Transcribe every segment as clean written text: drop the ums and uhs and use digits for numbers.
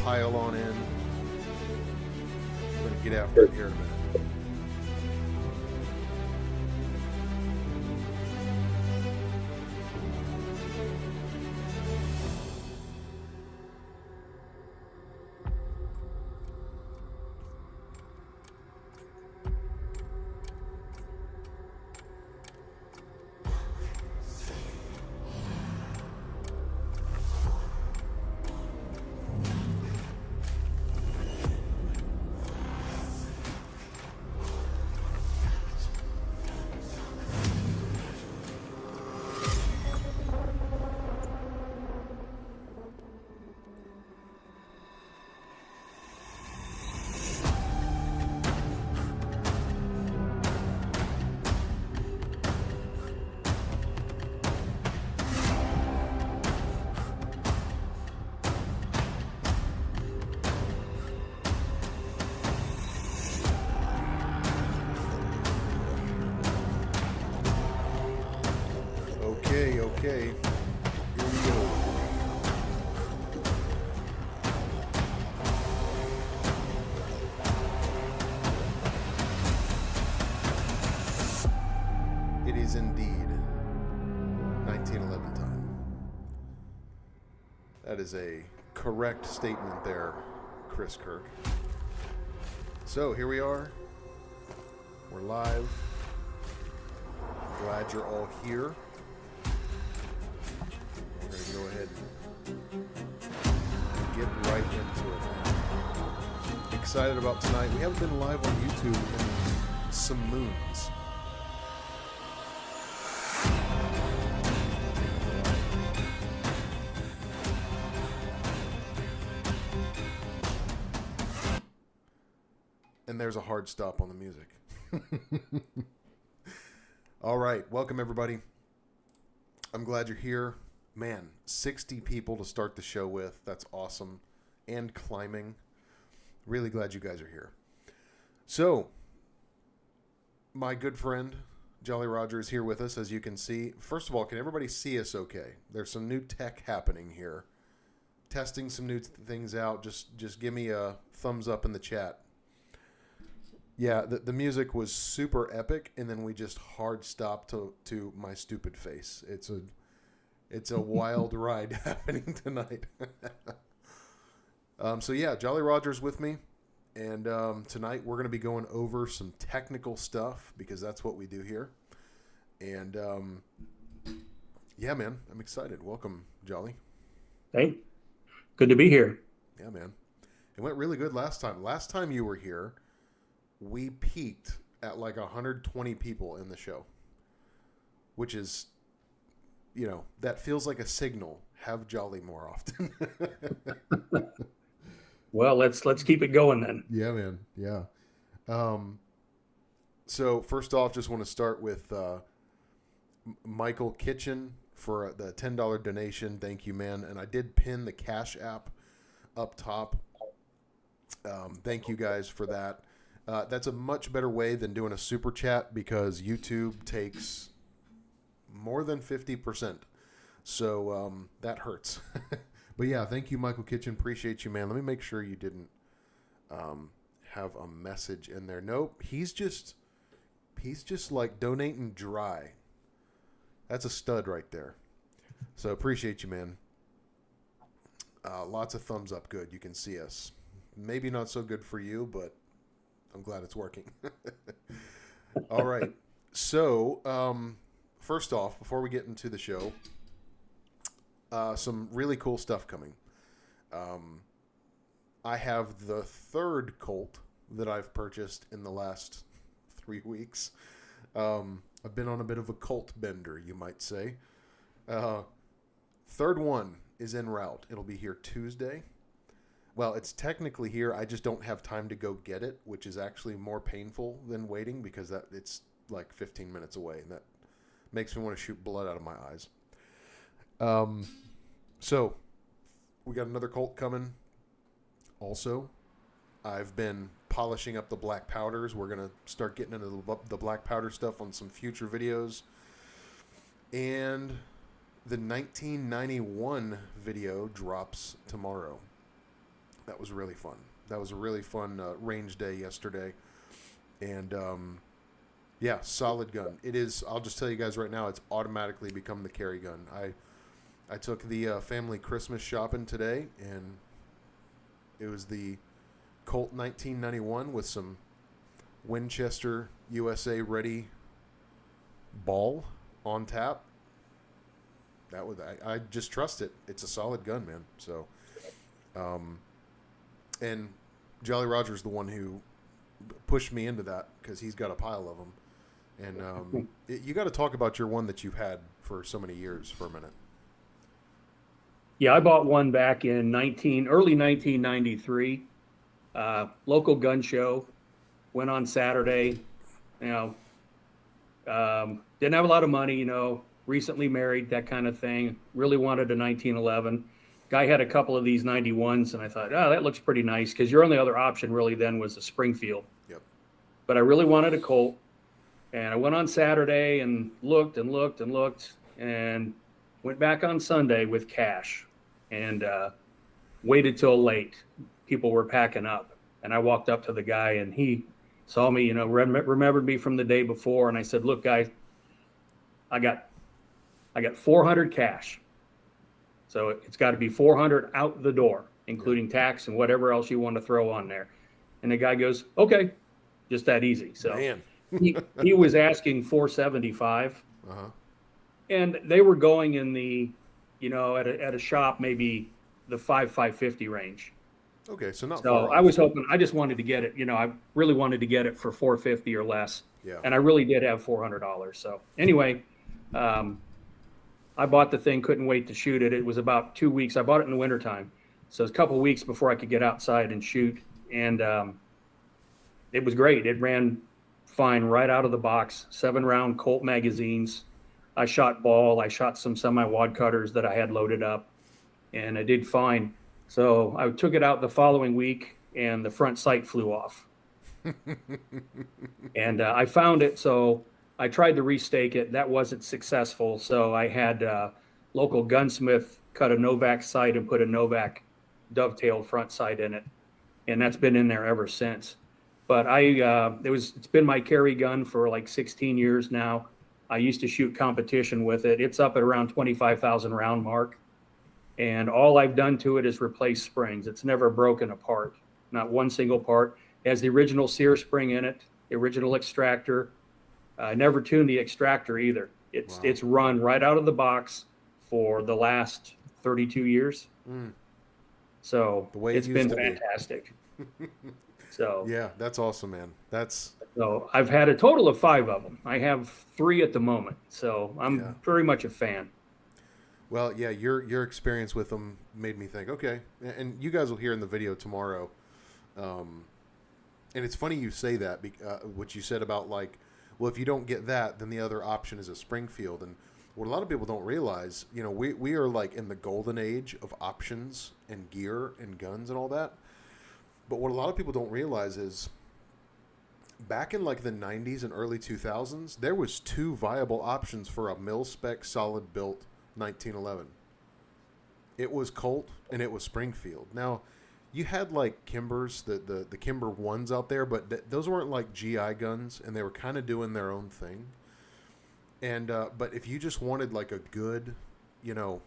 pile on in. I'm going to get after it here in a minute. Okay, here we go. It is indeed 1911 time. That is a correct statement there, Chris Kirk. So here we are. We're live. Glad you're all here. We're going to go ahead and get right into it, man. Excited about tonight. We haven't been live on YouTube in some moons. And there's a hard stop on the music. All right, welcome everybody. I'm glad you're here. Man, 60 people to start the show with. That's awesome. And climbing. Really glad you guys are here. So, my good friend, Jolly Roger, is here with us, as you can see. First of all, can everybody see us okay? There's some new tech happening here. Testing some new things out. Just give me a thumbs up in the chat. Yeah, the music was super epic, and then we just hard stopped to my stupid face. It's a wild ride happening tonight. So yeah, Jolly Roger's with me, and tonight we're going to be going over some technical stuff because that's what we do here. And yeah, man, I'm excited. Welcome, Jolly. Hey, good to be here. Yeah, man. It went really good last time. Last time you were here, we peaked at like 120 people in the show, which is, you know, that feels like a signal. Have Jolly more often. Well, let's keep it going then. Yeah, man. Yeah. So first off, just want to start with Michael Kitchen for the $10 donation. Thank you, man. And I did pin the Cash App up top. Thank you guys for that. That's a much better way than doing a super chat because YouTube takes more than 50%. So that hurts. But yeah, thank you, Michael Kitchen. Appreciate you, man. Let me make sure you didn't have a message in there. Nope. He's just like donating dry. That's a stud right there. So appreciate you, man. Lots of thumbs up. Good. You can see us. Maybe not so good for you, but I'm glad it's working. All right. So, first off, before we get into the show, some really cool stuff coming. I have the third Colt that I've purchased in the last 3 weeks. I've been on a bit of a Colt bender, you might say. Third one is en route. It'll be here Tuesday. Well, it's technically here. I just don't have time to go get it, which is actually more painful than waiting because it's like 15 minutes away, and that makes me want to shoot blood out of my eyes. So we got another Colt coming. Also, I've been polishing up the black powders. We're going to start getting into the black powder stuff on some future videos. And the 1991 video drops tomorrow. That was really fun. That was a really fun range day yesterday. And yeah, solid gun. It is. I'll just tell you guys right now, it's automatically become the carry gun. I took the family Christmas shopping today, and it was the Colt 1991 with some Winchester USA Ready ball on tap. That was I just trust it. It's a solid gun, man. So, and Jolly Roger's the one who pushed me into that because he's got a pile of them. And you got to talk about your one that you've had for so many years for a minute. Yeah, I bought one back in early 1993. Local gun show. Went on Saturday. You know, didn't have a lot of money. You know, recently married, that kind of thing. Really wanted a 1911. Guy had a couple of these 91s, and I thought, oh, that looks pretty nice, because your only other option really then was a Springfield. Yep. But I really wanted a Colt, and I went on Saturday and looked and looked and looked, and went back on Sunday with cash, and waited till late. People were packing up, and I walked up to the guy, and he saw me, you know, remembered me from the day before, and I said, look, guy, I got 400 cash. So it's got to be 400 out the door, including tax and whatever else you want to throw on there. And the guy goes, okay, just that easy. So Man. he was asking 475, and they were going in the, you know, at a shop, maybe the 550 range. Okay, so not So far I off. was hoping, I just wanted to get it, you know, I really wanted to get it for 450 or less. Yeah. And I really did have $400. So anyway, I bought the thing, couldn't wait to shoot it. It was about 2 weeks. I bought it in the wintertime. So it's a couple of weeks before I could get outside and shoot. And it was great. It ran fine right out of the box. 7-round Colt magazines. I shot ball. I shot some semi-wad cutters that I had loaded up. And I did fine. So I took it out the following week, and the front sight flew off. And I found it, so I tried to restake it. That wasn't successful. So I had local gunsmith cut a Novak sight and put a Novak dovetailed front sight in it. And that's been in there ever since. But it's been my carry gun for like 16 years now. I used to shoot competition with it. It's up at around 25,000 round mark. And all I've done to it is replace springs. It's never broken apart, not one single part. It has the original sear spring in it, the original extractor. I never tuned the extractor either. It's run right out of the box for the last 32 years. So it's been fantastic. So yeah, that's awesome, man. So I've had a total of 5 of them. I have 3 at the moment. So I'm very much a fan. Well, yeah, your experience with them made me think, okay, and you guys will hear in the video tomorrow. And it's funny you say that, what you said about like, well, if you don't get that, then the other option is a Springfield. And what a lot of people don't realize, you know, we are like in the golden age of options and gear and guns and all that. But what a lot of people don't realize is back in like the 90s and early 2000s, there was 2 viable options for a mil-spec solid built 1911. It was Colt and it was Springfield. Now, you had like Kimbers, the Kimber ones out there, but those weren't like GI guns, and they were kind of doing their own thing. And but if you just wanted like a good, you know,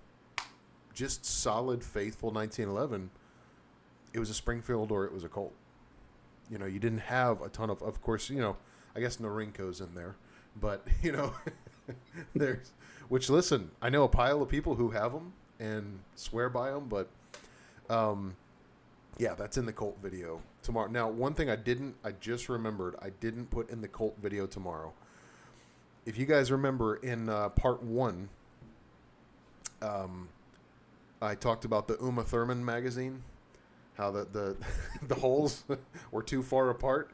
just solid, faithful 1911, it was a Springfield or it was a Colt. You know, you didn't have a ton of course, you know, I guess Norinco's in there, but you know, there's. Which, listen, I know a pile of people who have them and swear by them, but yeah, that's in the Colt video tomorrow. Now, one thing I just remembered, I didn't put in the Colt video tomorrow. If you guys remember in part 1, I talked about the Uma Thurman magazine, how the the holes were too far apart.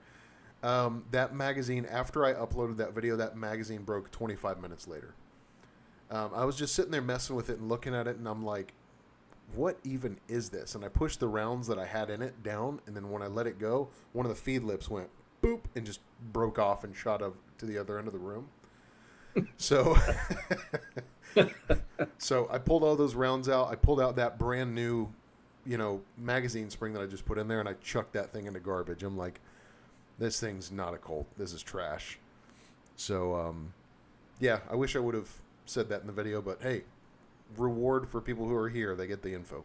That magazine, after I uploaded that video, that magazine broke 25 minutes later. I was just sitting there messing with it and looking at it, and I'm like, what even is this? And I pushed the rounds that I had in it down, and then when I let it go, one of the feed lips went boop and just broke off and shot up to the other end of the room. So so I pulled all those rounds out. I pulled out that brand new magazine spring that I just put in there, and I chucked that thing into garbage. I'm like, this thing's not a Colt. This is trash. So, yeah, I wish I would have said that in the video, but hey, reward for people who are here. They get the info.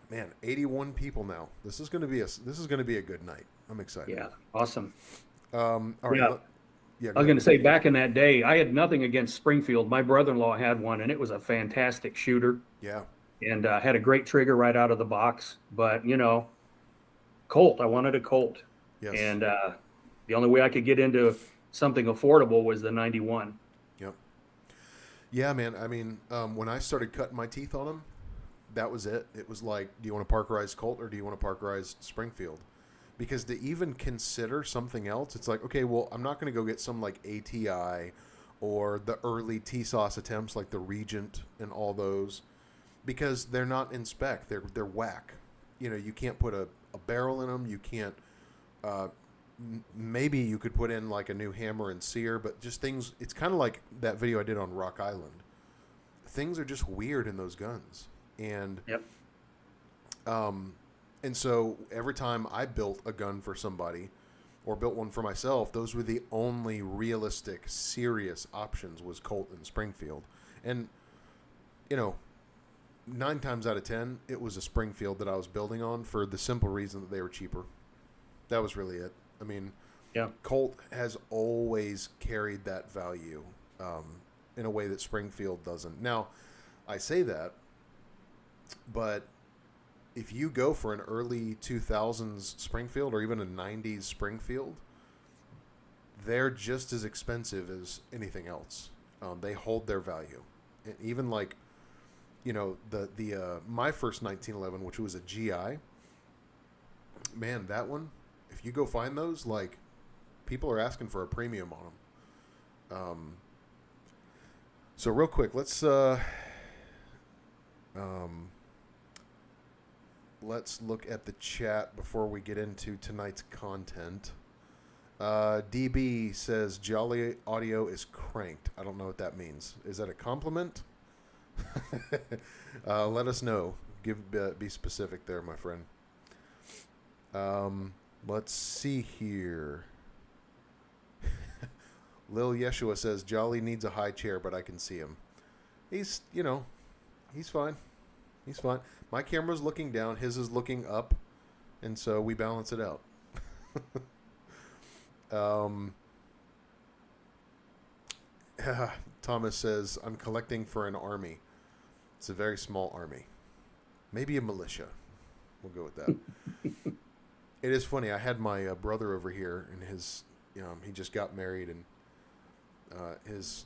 Man, 81 people now. This is going to be a good night. I'm excited. Yeah, awesome. All right. Yeah. I was going to say, back in that day, I had nothing against Springfield. My brother-in-law had one, and it was a fantastic shooter. Yeah. And had a great trigger right out of the box. But, Colt, I wanted a Colt. Yes. And the only way I could get into something affordable was the 91. Yep. Yeah, man. I mean, when I started cutting my teeth on them, that was it. It was like, do you want a Parkerized Colt or do you want a Parkerized Springfield? Because to even consider something else, it's like, okay, well, I'm not going to go get some like ATI or the early T-Sauce attempts like the Regent and all those, because they're not in spec. They're whack. You can't put a barrel in them. You can't. Maybe you could put in like a new hammer and sear, but just things. It's kind of like that video I did on Rock Island. Things are just weird in those guns, and yep. And so every time I built a gun for somebody or built one for myself, those were the only realistic, serious options was Colt and Springfield. And, 9 times out of 10, it was a Springfield that I was building on for the simple reason that they were cheaper. That was really it. I mean, yeah. Colt has always carried that value in a way that Springfield doesn't. Now, I say that, but if you go for an early 2000s Springfield or even a 90s Springfield, they're just as expensive as anything else. They hold their value. And even like, my first 1911, which was a GI, man, that one, if you go find those, like, people are asking for a premium on them. So real quick, let's look at the chat before we get into tonight's content. DB says Jolly Audio is cranked. I don't know what that means. Is that a compliment? Let us know. Be specific there, my friend. Let's see here. Lil Yeshua says Jolly needs a high chair, but I can see him. He's fine. He's fine. My camera's looking down. His is looking up. And so we balance it out. Thomas says, I'm collecting for an army. It's a very small army. Maybe a militia. We'll go with that. It is funny. I had my brother over here, and he just got married, and his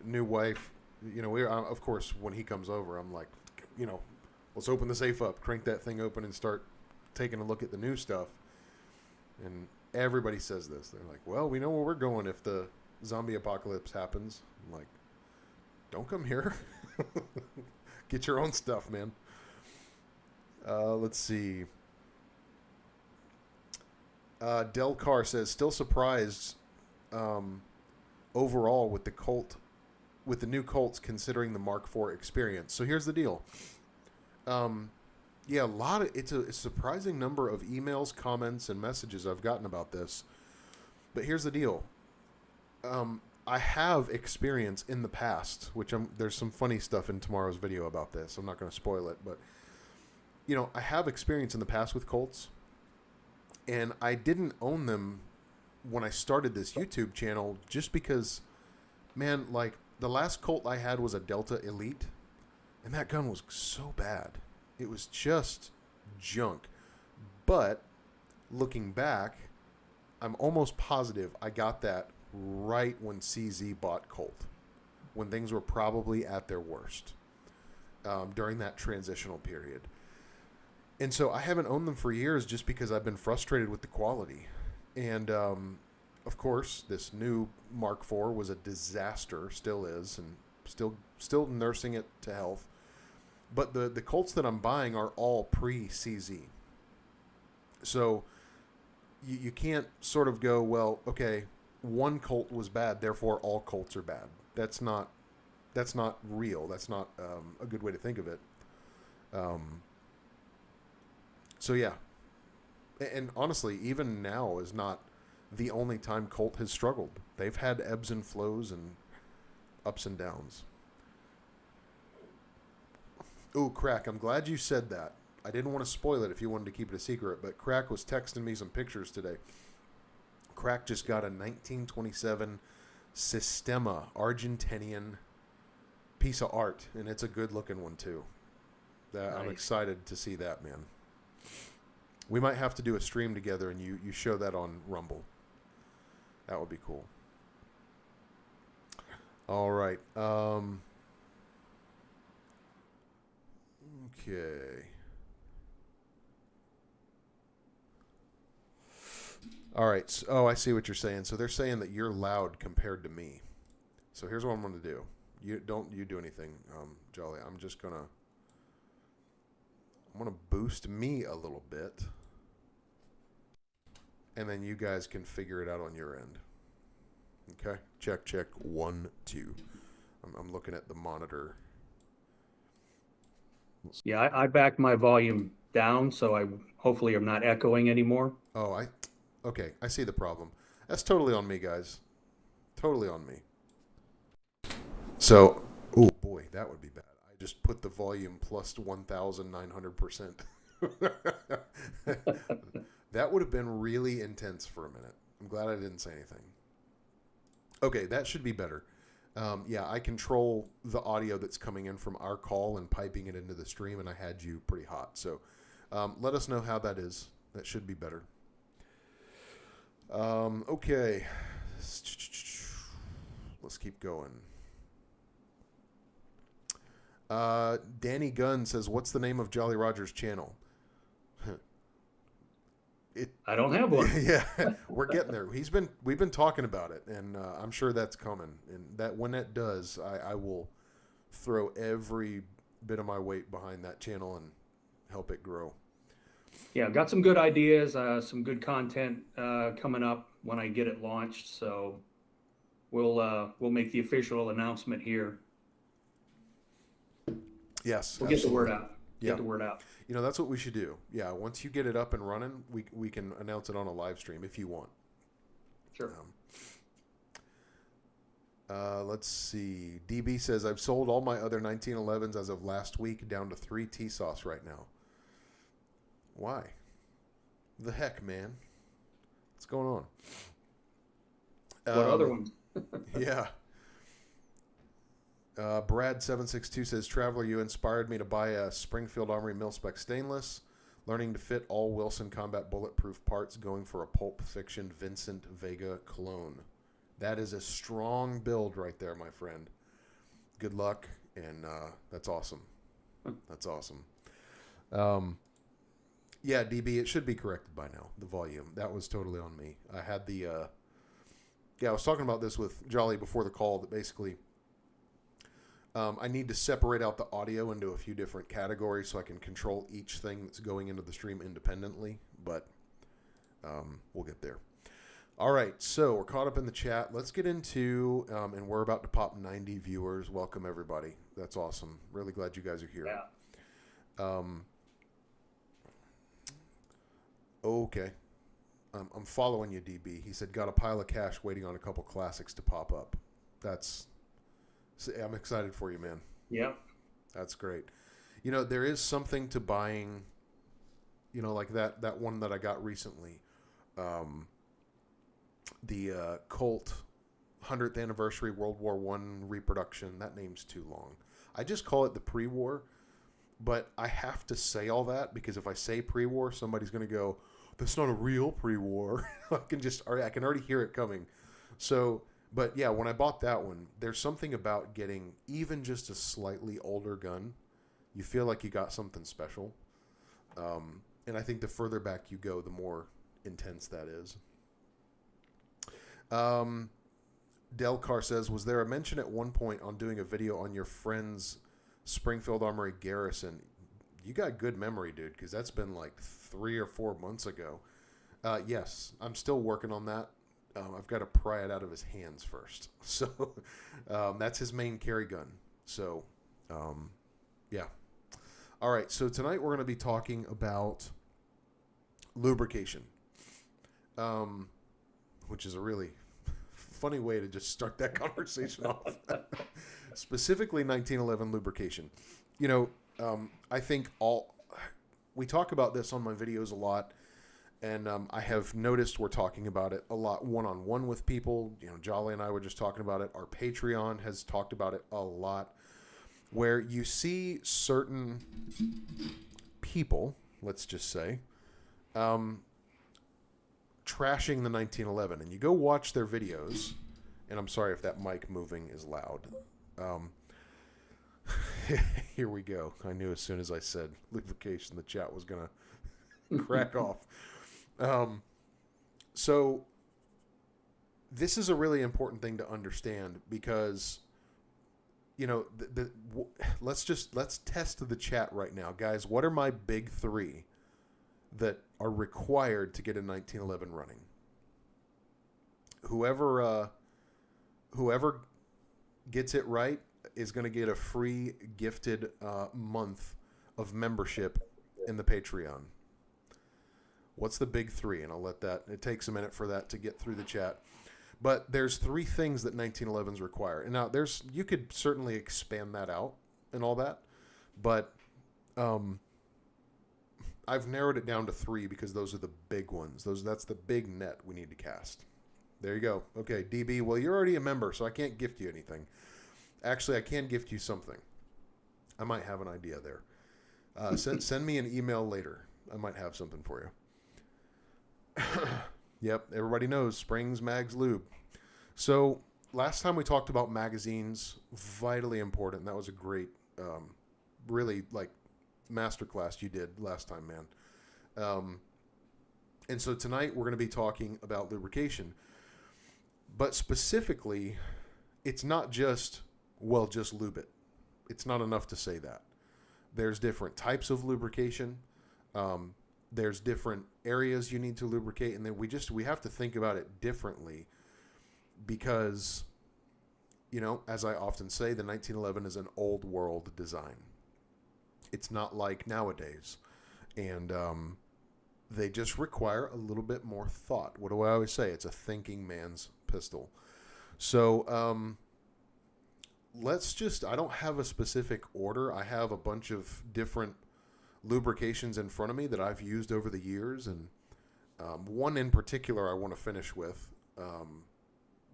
new wife, of course, when he comes over, I'm like, let's open the safe up, crank that thing open, and start taking a look at the new stuff. And everybody says this. They're like, well, we know where we're going if the zombie apocalypse happens. I'm like, don't come here. Get your own stuff, man. Let's see. Del Carr says, still surprised overall with the new Colts considering the Mark IV experience. So here's the deal. Yeah, it's a surprising number of emails, comments, and messages I've gotten about this. But here's the deal. I have experience in the past, which there's some funny stuff in tomorrow's video about this. I'm not going to spoil it, but I have experience in the past with Colts, and I didn't own them when I started this YouTube channel just because, man, like the last Colt I had was a Delta Elite, and that gun was so bad. It was just junk. But looking back, I'm almost positive I got that right when CZ bought Colt, when things were probably at their worst during that transitional period. And so I haven't owned them for years just because I've been frustrated with the quality. And of course, this new Mark IV was a disaster, still is, and still nursing it to health. But the Colts that I'm buying are all pre-CZ. So you can't sort of go, well, okay, one Colt was bad, therefore all Colts are bad. That's not that's not real. That's not a good way to think of it. So yeah, and honestly, even now is not the only time Colt has struggled. They've had ebbs and flows and ups and downs. Ooh, Crack, I'm glad you said that. I didn't want to spoil it if you wanted to keep it a secret, but Crack was texting me some pictures today. Crack just got a 1927 Sistema Argentinian piece of art, and it's a good looking one too. Nice. I'm excited to see that, man. We might have to do a stream together and you show that on Rumble. That would be cool. All right. Okay. All right. So, oh, I see what you're saying. So they're saying that you're loud compared to me. So here's what I'm going to do. You don't do anything, Jolly. I'm going to boost me a little bit. And then you guys can figure it out on your end. Okay? Check. 1, 2. I'm looking at the monitor. Yeah, I backed my volume down, so I hopefully I'm not echoing anymore. Oh, okay. I see the problem. That's totally on me, guys. Totally on me. So, oh boy, that would be bad. I just put the volume plus 1,900%. That would have been really intense for a minute. I'm glad I didn't say anything. Okay, that should be better. Yeah, I control the audio that's coming in from our call and piping it into the stream, and I had you pretty hot. So let us know how that is. That should be better. Okay. Let's keep going. Danny Gunn says, what's the name of Jolly Roger's channel? I don't have one. Yeah, we're getting there. We've been talking about it, and I'm sure that's coming. And that when that does, I will throw every bit of my weight behind that channel and help it grow. Yeah, I've got some good ideas, some good content coming up when I get it launched. So we'll make the official announcement here. Yes, we'll get the word out. Get the word out. You know, that's what we should do. Yeah, once you get it up and running, we can announce it on a live stream if you want. Sure. Let's see. DB says, I've sold all my other 1911s as of last week down to 3 T-sauce right now. Why? The heck, man? What's going on? What other ones? Yeah. Brad762 says, Traveler, you inspired me to buy a Springfield Armory mil-spec stainless, learning to fit all Wilson Combat bulletproof parts, going for a Pulp Fiction Vincent Vega clone. That is a strong build right there, my friend. Good luck, and that's awesome. That's awesome. Yeah, DB, it should be corrected by now, the volume. That was totally on me. I had the... I was talking about this with Jolly before the call, that basically... I need to separate out the audio into a few different categories so I can control each thing that's going into the stream independently, but we'll get there. All right, so we're caught up in the chat. Let's get into, and we're about to pop 90 viewers. Welcome, everybody. That's awesome. Really glad you guys are here. Yeah. Okay. I'm following you, DB. He said, got a pile of cash waiting on a couple classics to pop up. I'm excited for you, man. Yep. That's great. You know, there is something to buying, you know, like that one that I got recently. The Colt 100th anniversary World War I reproduction. That name's too long. I just call it the pre-war, but I have to say all that because if I say pre-war, somebody's going to go, that's not a real pre-war. I can already hear it coming. So... But yeah, when I bought that one, there's something about getting even just a slightly older gun. You feel like you got something special. And I think the further back you go, the more intense that is. Delcar says, was there a mention at one point on doing a video on your friend's Springfield Armory Garrison? You got good memory, dude, because that's been like 3 or 4 months ago. Yes, I'm still working on that. I've got to pry it out of his hands first. So that's his main carry gun. So yeah. All right. So tonight we're going to be talking about lubrication, which is a really funny way to just start that conversation off. Specifically 1911 lubrication. You know, I think we talk about this on my videos a lot, and I have noticed we're talking about it a lot one-on-one with people. You know, Jolly and I were just talking about it. Our Patreon has talked about it a lot, where you see certain people, let's just say, trashing the 1911, and you go watch their videos, and I'm sorry if that mic moving is loud. Here we go. I knew as soon as I said lubrication, the chat was going to crack off. So this is a really important thing to understand because, you know, let's test the chat right now, guys. What are my big three that are required to get a 1911 running? Whoever gets it right is going to get a free gifted month of membership in the Patreon. What's the big three? And I'll let that, it takes a minute for that to get through the chat. But there's three things that 1911s require. And now you could certainly expand that out and all that. But I've narrowed it down to three because those are the big ones. That's the big net we need to cast. There you go. Okay, DB, well, you're already a member, so I can't gift you anything. Actually, I can gift you something. I might have an idea there. Send me an email later. I might have something for you. Yep, everybody knows Springs Mags Lube. So last time we talked about magazines, vitally important. That was a great, really like masterclass you did last time, man. And so tonight we're going to be talking about lubrication, but specifically, it's not just lube it. It's not enough to say that. There's different types of lubrication. There's different areas you need to lubricate, and then we have to think about it differently because, you know, as I often say, the 1911 is an old world design. It's not like nowadays, and they just require a little bit more thought. What do I always say? It's a thinking man's pistol. So I don't have a specific order. I have a bunch of different lubrications in front of me that I've used over the years, and one in particular I want to finish with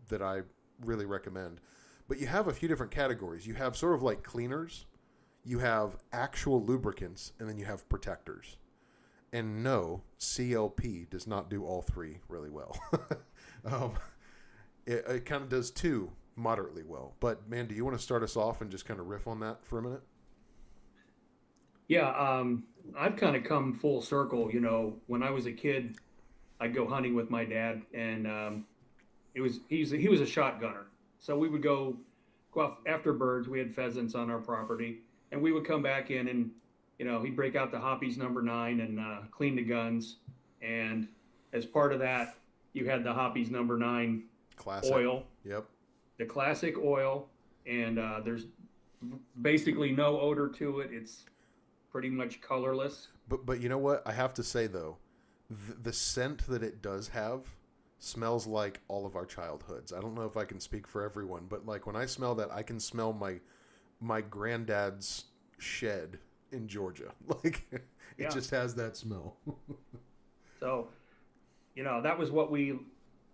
that I really recommend. But you have a few different categories. You have sort of like cleaners, you have actual lubricants, and then you have protectors. And no, CLP does not do all three really well. It kind of does two moderately well. But man, do you want to start us off and just kind of riff on that for a minute? Yeah, I've kind of come full circle. You know, when I was a kid, I'd go hunting with my dad, and he was a shotgunner. So we would go off after birds. We had pheasants on our property, and we would come back in, and you know, he'd break out the Hoppies number 9 and clean the guns. And as part of that, you had the Hoppies number 9 classic oil. Yep. The classic oil, and there's basically no odor to it. It's pretty much colorless. But you know what? I have to say though, the scent that it does have smells like all of our childhoods. I don't know if I can speak for everyone, but like when I smell that, I can smell my granddad's shed in Georgia. Like it just has that smell. So, you know, that was what we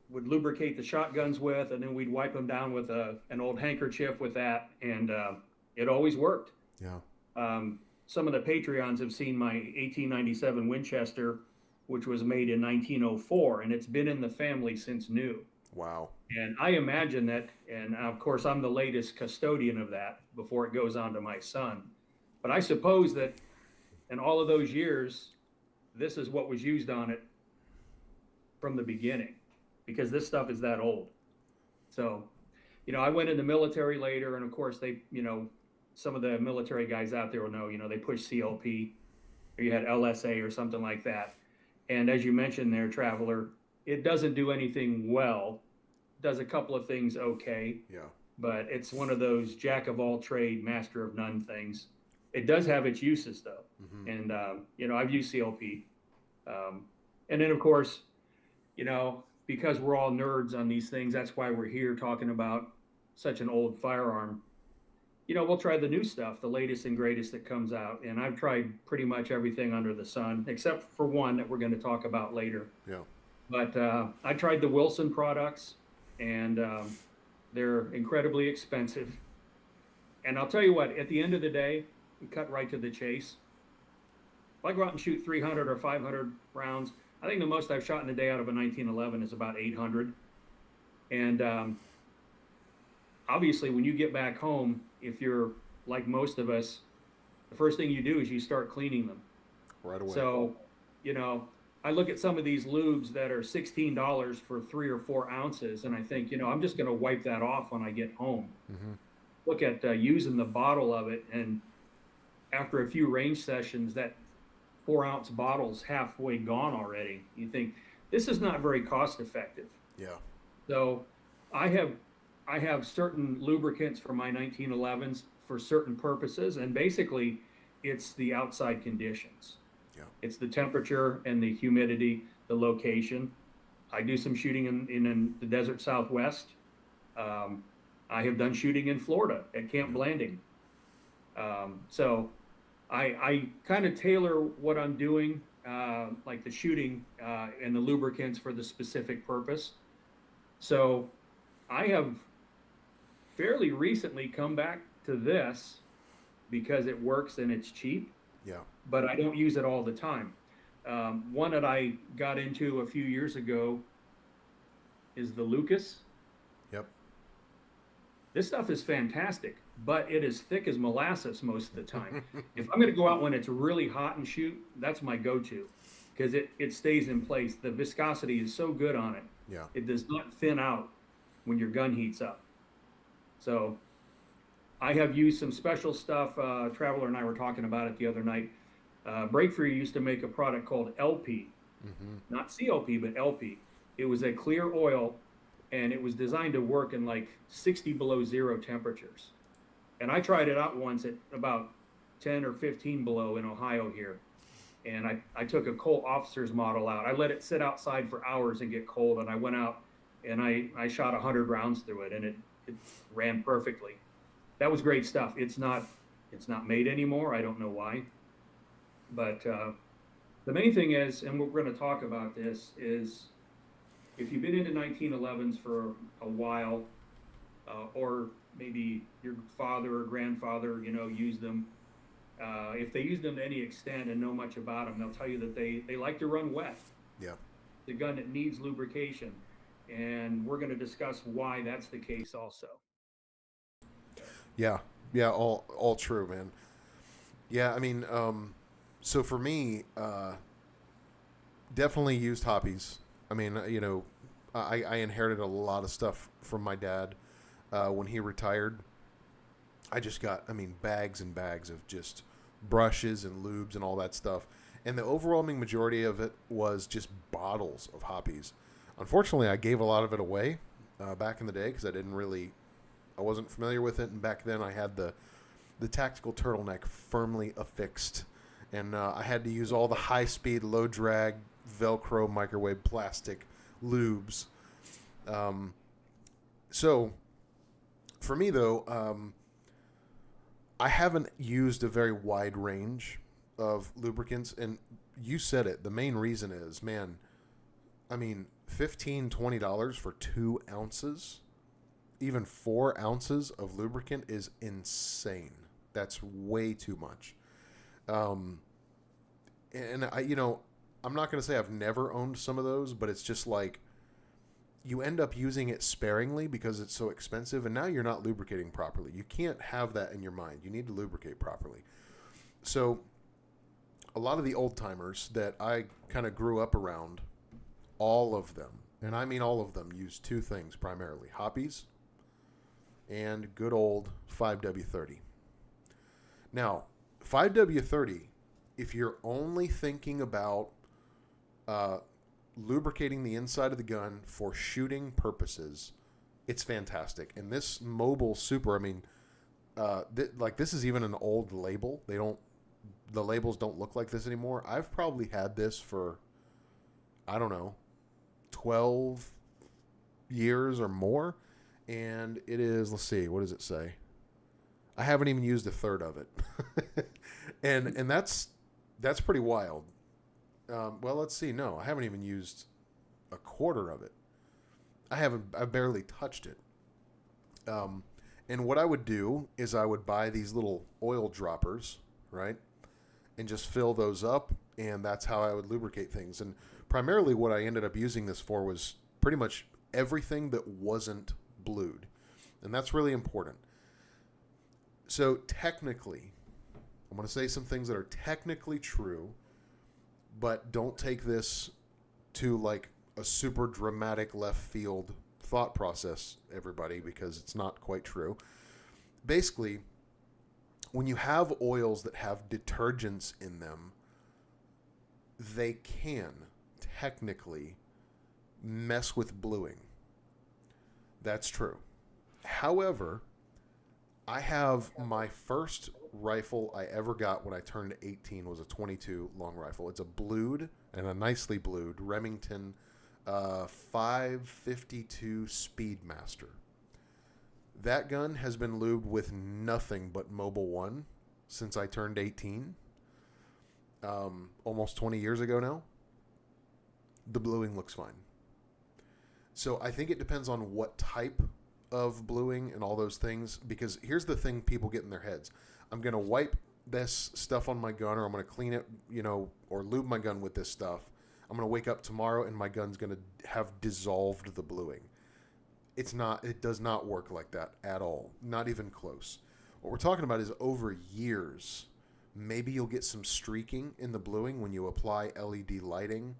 would lubricate the shotguns with, and then we'd wipe them down with an old handkerchief with that, and it always worked. Yeah. Some of the Patreons have seen my 1897 Winchester, which was made in 1904, and it's been in the family since new. Wow. And I imagine that, and of course I'm the latest custodian of that before it goes on to my son. But I suppose that in all of those years, this is what was used on it from the beginning, because this stuff is that old. So, you know, I went in the military later, and of course they, you know, some of the military guys out there will know, you know, they push CLP, or you had LSA or something like that. And as you mentioned there, Traveler, it doesn't do anything well. Does a couple of things okay, Yeah. but it's one of those jack of all trade, master of none things. It does have its uses though, Hmm. and I've used CLP, um, and then of course, because we're all nerds on these things, that's why we're here talking about such an old firearm. We'll try the new stuff, the latest and greatest that comes out, and I've tried pretty much everything under the sun, except for one that we're going to talk about later. Yeah. But I tried the Wilson products, and they're incredibly expensive. And I'll tell you what, at the end of the day, we cut right to the chase. If I go out and shoot 300 or 500 rounds, I think the most I've shot in a day out of a 1911 is about 800. And obviously, when you get back home, if you're like most of us, the first thing you do is you start cleaning them. Right away. So, you know, I look at some of these lubes that are $16 for 3 or 4 ounces, and I think, I'm just going to wipe that off when I get home. Hmm. Look at using the bottle of it, and after a few range sessions, that 4 ounce bottle's halfway gone already. You think this is not very cost effective. Yeah. So, I have I have certain lubricants for my 1911s for certain purposes, and basically, it's the outside conditions. Yeah. It's the temperature and the humidity, the location. I do some shooting in the desert Southwest. Um, I have done shooting in Florida at Camp Yeah. Blanding. So I kind of tailor what I'm doing, like the shooting and the lubricants for the specific purpose. So I have fairly recently come back to this because it works and it's cheap, Yeah. but I don't use it all the time. One that I got into a few years ago is the Lucas. Yep. This stuff is fantastic, but it is thick as molasses most of the time. If I'm going to go out when it's really hot and shoot, that's my go-to because it stays in place. The viscosity is so good on it. Yeah. It does not thin out when your gun heats up. So I have used some special stuff. Traveler and I were talking about it the other night. Breakthrough used to make a product called LP, Hmm. not CLP, but LP. It was a clear oil, and it was designed to work in like 60 below zero temperatures. And I tried it out once at about 10 or 15 below in Ohio here. And I took a Colt officer's model out. I let it sit outside for hours and get cold. And I went out and I shot 100 rounds through it, and it ran perfectly. That was great stuff. It's not made anymore. I don't know why. But the main thing is, and we're going to talk about this, is if you've been into 1911s for a while, or maybe your father or grandfather, used them. If they use them to any extent and know much about them, they'll tell you that they like to run wet. Yeah. The gun that needs lubrication, and we're going to discuss why that's the case also. Yeah. Yeah. All true, man. Yeah. I mean, so for me, definitely used hobbies. I mean, I inherited a lot of stuff from my dad when he retired. I just got, bags and bags of just brushes and lubes and all that stuff. And the overwhelming majority of it was just bottles of hoppies. Unfortunately, I gave a lot of it away back in the day because I wasn't familiar with it. And back then I had the tactical turtleneck firmly affixed. And I had to use all the high-speed, low-drag, Velcro, microwave, plastic lubes. So, for me, though, I haven't used a very wide range of lubricants. And you said it. The main reason is, man, $15, $20 for 2 ounces, even 4 ounces of lubricant is insane. That's way too much. And I'm not going to say I've never owned some of those, but it's just like you end up using it sparingly because it's so expensive, and now you're not lubricating properly. You can't have that in your mind. You need to lubricate properly. So a lot of the old timers that I kind of grew up around, all of them, and I mean all of them, use 2 things primarily: hoppies and good old 5W30. Now, 5W30, if you're only thinking about lubricating the inside of the gun for shooting purposes, it's fantastic. And this Mobile Super, I mean, this is even an old label. The labels don't look like this anymore. I've probably had this for, I don't know, 12 years or more. And it is, let's see, what does it say? I haven't even used a third of it. and that's pretty wild. Well, let's see. No, I haven't even used a quarter of it. I barely touched it. And what I would do is I would buy these little oil droppers, right? And just fill those up, and that's how I would lubricate things. And primarily what I ended up using this for was pretty much everything that wasn't blued. And that's really important. So technically, I'm going to say some things that are technically true, but don't take this to like a super dramatic left field thought process, everybody, because it's not quite true. Basically, when you have oils that have detergents in them, they can technically mess with bluing. That's true. However, I have my first rifle I ever got when I turned 18 was a 22 long rifle. It's a blued and a nicely blued Remington 552 Speedmaster. That gun has been lubed with nothing but Mobil 1 since I turned 18. Almost 20 years ago now. The bluing looks fine. So I think it depends on what type of bluing and all those things, because here's the thing people get in their heads. I'm going to wipe this stuff on my gun, or I'm going to clean it, or lube my gun with this stuff. I'm going to wake up tomorrow and my gun's going to have dissolved the bluing. It does not work like that at all. Not even close. What we're talking about is over years. Maybe you'll get some streaking in the bluing when you apply LED lighting,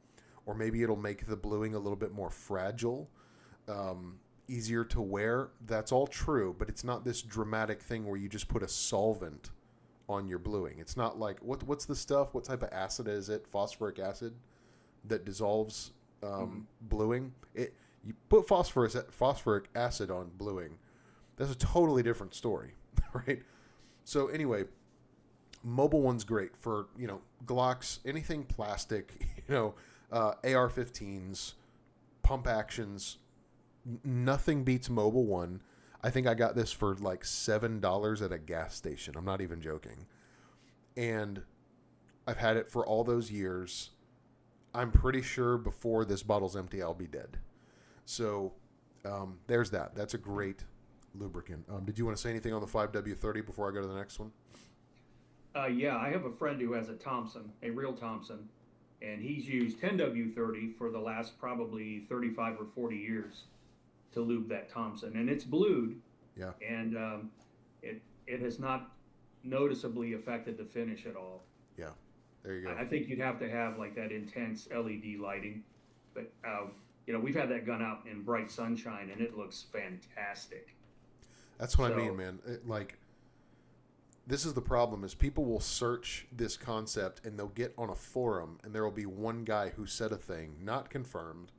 or maybe it'll make the bluing a little bit more fragile, easier to wear. That's all true, but it's not this dramatic thing where you just put a solvent on your bluing. It's not like, what's the stuff? What type of acid is it? Phosphoric acid that dissolves bluing. You put phosphoric acid on bluing. That's a totally different story, right? So anyway, Mobil 1's great for, Glocks, anything plastic, AR-15s, pump actions. Nothing beats Mobil 1. I think I got this for like $7 at a gas station. I'm not even joking. And I've had it for all those years. I'm pretty sure before this bottle's empty, I'll be dead. So there's that. That's a great lubricant. Did you want to say anything on the 5W30 before I go to the next one? Yeah, I have a friend who has a Thompson, a real Thompson, and he's used 10W30 for the last probably 35 or 40 years to lube that Thompson, and it's blued. Yeah. And it has not noticeably affected the finish at all. Yeah. There you go. I think you'd have to have like that intense LED lighting, but we've had that gun out in bright sunshine and it looks fantastic. That's what I mean, man. This is the problem: is people will search this concept and they'll get on a forum and there will be one guy who said a thing, not confirmed,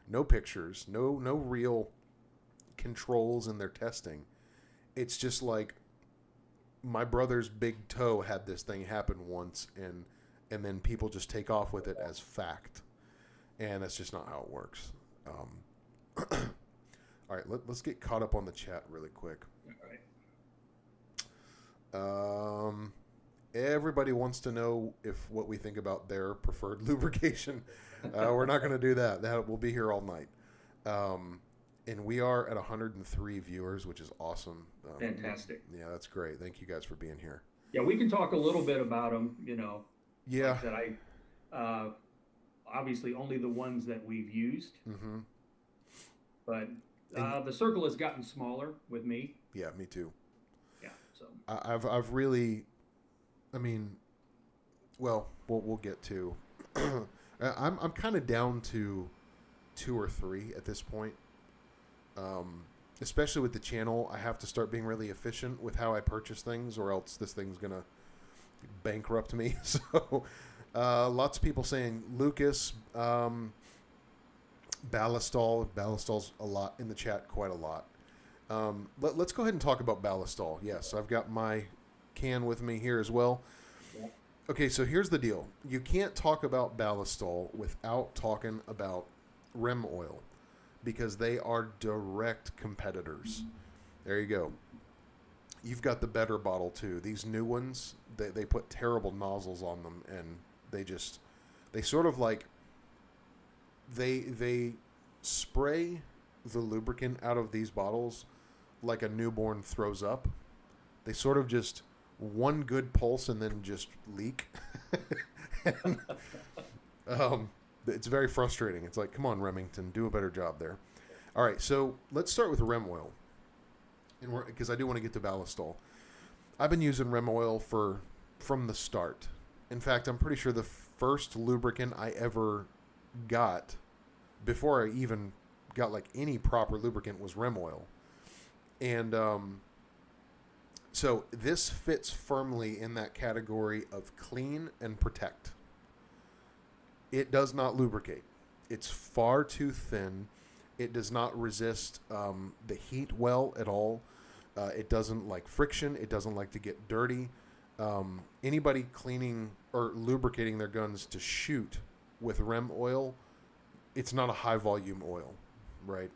no pictures, no real controls in their testing. It's just like my brother's big toe had this thing happen once, and then people just take off with it as fact, and that's just not how it works. All right, let's get caught up on the chat really quick. All right. Everybody wants to know what we think about their preferred lubrication. We're not going to do that. We'll be here all night. And we are at 103 viewers, which is awesome. Fantastic. Yeah, that's great. Thank you guys for being here. Yeah, we can talk a little bit about them. Yeah. Like that obviously only the ones that we've used. Mm-hmm. But the circle has gotten smaller with me. Yeah, me too. Yeah. So I've really, we'll get to. I'm kind of down to 2 or 3 at this point. Especially with the channel, I have to start being really efficient with how I purchase things, or else this thing's gonna bankrupt me. So, lots of people saying, Lucas, Balistol's a lot in the chat, quite a lot. Let's go ahead and talk about Balistol. Yes, I've got my can with me here as well. Yeah. Okay, so here's the deal. You can't talk about Balistol without talking about Rem Oil because they are direct competitors. There you go. You've got the better bottle too. These new ones, they put terrible nozzles on them, and they sort of like they spray the lubricant out of these bottles like a newborn throws up. They sort of just one good pulse and then just leak. and, it's very frustrating. It's like, come on, Remington, do a better job there. All right, so let's start with Rem Oil, because I do want to get to Balistol. I've been using Rem Oil from the start. In fact, I'm pretty sure the first lubricant I ever got, before I even got like any proper lubricant, was Rem Oil. And so this fits firmly in that category of clean and protect. It does not lubricate. It's far too thin. It does not resist the heat well at all. It doesn't like friction. It doesn't like to get dirty. Anybody cleaning or lubricating their guns to shoot with Rem Oil, it's not a high volume oil, right?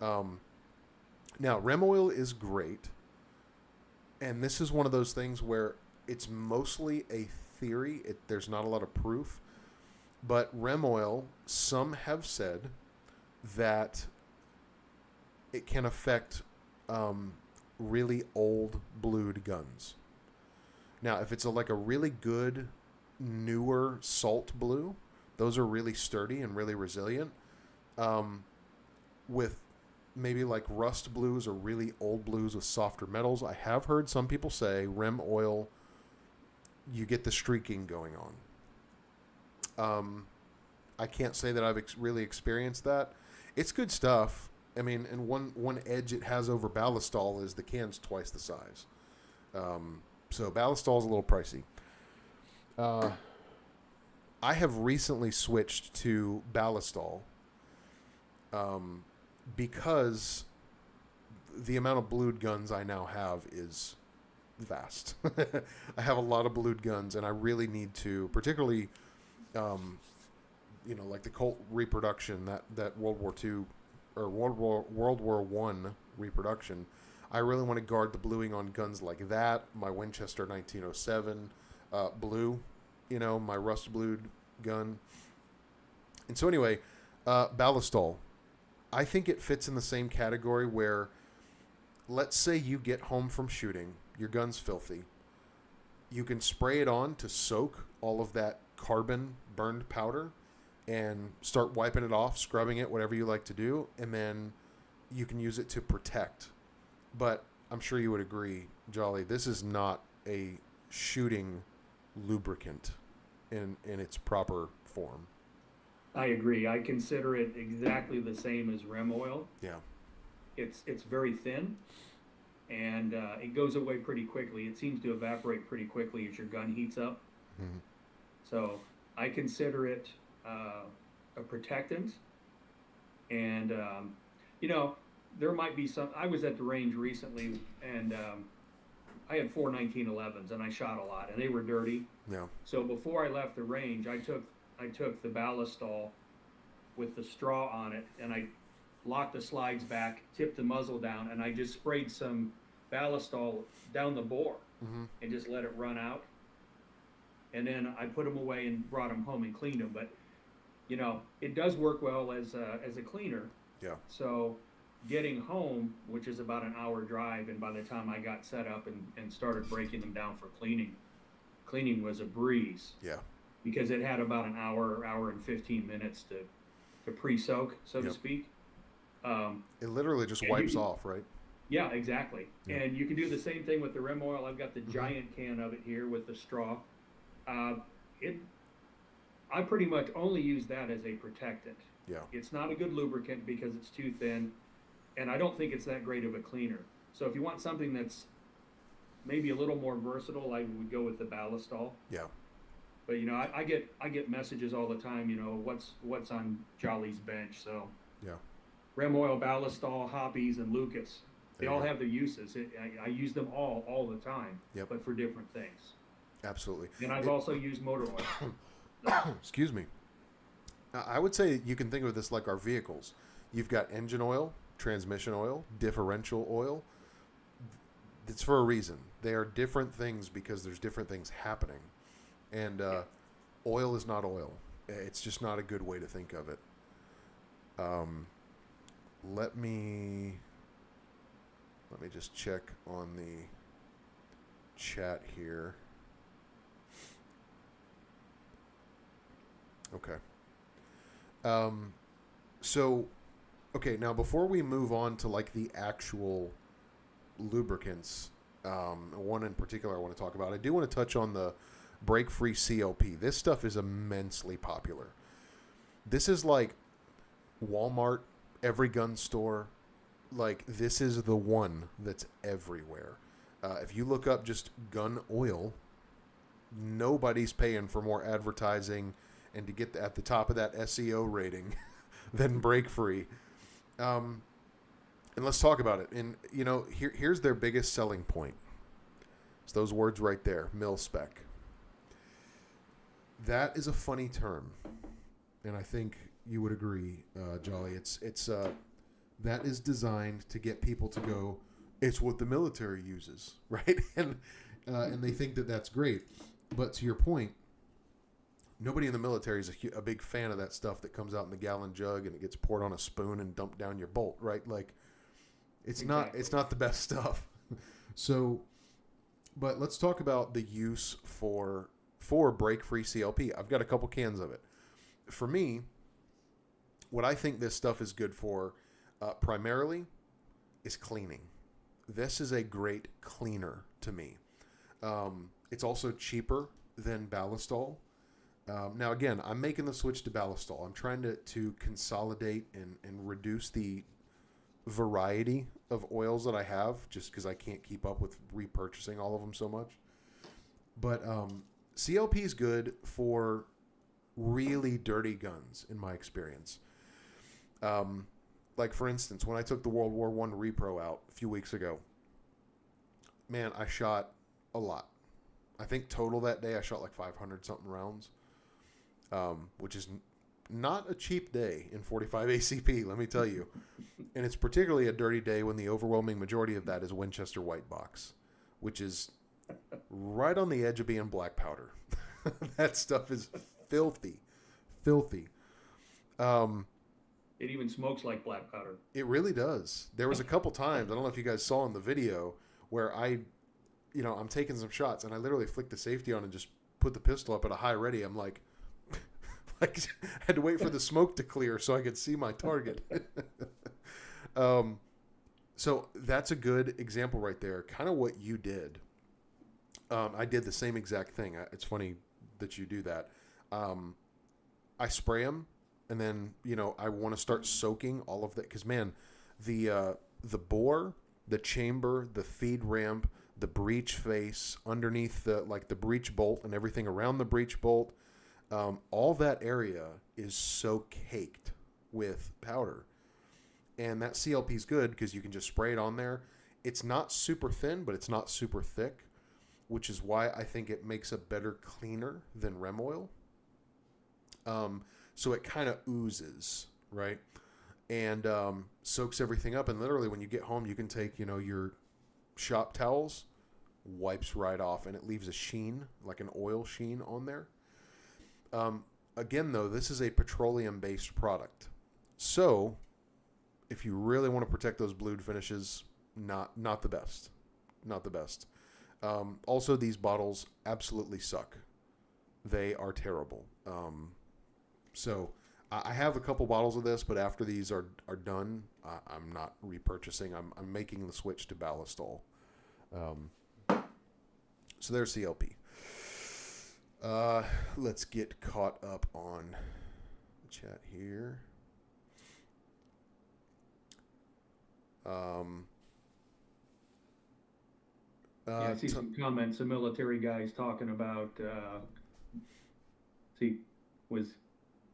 Now, Rem Oil is great. And this is one of those things where it's mostly a theory. There's not a lot of proof. But Rem Oil, some have said that it can affect really old blued guns. Now, if it's like a really good, newer salt blue, those are really sturdy and really resilient. With maybe like rust blues or really old blues with softer metals, I have heard some people say Rem Oil, you get the streaking going on. I can't say that I've really experienced that. It's good stuff. I mean, and one edge it has over Balistol is the can's twice the size. So Balistol is a little pricey. I have recently switched to Balistol because the amount of blued guns I now have is vast. I have a lot of blued guns, and I really need to, particularly, like the Colt reproduction, that World War II or World War One reproduction. I really want to guard the bluing on guns like that. My Winchester 1907 blue, my rust blued gun. And so anyway, Balistol. I think it fits in the same category where, let's say you get home from shooting, your gun's filthy. You can spray it on to soak all of that carbon burned powder and start wiping it off, scrubbing it, whatever you like to do, and then you can use it to protect. But I'm sure you would agree, Jolly, this is not a shooting lubricant in its proper form. I agree. I consider it exactly the same as Rem Oil. Yeah. It's very thin, and it goes away pretty quickly. It seems to evaporate pretty quickly as your gun heats up. Mm-hmm. So I consider it a protectant. And, there might be some. I was at the range recently, and I had 4 1911s, and I shot a lot, and they were dirty. Yeah. So before I left the range, I took the Balistol with the straw on it, and I locked the slides back, tipped the muzzle down, and I just sprayed some Balistol down the bore and just let it run out. And then I put them away and brought them home and cleaned them. But, it does work well as a cleaner. Yeah. So getting home, which is about an hour drive, and by the time I got set up and started breaking them down for cleaning was a breeze. Yeah. Because it had about an hour and 15 minutes to pre-soak, so to speak. It literally just wipes off, right? Yeah, exactly. Yeah. And you can do the same thing with the Rem Oil. I've got the giant can of it here with the straw. I pretty much only use that as a protectant. Yeah. It's not a good lubricant because it's too thin, and I don't think it's that great of a cleaner. So if you want something that's maybe a little more versatile, I would go with the Balistol. Yeah. But I get messages all the time. What's on Jolly's bench. So Yeah. Rem Oil, Balistol, Hobbies, and Lucas. They There you all go. have their uses. I use them all the time, Yep. but for different things. Absolutely. And I've It, also used motor oil. excuse me. I would say you can think of this like our vehicles. You've got engine oil, transmission oil, differential oil. It's for a reason. They are different things because there's different things happening. And Yeah. oil is not oil. It's just not a good way to think of it. Um, let me just check on the chat here. Okay. Um, so okay, now before we move on to like the actual lubricants, one in particular I want to talk about, I do want to touch on the brake-free CLP. This stuff is immensely popular. This is like Walmart, every gun store. Like, this is the one that's everywhere. If you look up just gun oil, nobody's paying for more advertising and to get at the top of that SEO rating than brake free. And let's talk about it. And here's their biggest selling point. It's those words right there, mil spec. That is a funny term, and I think you would agree, Jolly. It's that is designed to get people to go. It's what the military uses, right? And they think that that's great. But to your point, nobody in the military is a big fan of that stuff that comes out in the gallon jug and it gets poured on a spoon and dumped down your bolt, right? Like, Exactly. it's not the best stuff. So, but let's talk about the use for brake-free CLP. I've got a couple cans of it. For me, what I think this stuff is good for, primarily, is cleaning. This is a great cleaner to me. It's also cheaper than Balistol. Now, again, I'm making the switch to Balistol. I'm trying to consolidate and reduce the variety of oils that I have just because I can't keep up with repurchasing all of them so much. But CLP is good for really dirty guns, in my experience. Like, for instance, when I took the World War I repro out a few weeks ago, man, I shot a lot. I think total that day I shot like 500 something rounds, which is not a cheap day in 45 ACP, let me tell you. And it's particularly a dirty day when the overwhelming majority of that is Winchester white box, which is right on the edge of being black powder. That stuff is filthy, filthy. It even smokes like black powder. It really does. There was a couple times, I don't know if you guys saw in the video, where I'm taking some shots and I literally flicked the safety on and just put the pistol up at a high ready. I'm like, I had to wait for the smoke to clear so I could see my target. So that's a good example right there. Kind of what you did. I did the same exact thing. It's funny that you do that. I spray them, and then I want to start soaking all of that because, man, the bore, the chamber, the feed ramp, the breech face underneath the breech bolt and everything around the breech bolt, all that area is so caked with powder. And that CLP is good because you can just spray it on there. It's not super thin, but it's not super thick, which is why I think it makes a better cleaner than Rem Oil. So it kind of oozes, right? And soaks everything up. And literally when you get home, you can take, your shop towels, wipes right off, and it leaves a sheen, like an oil sheen on there. Again, though, this is a petroleum-based product. So if you really want to protect those blued finishes, not the best. Not the best. Also, these bottles absolutely suck. They are terrible. So I have a couple bottles of this, but after these are done, I'm not repurchasing. I'm making the switch to Balistol. So there's CLP. Let's get caught up on the chat here. I see some comments, some military guys talking about See, with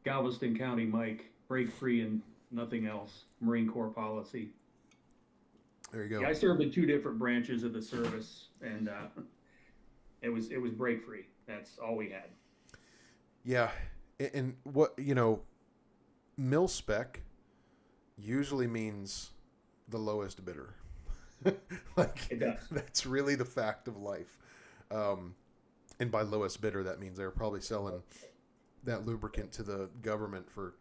Galveston County Mike, break free and nothing else, Marine Corps policy. There you go. Yeah, I served in two different branches of the service, and it was break free. That's all we had. Yeah, and what mil spec usually means the lowest bidder. Like It does. That's really the fact of life. And by lowest bidder, that means they're probably selling that lubricant to the government for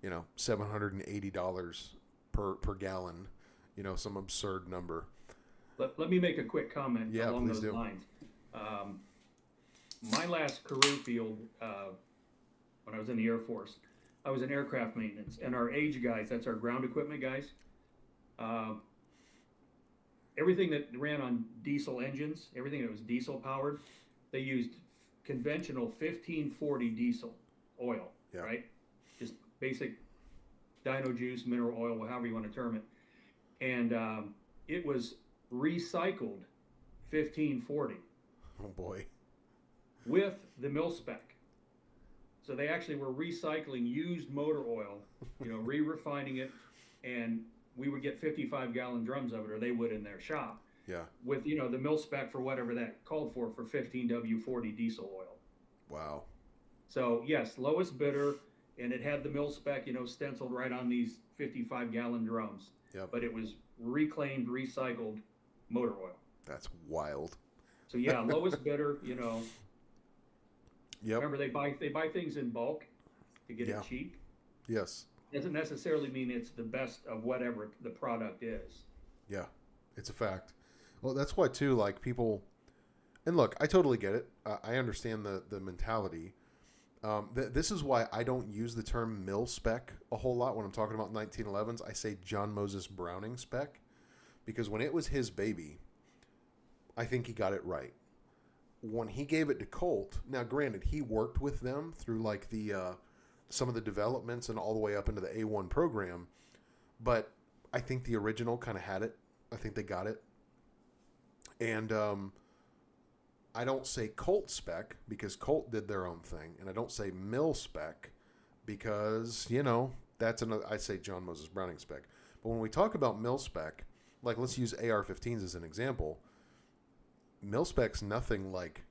$780 per gallon. Some absurd number. Let me make a quick comment along those lines. My last career field, when I was in the Air Force, I was in aircraft maintenance, and our age guys, that's our ground equipment guys, everything that ran on diesel engines, everything that was diesel powered, they used conventional 1540 diesel oil, right? Just basic dino juice, mineral oil, however you want to term it. And it was recycled 1540. Oh boy. With the mil spec. So they actually were recycling used motor oil, re-refining it, and we would get 55-gallon drums of it, or they would in their shop. Yeah. With, the mil spec for whatever that called for 15W40 diesel oil. Wow. So, yes, lowest bidder, and it had the mil spec, stenciled right on these 55-gallon drums. Yep. But it was reclaimed, recycled motor oil. That's wild. So, yeah, lowest bidder, Yep. Remember, they buy things in bulk to get it cheap. Yes. Doesn't necessarily mean it's the best of whatever the product is. Yeah, it's a fact. Well, that's why too. Like people, and look, I totally get it. I understand the mentality. This is why I don't use the term mil spec a whole lot when I'm talking about 1911s. I say John Moses Browning spec, because when it was his baby, I think he got it right. When he gave it to Colt, now granted, he worked with them through like the some of the developments and all the way up into the A1 program, but I think the original kind of had it. I think they got it. And I don't say Colt spec because Colt did their own thing, and I don't say mil spec because that's another. I say John Moses Browning spec. But when we talk about mil spec, like let's use AR-15s as an example. Mil spec's nothing like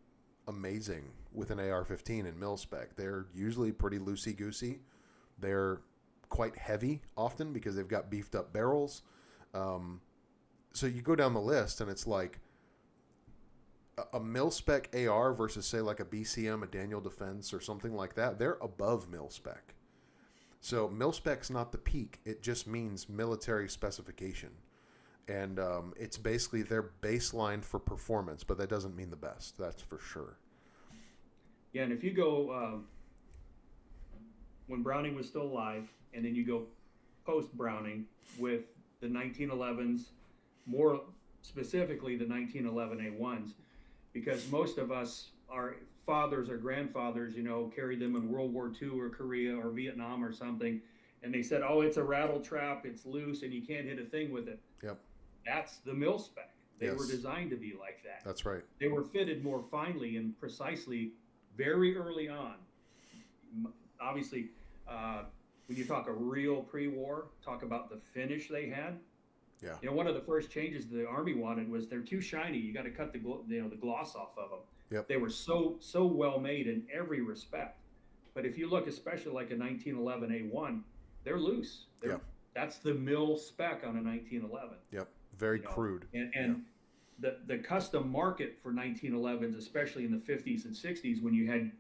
amazing with an AR-15 in mil spec. They're usually pretty loosey-goosey. They're quite heavy often because they've got beefed up barrels. So you go down the list and it's like a mil spec AR versus say like a BCM, a Daniel Defense or something like that. They're above mil spec. So mil spec's not the peak. It just means military specification. And it's basically their baseline for performance, but that doesn't mean the best. That's for sure. Yeah, and if you go when Browning was still alive, and then you go post-Browning with the 1911s, more specifically the 1911 A1s, because most of us, our fathers or grandfathers, carried them in World War II or Korea or Vietnam or something, and they said, oh, it's a rattle trap, it's loose, and you can't hit a thing with it. Yep. That's the mil spec. They Yes. were designed to be like that. That's right. They were fitted more finely and precisely very early on. Obviously, when you talk a real pre-war, talk about the finish they had. Yeah. One of the first changes the Army wanted was they're too shiny. You got to cut the gloss off of them. Yep. They were so well made in every respect. But if you look, especially like a 1911 A1, they're loose. That's the mil spec on a 1911. Yep. Very crude. And the custom market for 1911s, especially in the 50s and 60s, when you had,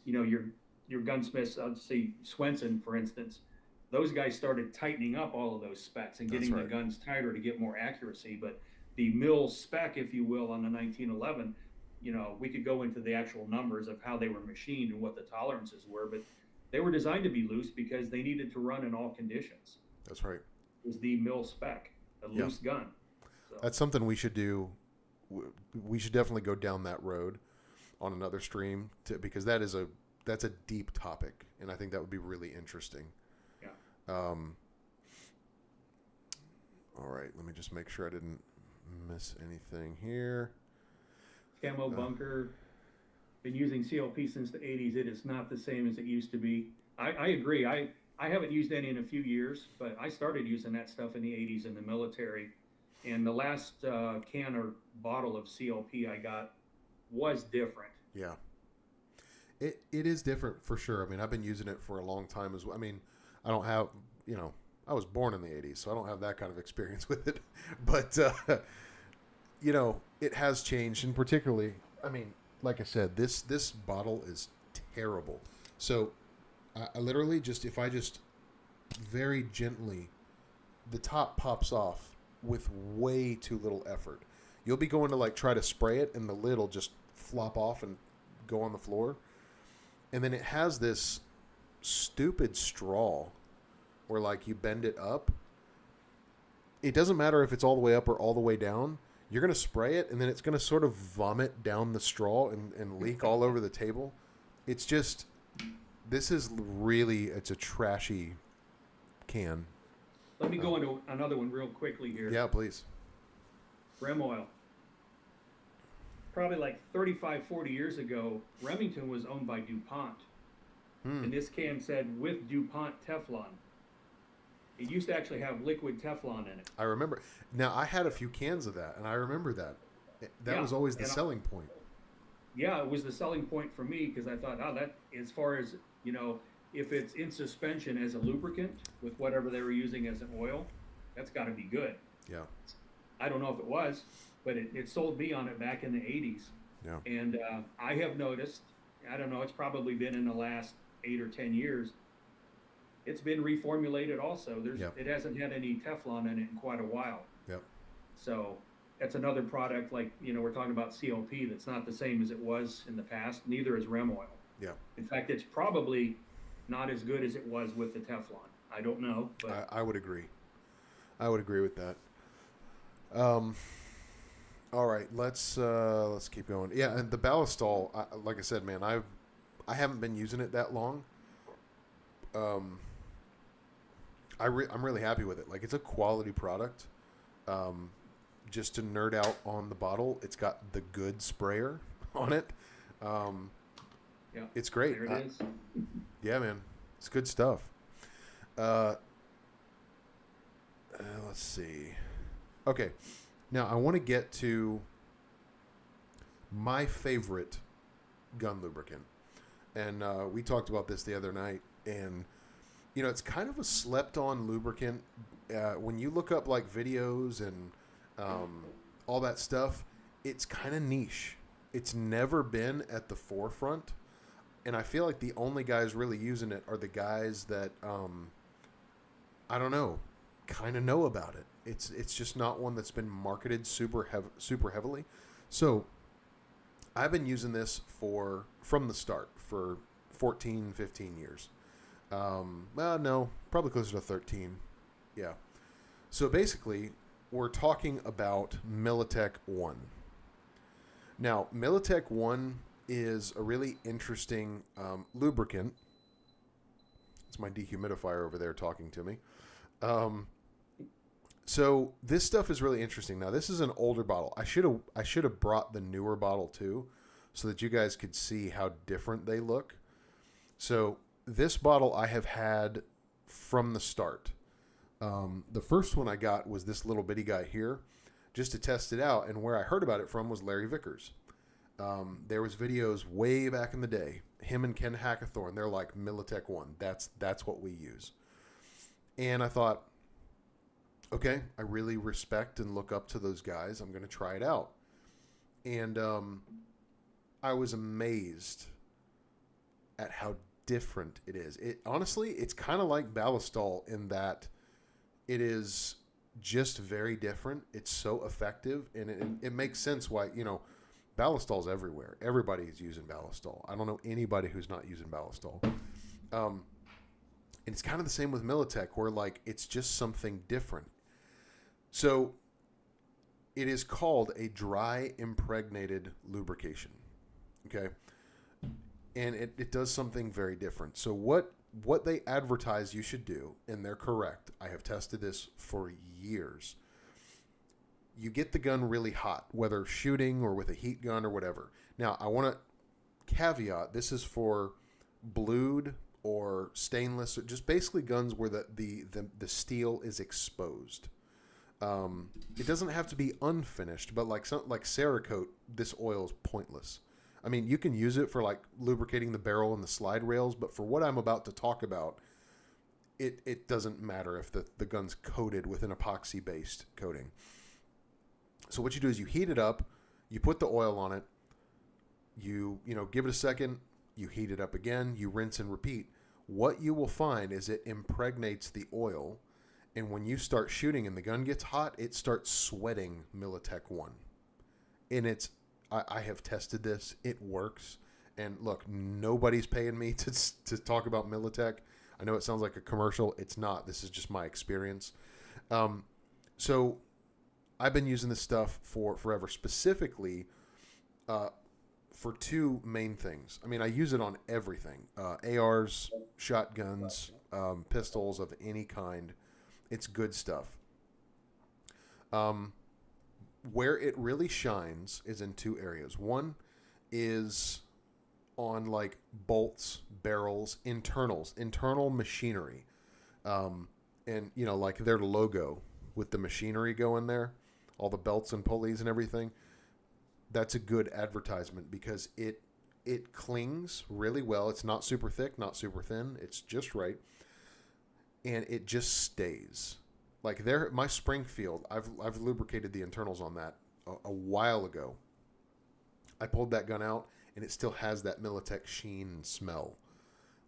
your gunsmiths, I'd say Swenson, for instance, those guys started tightening up all of those specs and getting the guns tighter to get more accuracy. But the mil spec, if you will, on the 1911, we could go into the actual numbers of how they were machined and what the tolerances were, but they were designed to be loose because they needed to run in all conditions. That's right. It was the mil spec, a loose gun. So. That's something we should do. We should definitely go down that road on another stream because that's a deep topic, and I think that would be really interesting. Yeah. All right, let me just make sure I didn't miss anything here. Camo bunker. been using CLP since the 80s. It is not the same as it used to be. I agree. I haven't used any in a few years, but I started using that stuff in the 80s in the military. And the last can or bottle of CLP I got was different. Yeah. It is different for sure. I mean, I've been using it for a long time as well. I mean, I don't have, you know, I was born in the 80s, so I don't have that kind of experience with it. But, you know, it has changed. And particularly, I mean, like I said, this bottle is terrible. So I literally just, if I just very gently, the top pops off with way too little effort. You'll be going to like try to spray it, and the lid will just flop off and go on the floor. And then it has this stupid straw where like you bend it up. It doesn't matter if it's all the way up or all the way down. You're going to spray it, and then it's going to sort of vomit down the straw and leak all over the table. It's just, this is really, it's a trashy can. Let me go into another one real quickly here. Yeah, please. Rem Oil. Probably like 35, 40 years ago, Remington was owned by DuPont. And this can said with DuPont Teflon. It used to actually have liquid Teflon in it. I remember. Now, I had a few cans of that, and I remember that. That was always the selling point. Yeah, it was the selling point for me because I thought, oh, that, as far as, you know, if it's in suspension as a lubricant with whatever they were using as an oil, that's got to be good. Yeah. I don't know if it was, but it sold me on it back in the 80s. Yeah. And I have noticed, I don't know, it's probably been in the last 8 or 10 years, it's been reformulated also. It hasn't had any Teflon in it in quite a while. Yep. So that's another product, like, you know, we're talking about CLP, that's not the same as it was in the past. Neither is Rem Oil. Yeah. In fact, it's probably not as good as it was with the Teflon. I don't know, but I would agree. I would agree with that. All right, let's keep going. Yeah, and the Balistol, like I said, man, I haven't been using it that long. I'm really happy with it. Like, it's a quality product. Just to nerd out on the bottle, it's got the good sprayer on it. yeah, it's great. There it is. Yeah, man, it's good stuff. Let's see. Okay, now I want to get to my favorite gun lubricant, and we talked about this the other night, and you know, it's kind of a slept-on lubricant. When you look up like videos and all that stuff, it's kind of niche. It's never been at the forefront, and I feel like the only guys really using it are the guys that I don't know, kind of know about it. It's just not one that's been marketed super heavily. So I've been using this from the start for 14, 15 years. Well, no, probably closer to 13. Yeah. So basically, we're talking about Militech 1. Now, Militech 1 is a really interesting lubricant. It's my dehumidifier over there talking to me. So this stuff is really interesting. Now, this is an older bottle. I should have brought the newer bottle too, so that you guys could see how different they look. So this bottle I have had from the start. The first one I got was this little bitty guy here, just to test it out. And where I heard about it from was Larry Vickers. There was videos way back in the day. Him and Ken Hackathorn, they're like Militech 1. That's what we use. And I thought, okay, I really respect and look up to those guys. I'm going to try it out. And I was amazed at how different it is. Honestly, it's kind of like Balistol in that it is just very different. It's so effective, and it makes sense why, you know, Balistol's everywhere. Everybody's using Balistol. I don't know anybody who's not using Balistol. And it's kind of the same with Militech, where like it's just something different. So it is called a dry impregnated lubrication. Okay. And it does something very different. So what they advertise you should do, and they're correct. I have tested this for years. You get the gun really hot, whether shooting or with a heat gun or whatever. Now, I want to caveat, this is for blued or stainless, just basically guns where the steel is exposed. It doesn't have to be unfinished, but like Cerakote, this oil is pointless. I mean, you can use it for like lubricating the barrel and the slide rails, but for what I'm about to talk about, it doesn't matter if the gun's coated with an epoxy-based coating. So what you do is you heat it up, you put the oil on it, you give it a second, you heat it up again, you rinse and repeat. What you will find is it impregnates the oil, and when you start shooting and the gun gets hot, it starts sweating Militech 1. And I have tested this. It works. And look, nobody's paying me to talk about Militech. I know it sounds like a commercial. It's not. This is just my experience. So I've been using this stuff for forever, specifically for two main things. I mean, I use it on everything. ARs, shotguns, pistols of any kind. It's good stuff. Where it really shines is in two areas. One is on like bolts, barrels, internal machinery. And like their logo with the machinery going there, all the belts and pulleys and everything. That's a good advertisement because it clings really well. It's not super thick, not super thin. It's just right. And it just stays. Like my Springfield, I've lubricated the internals on that a while ago. I pulled that gun out and it still has that Militech sheen and smell.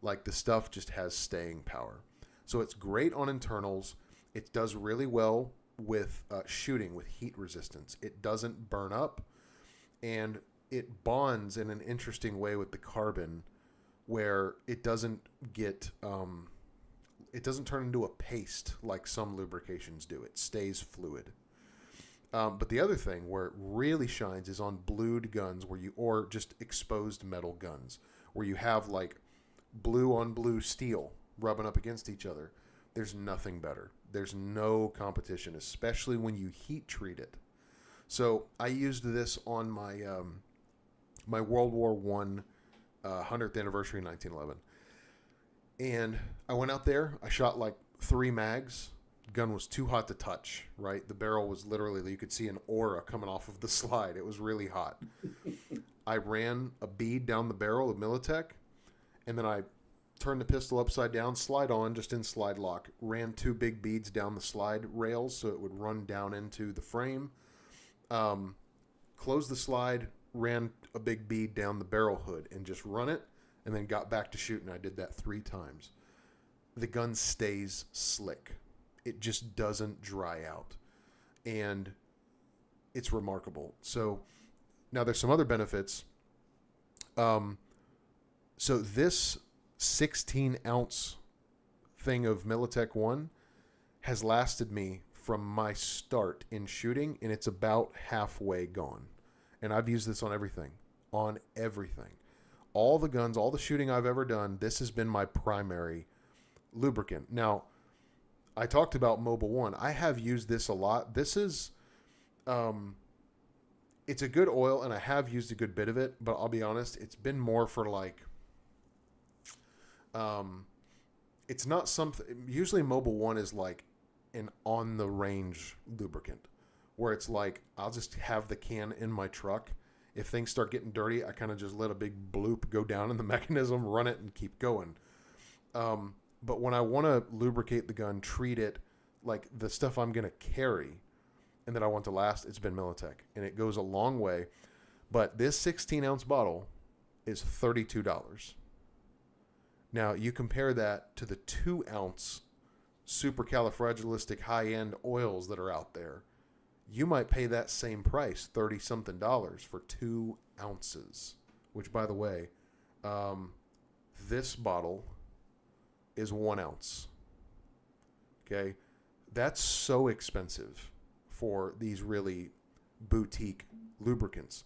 Like the stuff just has staying power. So it's great on internals. It does really well with shooting with heat resistance. It doesn't burn up, and it bonds in an interesting way with the carbon where it doesn't get it doesn't turn into a paste like some lubrications do. It stays fluid. But the other thing where it really shines is on blued guns or just exposed metal guns where you have like blue on blue steel rubbing up against each other. There's nothing better. There's no competition, especially when you heat treat it. So I used this on my my World War One 100th anniversary in 1911. And I went out there. I shot like 3 mags. Gun was too hot to touch, right? The barrel was literally, you could see an aura coming off of the slide. It was really hot. I ran a bead down the barrel of Militech, and then I turned the pistol upside down, slide on, just in slide lock, ran 2 big beads down the slide rails so it would run down into the frame. Closed the slide, ran a big bead down the barrel hood and just run it, and then got back to shooting. I did that 3 times. The gun stays slick. It just doesn't dry out. And it's remarkable. So now there's some other benefits. So this 16-ounce thing of Militech 1 has lasted me from my start in shooting, and it's about halfway gone. And I've used this on everything. On everything. All the guns, all the shooting I've ever done, this has been my primary lubricant. Now, I talked about Mobile One. I have used this a lot. This is, it's a good oil, and I have used a good bit of it, but I'll be honest, it's been more for like, it's not something, usually Mobile One is like an on-the-range lubricant, where it's like, I'll just have the can in my truck. If things start getting dirty, I kind of just let a big bloop go down in the mechanism, run it, and keep going. But when I want to lubricate the gun, treat it like the stuff I'm going to carry and that I want to last, it's been Militech. And it goes a long way. But this 16-ounce bottle is $32. Now, you compare that to the 2-ounce supercalifragilistic high-end oils that are out there. You might pay that same price, $30-something for 2 ounces. Which, by the way, this bottle is 1 ounce. Okay? That's so expensive for these really boutique lubricants.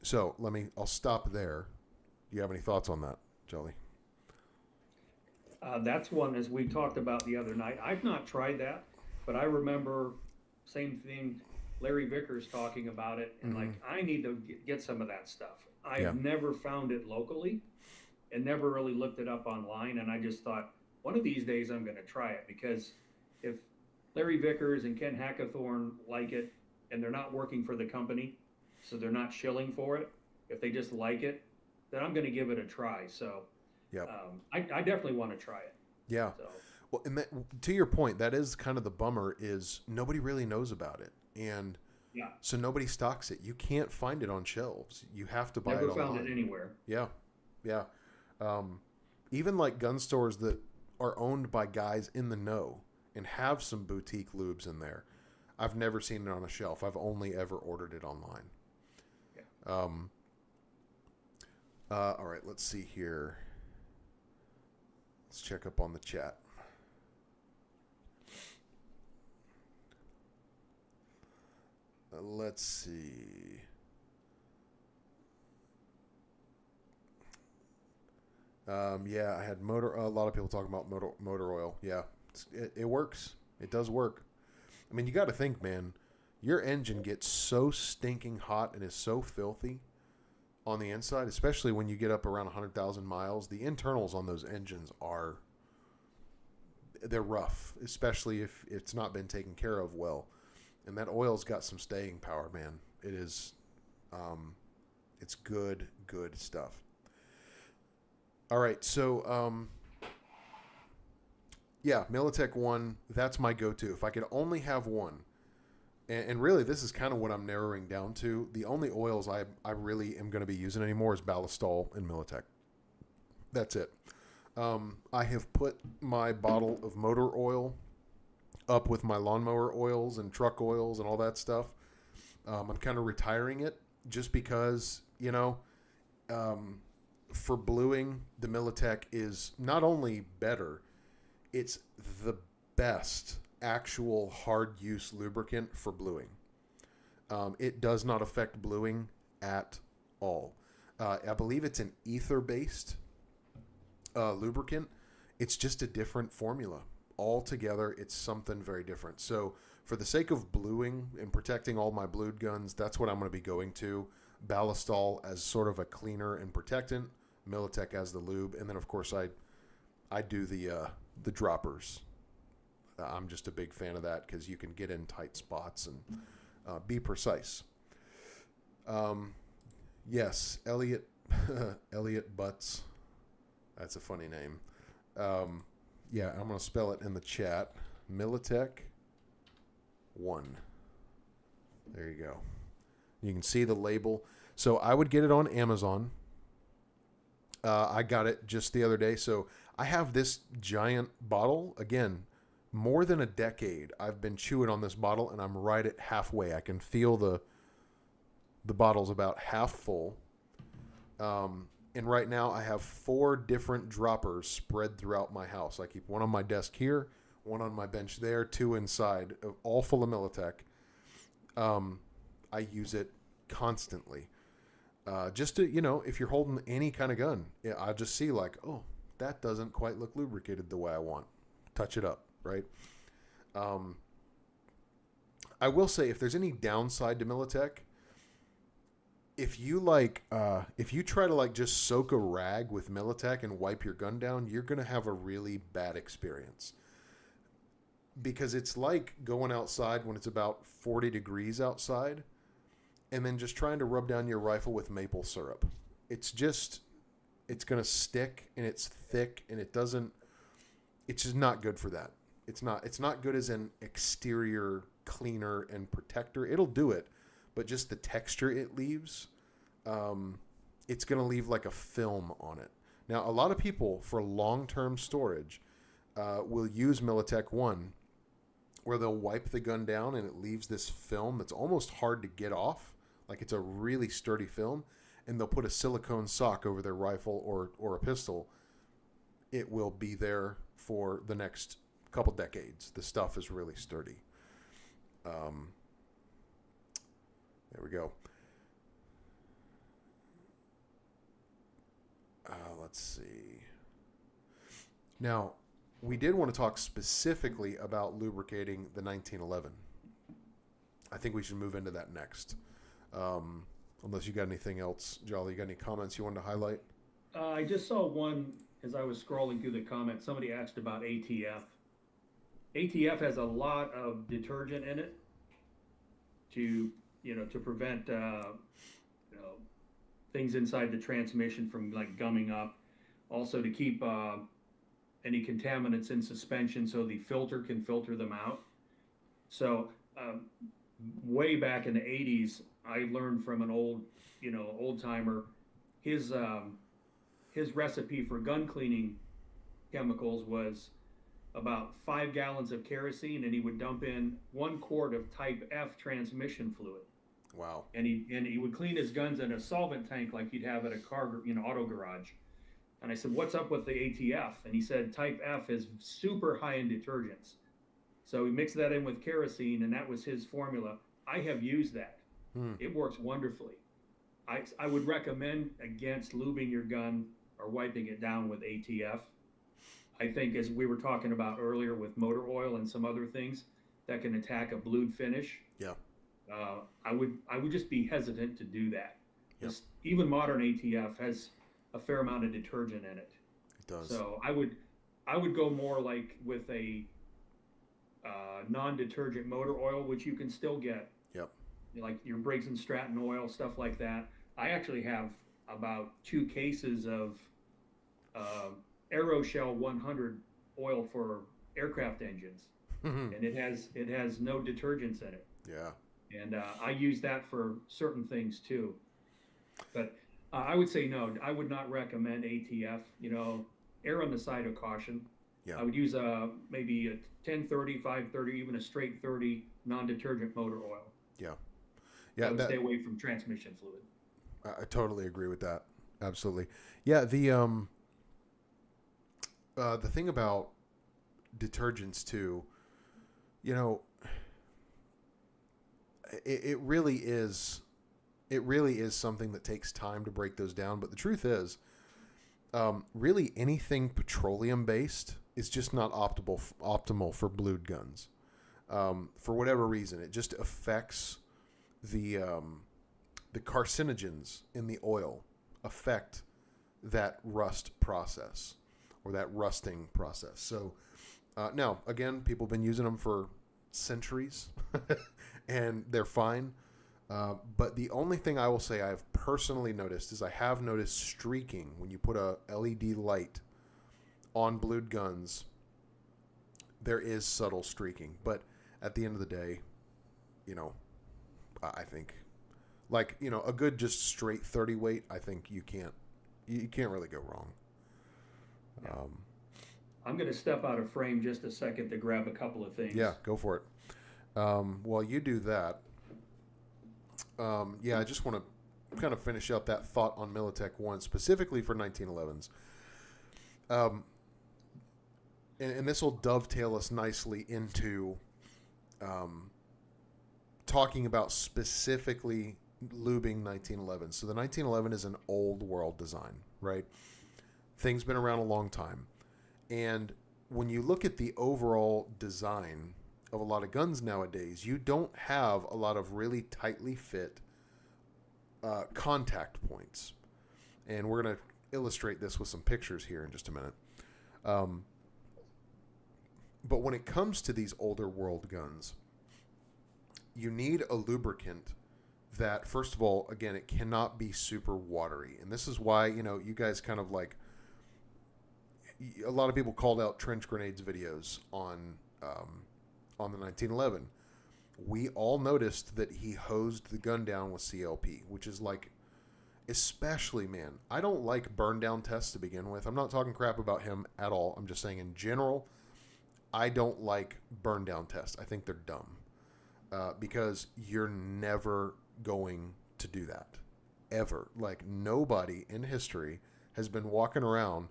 So I'll stop there. Do you have any thoughts on that, Jelly? That's one, as we talked about the other night. I've not tried that, but I remember same thing. Larry Vickers talking about it, and Mm-hmm. like I need to get some of that stuff. Yeah. I've never found it locally and never really looked it up online. And I just thought one of these days I'm going to try it, because if Larry Vickers and Ken Hackathorn like it and they're not working for the company, so they're not shilling for it, if they just like it, then I'm going to give it a try. So Yep. I definitely want to try it. Yeah. So Well, and that, to your point, that is kind of the bummer, is nobody really knows about it. And yeah, so nobody stocks it. You can't find it on shelves. You have to buy it never found online. it anywhere. Yeah. Yeah. Um, Even like gun stores that are owned by guys in the know and have some boutique lubes in there, I've never seen it on a shelf. I've only ever ordered it online. Yeah. All right, let's see here. Let's check up on the chat. Let's see. Yeah, I had motor. A lot of people talking about motor oil. Yeah, it works. It does work. I mean, you got to think, man. Your engine gets so stinking hot and is so filthy on the inside, especially when you get up around 100,000 miles. The internals on those engines they're rough, especially if it's not been taken care of well. And that oil's got some staying power, man. It is, it's good stuff. All right, so yeah, Militech 1, that's my go-to. If I could only have one, and really this is kind of what I'm narrowing down to, the only oils I really am going to be using anymore is Balistol and Militech. That's it. I have put my bottle of motor oil up with my lawnmower oils and truck oils and all that stuff. I'm kind of retiring it just because, for bluing, the Militech is not only better, it's the best actual hard use lubricant for bluing. It does not affect bluing at all. I believe it's an ether-based lubricant. It's just a different formula. Altogether, it's something very different. So for the sake of bluing and protecting all my blued guns, that's what I'm going to be going to. Balistol as sort of a cleaner and protectant, Militech as the lube, and then of course I do the droppers. I'm just a big fan of that because you can get in tight spots and be precise. Yes, Elliot Elliot Butts. That's a funny name. Yeah, I'm going to spell it in the chat. Militech 1. There you go. You can see the label. So I would get it on Amazon. I got it just the other day. So I have this giant bottle. Again, more than a decade I've been chewing on this bottle, and I'm right at halfway. I can feel the bottle's about half full. And right now I have 4 different droppers spread throughout my house. I keep one on my desk here, one on my bench there, 2 inside, all full of Militech. I use it constantly. Just to, if you're holding any kind of gun, I just see like, oh, that doesn't quite look lubricated the way I want. Touch it up, right? I will say, if there's any downside to Militech, if you try to just soak a rag with Militech and wipe your gun down, you're going to have a really bad experience. Because it's like going outside when it's about 40 degrees outside and then just trying to rub down your rifle with maple syrup. It's going to stick, and it's thick, and it's just not good for that. It's not good as an exterior cleaner and protector. It'll do it, but just the texture it leaves, it's going to leave like a film on it. Now, a lot of people for long-term storage will use Militech 1, where they'll wipe the gun down and it leaves this film that's almost hard to get off. Like it's a really sturdy film, and they'll put a silicone sock over their rifle or a pistol. It will be there for the next couple decades. The stuff is really sturdy. There we go. Let's see. Now, we did want to talk specifically about lubricating the 1911. I think we should move into that next. Unless you got anything else, Jolly, you got any comments you wanted to highlight? I just saw one as I was scrolling through the comments. Somebody asked about ATF. ATF has a lot of detergent in it to, to prevent, things inside the transmission from like gumming up. Also to keep any contaminants in suspension so the filter can filter them out. So way back in the 80s, I learned from an old timer, his recipe for gun cleaning chemicals was about 5 gallons of kerosene, and he would dump in 1 quart of type F transmission fluid. Wow. And he would clean his guns in a solvent tank like you'd have at a car, auto garage. And I said, what's up with the ATF? And he said, type F is super high in detergents. So he mixed that in with kerosene, and that was his formula. I have used that. It works wonderfully. I would recommend against lubing your gun or wiping it down with ATF. I think, as we were talking about earlier with motor oil and some other things that can attack a blued finish. Yeah. I would just be hesitant to do that. Yep. Even modern ATF has a fair amount of detergent in it. It does. So I would go more like with a non-detergent motor oil, which you can still get. Yep. Like your Briggs and Stratton oil, stuff like that. I actually have about 2 cases of Aeroshell 100 oil for aircraft engines, and it has no detergents in it. Yeah. And I use that for certain things too. But I would say no. I would not recommend ATF. Err on the side of caution. Yeah. I would use maybe a 1030, 530, even a straight 30 non-detergent motor oil. Yeah. Yeah. I would stay away from transmission fluid. I totally agree with that. Absolutely. Yeah. The thing about detergents too, it really is something that takes time to break those down. But the truth is, really anything petroleum based is just not optimal for blued guns. For whatever reason, it just affects the carcinogens in the oil affect that rust process or that rusting process. So now, again, people have been using them for centuries and they're fine. But the only thing I will say I've personally noticed is I have noticed streaking when you put a LED light on blued guns. There is subtle streaking, but at the end of the day, I think a good just straight 30 weight, I think you can't really go wrong. Yeah. I'm going to step out of frame just a second to grab a couple of things. Yeah, go for it. While you do that, I just want to kind of finish up that thought on Militech 1, specifically for 1911s. And this will dovetail us nicely into talking about specifically lubing 1911. So the 1911 is an old world design, right? Thing's been around a long time. And when you look at the overall design of a lot of guns nowadays, you don't have a lot of really tightly fit contact points. And we're going to illustrate this with some pictures here in just a minute. But when it comes to these older world guns, you need a lubricant that, first of all, again, it cannot be super watery. And this is why, you guys kind of like, a lot of people called out Trench Grenades videos on the 1911. We all noticed that he hosed the gun down with CLP, which is like, especially, man, I don't like burn down tests to begin with. I'm not talking crap about him at all. I'm just saying in general, I don't like burn down tests. I think they're dumb because you're never going to do that ever. Like, nobody in history has been walking around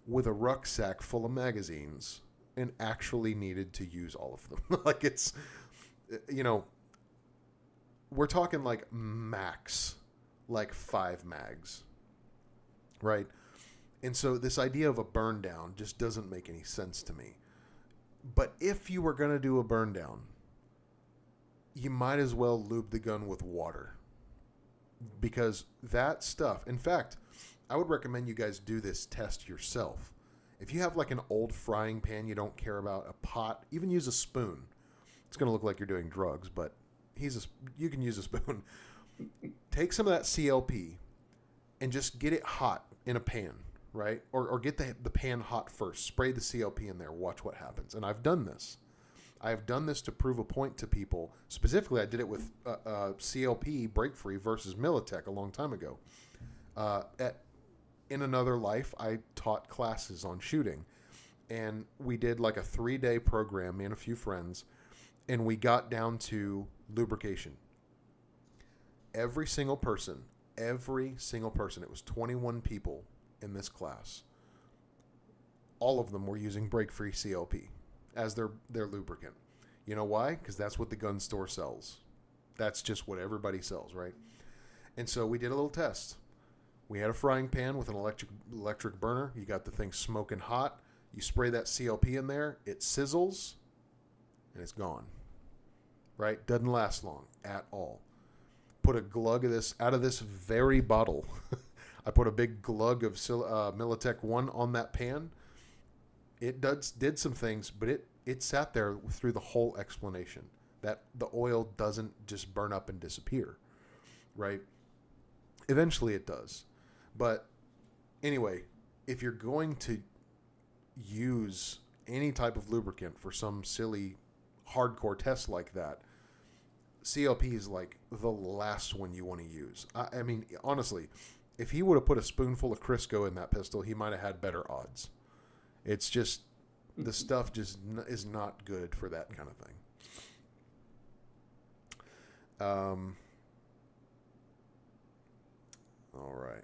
with a rucksack full of magazines and actually needed to use all of them. Like, it's, we're talking like max, like 5 mags, right? And so this idea of a burn down just doesn't make any sense to me. But if you were going to do a burn down, you might as well lube the gun with water, because that stuff, in fact, I would recommend you guys do this test yourself. If you have like an old frying pan you don't care about, a pot, even use a spoon. It's going to look like you're doing drugs, but you can use a spoon. Take some of that CLP and just get it hot in a pan, right? Or get the pan hot first. Spray the CLP in there. Watch what happens. And I've done this. I have done this to prove a point to people. Specifically, I did it with CLP Break Free versus Militech a long time ago. In another life, I taught classes on shooting. And we did like a 3-day program, me and a few friends. And we got down to lubrication. Every single person, it was 21 people in this class. All of them were using break-free CLP as their lubricant. You know why? Because that's what the gun store sells. That's just what everybody sells, right? And so we did a little test. We had a frying pan with an electric burner. You got the thing smoking hot. You spray that CLP in there. It sizzles, and it's gone. Right? Doesn't last long at all. Put a glug of this out of this very bottle. I put a big glug of Militech 1 on that pan. It did some things, but it sat there through the whole explanation that the oil doesn't just burn up and disappear, right? Eventually it does. But anyway, if you're going to use any type of lubricant for some silly hardcore test like that, CLP is like the last one you want to use. I mean, honestly, if he would have put a spoonful of Crisco in that pistol, he might have had better odds. It's just, the stuff just is not good for that kind of thing. All right.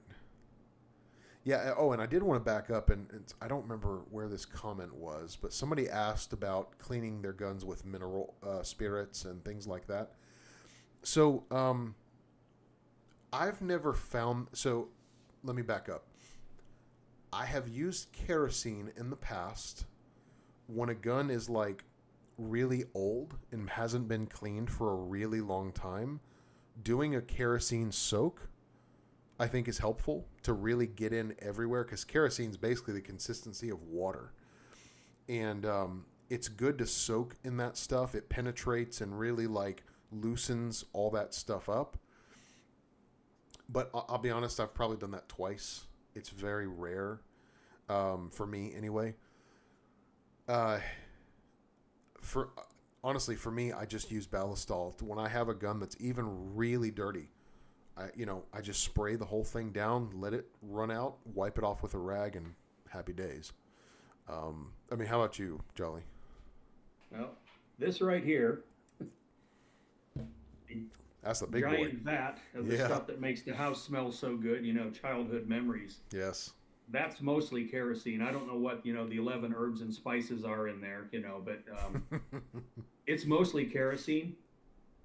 Yeah. Oh, and I did want to back up, and I don't remember where this comment was, but somebody asked about cleaning their guns with mineral spirits and things like that. So, I've never found. So, let me back up. I have used kerosene in the past when a gun is like really old and hasn't been cleaned for a really long time. Doing a kerosene soak, I think, is helpful to really get in everywhere, because kerosene is basically the consistency of water. And it's good to soak in that stuff. It penetrates and really like loosens all that stuff up. But I'll be honest, I've probably done that twice. It's very rare for me anyway. Honestly, for me, I just use Balistol. When I have a gun that's even really dirty, I just spray the whole thing down, let it run out, wipe it off with a rag, and happy days. I mean, how about you, Jolly? Well, this right here, that's the big giant boy. vat of the stuff that makes the house smell so good, childhood memories. Yes. That's mostly kerosene. I don't know what, the 11 herbs and spices are in there, but it's mostly kerosene,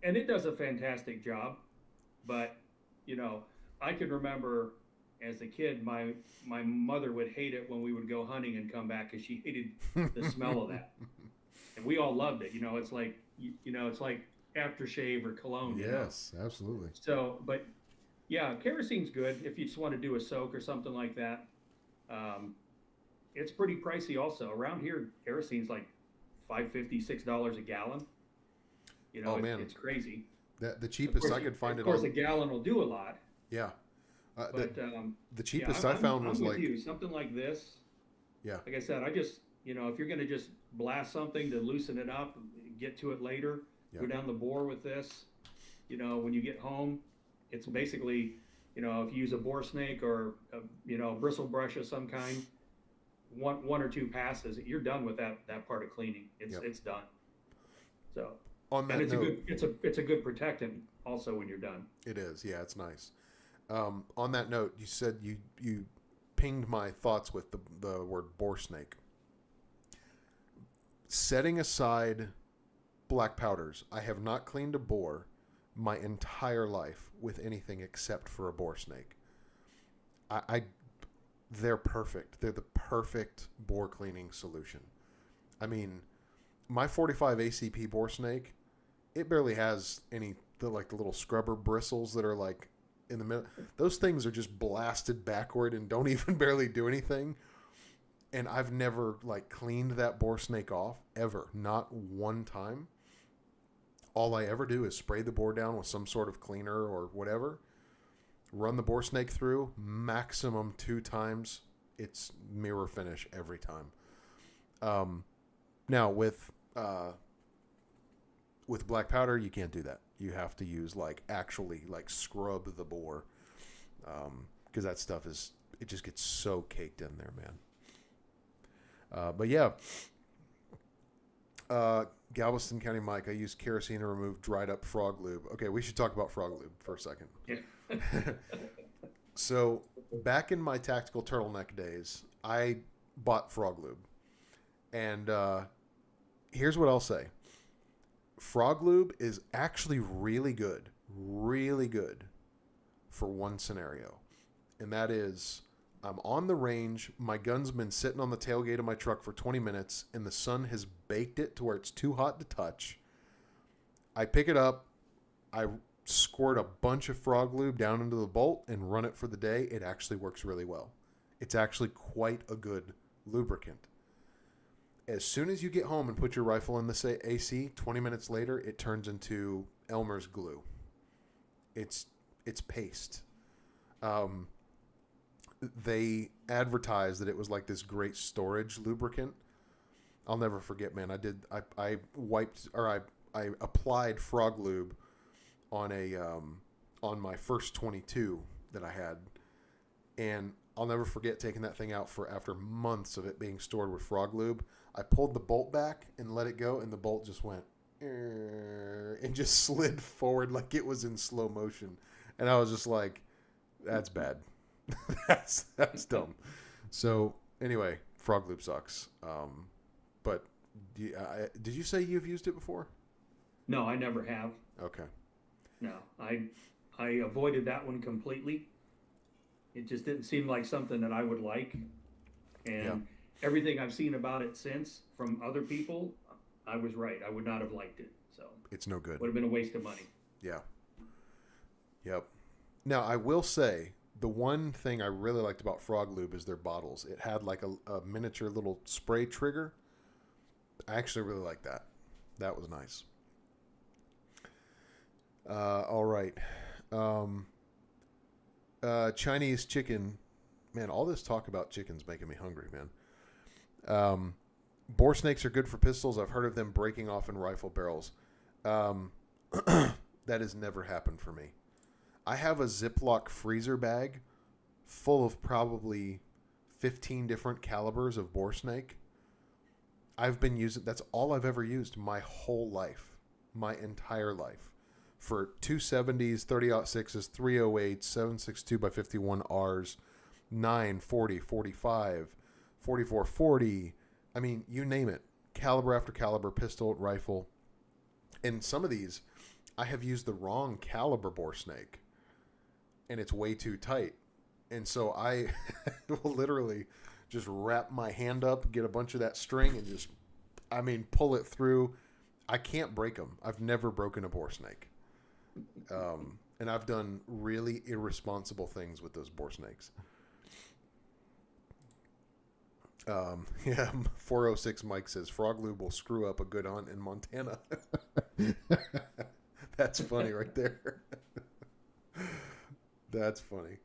and it does a fantastic job. But, I can remember as a kid, my mother would hate it when we would go hunting and come back, because she hated the smell of that. And we all loved it. It's like, it's like aftershave or cologne. Yes, absolutely. So, but yeah, kerosene's good if you just want to do a soak or something like that. It's pretty pricey also. Around here, kerosene's like $5.50, $6 a gallon. Oh, man. It's crazy. The cheapest I could find of course, a gallon will do a lot. Yeah. But the cheapest I found was like something like this. Yeah. Like I said, I just, if you're going to just blast something to loosen it up, get to it later, go down the bore with this. When you get home, it's basically, if you use a bore snake or a bristle brush of some kind, one or two passes, you're done with that part of cleaning. It's done. So on that note, it's a good protectant also when you're done. It is, yeah, it's nice. On that note, you said you pinged my thoughts with the word bore snake. Setting aside black powders, I have not cleaned a bore my entire life with anything except for a bore snake. They're perfect. They're the perfect bore cleaning solution. I mean, my 45 ACP bore snake it barely has any the little scrubber bristles that are like in the middle. Those things are just blasted backward and don't even barely do anything. And I've never like cleaned that bore snake off ever, not one time. All I ever do is spray the bore down with some sort of cleaner or whatever, run the bore snake through maximum 2 times. It's mirror finish every time. Now with black powder, you can't do that. You have to use actually scrub the bore, because that stuff it just gets so caked in there, man. But yeah, Galveston County Mike, I use kerosene to remove dried up frog lube. Okay, we should talk about frog lube for a second. Yeah. So back in my tactical turtleneck days, I bought frog lube. And here's what I'll say. Frog lube is actually really good for one scenario. And that is, I'm on the range, my gun's been sitting on the tailgate of my truck for 20 minutes, and the sun has baked it to where it's too hot to touch. I pick it up, I squirt a bunch of frog lube down into the bolt and run it for the day. It actually works really well. It's actually quite a good lubricant. As soon as you get home and put your rifle in the AC, 20 minutes later, it turns into Elmer's glue. It's paste. They advertised that it was like this great storage lubricant. I'll never forget, man. I applied frog lube on my first 22 that I had, and I'll never forget taking that thing out after months of it being stored with frog lube. I pulled the bolt back and let it go, and the bolt just went and just slid forward like it was in slow motion. And I was just like, that's bad. that's dumb. So anyway, frog lube sucks. But did you say you've used it before? No, I never have. Okay. No, I avoided that one completely. It just didn't seem like something that I would like. And everything I've seen about it since from other people, I was right. I would not have liked it. So it's no good. Would have been a waste of money. Yeah. Yep. Now, I will say, the one thing I really liked about frog lube is their bottles. It had like a miniature little spray trigger. I actually really like that. That was nice. All right. Chinese chicken. Man, all this talk about chicken's making me hungry, man. Bore snakes are good for pistols. I've heard of them breaking off in rifle barrels. That has never happened for me. I have a Ziploc freezer bag full of probably 15 different calibers of bore snake. I've been using, that's all I've ever used my whole life, my entire life. For 270s, 30-06s, 308s, 7.62 by 51Rs, 9, 40, 45, 44, 40. I mean, you name it. Caliber after caliber, pistol, rifle. And some of these, I have used the wrong caliber bore snake. And it's way too tight. And so I will literally just wrap my hand up, get a bunch of that string, and just, pull it through. I can't break them. I've never broken a bore snake. And I've done really irresponsible things with those bore snakes. 406 Mike says, frog lube will screw up a good hunt in Montana. That's funny right there. That's funny.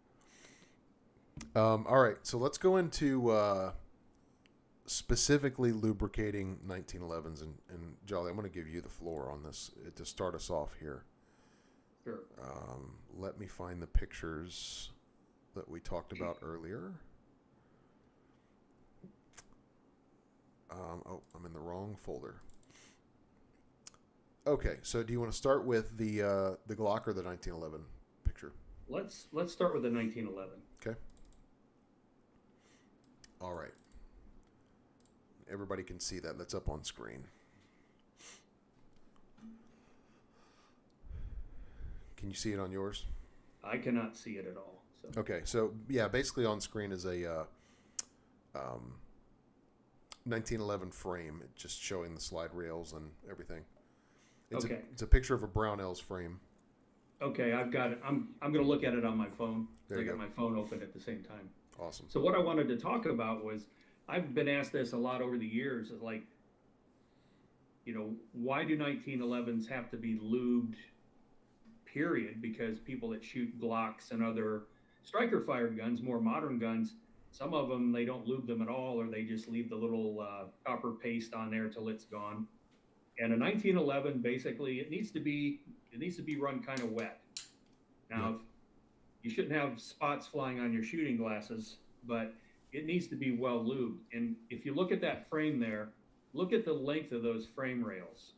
All right, so let's go into specifically lubricating 1911s. And Jolly, I'm going to give you the floor on this to start us off here. Sure. Let me find the pictures that we talked about earlier. I'm in the wrong folder. Okay, so do you want to start with the Glock or the 1911 picture? Let's start with the 1911. Okay. All right. Everybody can see that. That's up on screen. Can you see it on yours? I cannot see it at all. So. Okay, so yeah, basically on screen is a 1911 frame, just showing the slide rails and everything. Okay. It's a picture of a Brownells frame. Okay, I've got it. I'm going to look at it on my phone. There I you got go. my phone open at the same time. Awesome. So what I wanted to talk about was I've been asked this a lot over the years, is like, why do 1911s have to be lubed, period? Because people that shoot Glocks and other striker fired guns, more modern guns, some of them, they don't lube them at all, or they just leave the little copper paste on there till it's gone. And a 1911, basically, it needs to be run kind of wet. Now, you shouldn't have spots flying on your shooting glasses, but it needs to be well lubed. And if you look at that frame there, look at the length of those frame rails.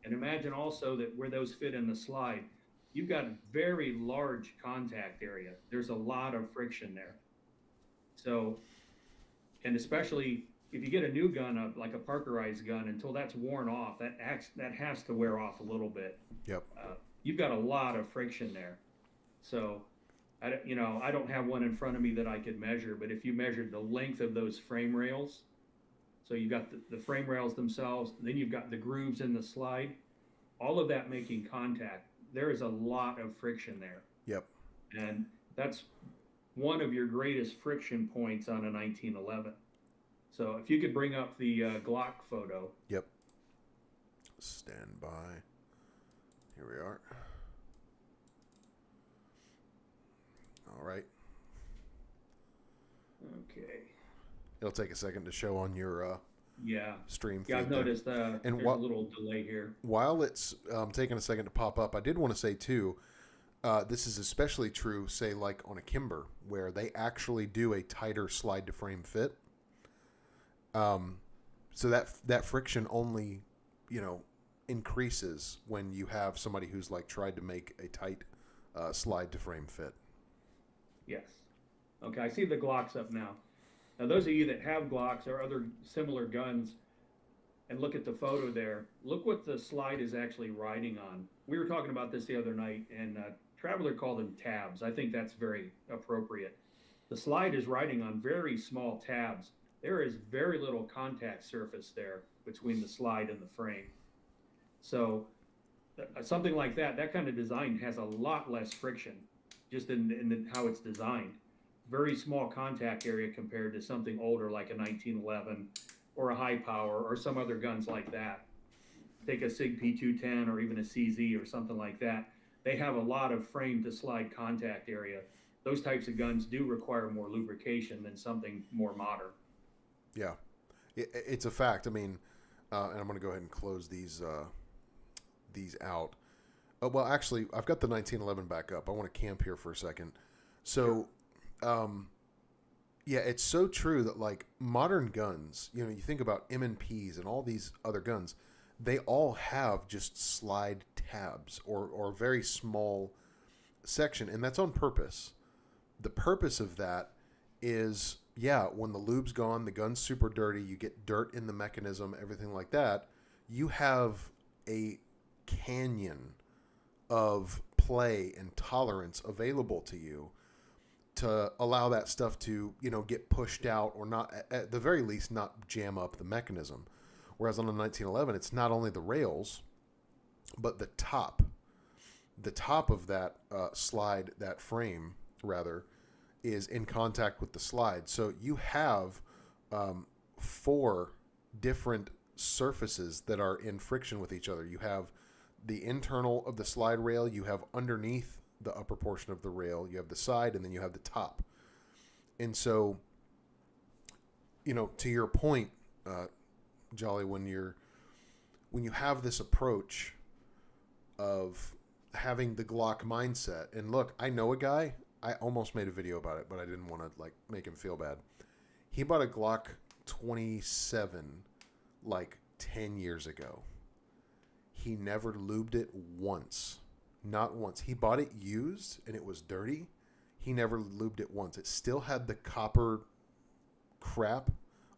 And imagine also that where those fit in the slide, you've got a very large contact area. There's a lot of friction there. So, and especially if you get a new gun, like a Parkerized gun, until that's worn off, that has to wear off a little bit. Yep. You've got a lot of friction there. So, I don't have one in front of me that I could measure, but if you measured the length of those frame rails, so you've got the frame rails themselves, then you've got the grooves in the slide, all of that making contact, there is a lot of friction there. Yep. And that's one of your greatest friction points on a 1911. So if you could bring up the Glock photo. Yep. Stand by. Here we are. All right. Okay. It'll take a second to show on your stream feed. Yeah, I've noticed there's a little delay here. While it's taking a second to pop up, I did want to say too, this is especially true, say, like on a Kimber, where they actually do a tighter slide to frame fit. So that friction only, increases when you have somebody who's like tried to make a tight slide to frame fit. Yes. Okay, I see the Glocks up now. Now, those of you that have Glocks or other similar guns and look at the photo there, look what the slide is actually riding on. We were talking about this the other night, and Traveler called them tabs. I think that's very appropriate. The slide is riding on very small tabs. There is very little contact surface there between the slide and the frame. So something like that kind of design has a lot less friction just in how it's designed. Very small contact area compared to something older like a 1911 or a high power or some other guns like that. Take a SIG P210 or even a CZ or something like that. They have a lot of frame to slide contact area. Those types of guns do require more lubrication than something more modern. Yeah, it's a fact. I mean, and I'm going to go ahead and close these out. Oh, well, actually, I've got the 1911 back up. I want to camp here for a second. So, yeah, it's so true that like modern guns, you think about M&Ps and all these other guns, they all have just slide tabs or very small section, and that's on purpose. The purpose of that is, when the lube's gone, the gun's super dirty, you get dirt in the mechanism, everything like that, you have a canyon of play and tolerance available to you to allow that stuff to, get pushed out or not, at the very least, not jam up the mechanism. Whereas on the 1911, it's not only the rails, but the top of that slide, that frame, rather, is in contact with the slide. So you have 4 different surfaces that are in friction with each other. You have the internal of the slide rail, you have underneath the upper portion of the rail, you have the side, and then you have the top. And so, to your point, Jolly, when you have this approach of having the Glock mindset, and look, I know a guy, I almost made a video about it, but I didn't want to make him feel bad. He bought a Glock 27 10 years ago. He never lubed it once. Not once. He bought it used and it was dirty. He never lubed it once. It still had the copper crap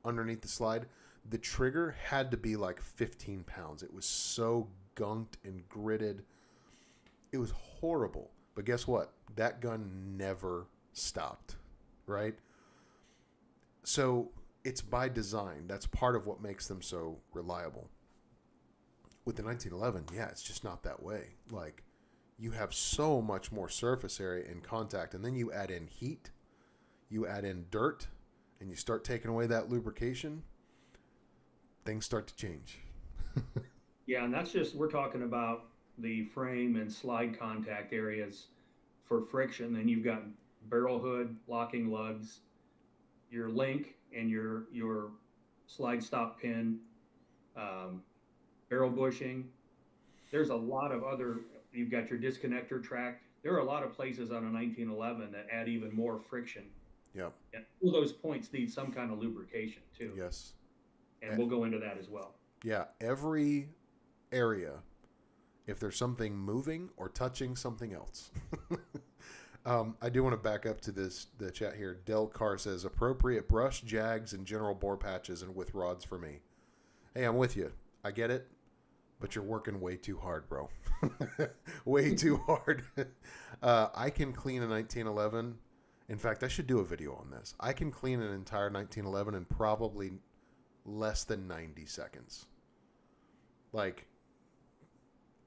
underneath the slide. The trigger had to be 15 pounds. It was so gunked and gritted. It was horrible. But guess what? That gun never stopped, right? So it's by design. That's part of what makes them so reliable. with the 1911, yeah, it's just not that way. Like, you have so much more surface area in contact, and then you add in heat, you add in dirt, and you start taking away that lubrication, things start to change. Yeah, and that's just, we're talking about the frame and slide contact areas for friction. Then you've got barrel hood, locking lugs, your link, and your slide stop pin, um, barrel bushing. There's a lot of other. You've got your disconnector track. There are a lot of places on a 1911 that add even more friction. Yep. And all those points need some kind of lubrication too. Yes. And we'll go into that as well. Yeah. Every area, if there's something moving or touching something else. I do want to back up to the chat here. Del Carr says, appropriate brush, jags, and general bore patches and with rods for me. Hey, I'm with you. I get it, but you're working way too hard, bro. Way too hard. I can clean a 1911. In fact, I should do a video on this. I can clean an entire 1911 in probably less than 90 seconds. Like,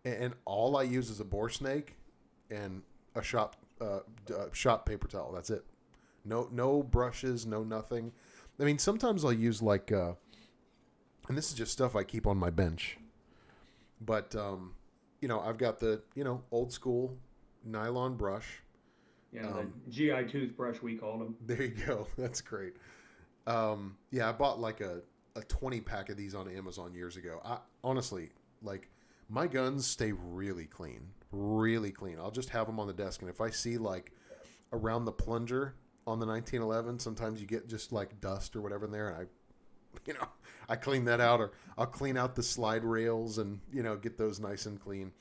and all I use is a bore snake and a shop paper towel. That's it. No brushes, no nothing. I mean, sometimes I'll use like, and this is just stuff I keep on my bench. But, I've got the, old school nylon brush. Yeah, the GI toothbrush, we called them. There you go. That's great. I bought like a 20 pack of these on Amazon years ago. I honestly, like, my guns stay really clean, really clean. I'll just have them on the desk. And if I see like around the plunger on the 1911, sometimes you get just like dust or whatever in there. And I clean that out, or I'll clean out the slide rails and, get those nice and clean.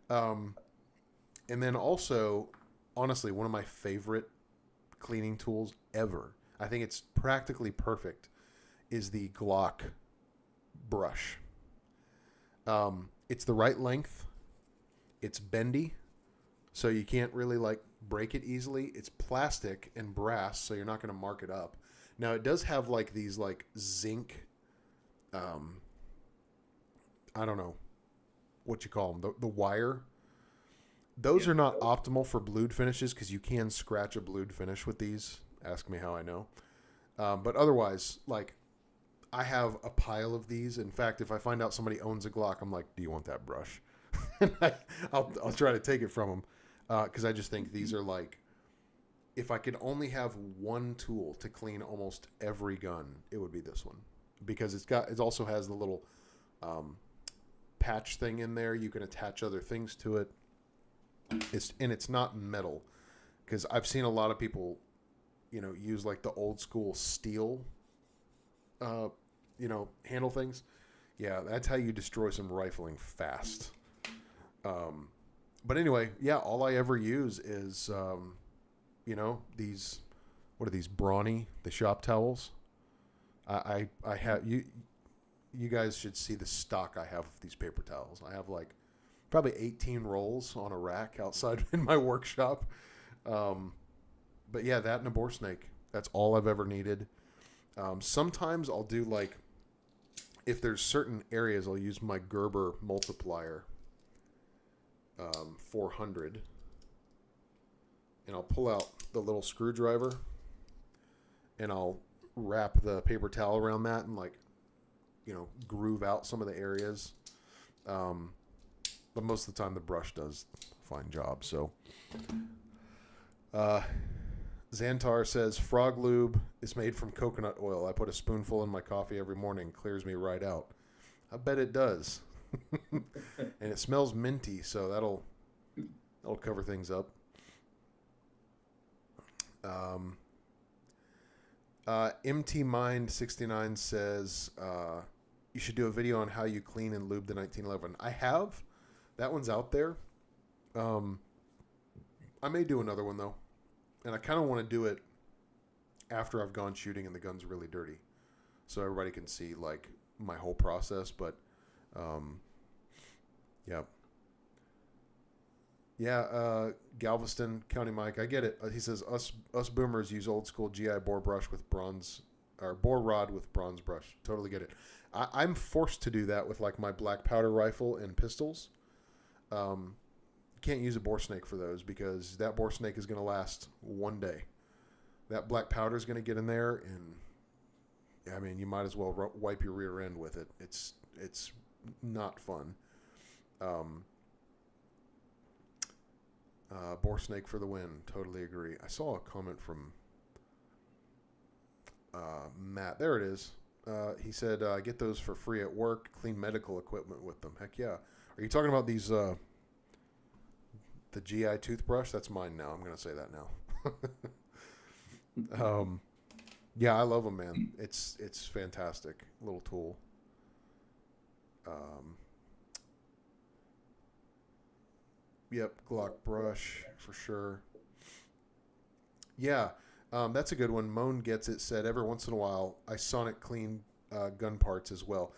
And then also, honestly, one of my favorite cleaning tools ever, I think it's practically perfect, is the Glock brush. It's the right length. It's bendy, so you can't really like break it easily. It's plastic and brass, so you're not going to mark it up. Now it does have like these like zinc, I don't know what you call them, the wire. Those are not optimal for blued finishes because you can scratch a blued finish with these. Ask me how I know. But otherwise, like, I have a pile of these. In fact, if I find out somebody owns a Glock, I'm like, do you want that brush? And I'll try to take it from them because I just think these are like, if I could only have one tool to clean almost every gun, it would be this one, because it also has the little patch thing in there. You can attach other things to it. It's not metal, because I've seen a lot of people, use like the old school steel, handle things. Yeah, that's how you destroy some rifling fast. But anyway, yeah, all I ever use is, these, what are these, Brawny, the shop towels. I have, you guys should see the stock I have of these paper towels. I have like probably 18 rolls on a rack outside in my workshop. But yeah, that and a bore snake. That's all I've ever needed. Sometimes I'll do like, if there's certain areas, I'll use my Gerber multiplier, 400, and I'll pull out the little screwdriver and I'll wrap the paper towel around that and like, groove out some of the areas. But most of the time the brush does a fine job. So, Xantar says, frog lube is made from coconut oil. I put a spoonful in my coffee every morning. Clears me right out. I bet it does. And it smells minty, so that'll cover things up. MT Mind 69 says, you should do a video on how you clean and lube the 1911. I have. That one's out there. I may do another one, though. And I kind of want to do it after I've gone shooting and the gun's really dirty, so everybody can see, like, my whole process. But, yeah. Yeah, Galveston County Mike, I get it. He says, us boomers use old school GI bore brush with bronze or bore rod with bronze brush. Totally get it. I'm forced to do that with like my black powder rifle and pistols. Can't use a bore snake for those because that bore snake is going to last one day. That black powder is going to get in there, and I mean, you might as well wipe your rear end with it. It's not fun. Bore snake for the win. Totally agree. I saw a comment from Matt. There it is. He said, get those for free at work. Clean medical equipment with them. Heck yeah. Are you talking about these, the GI toothbrush? That's mine now. I'm going to say that now. Yeah, I love them, man. It's fantastic. Little tool. Yep, Glock brush for sure. Yeah, that's a good one. Moan gets it. Said every once in a while I sonic clean gun parts as well.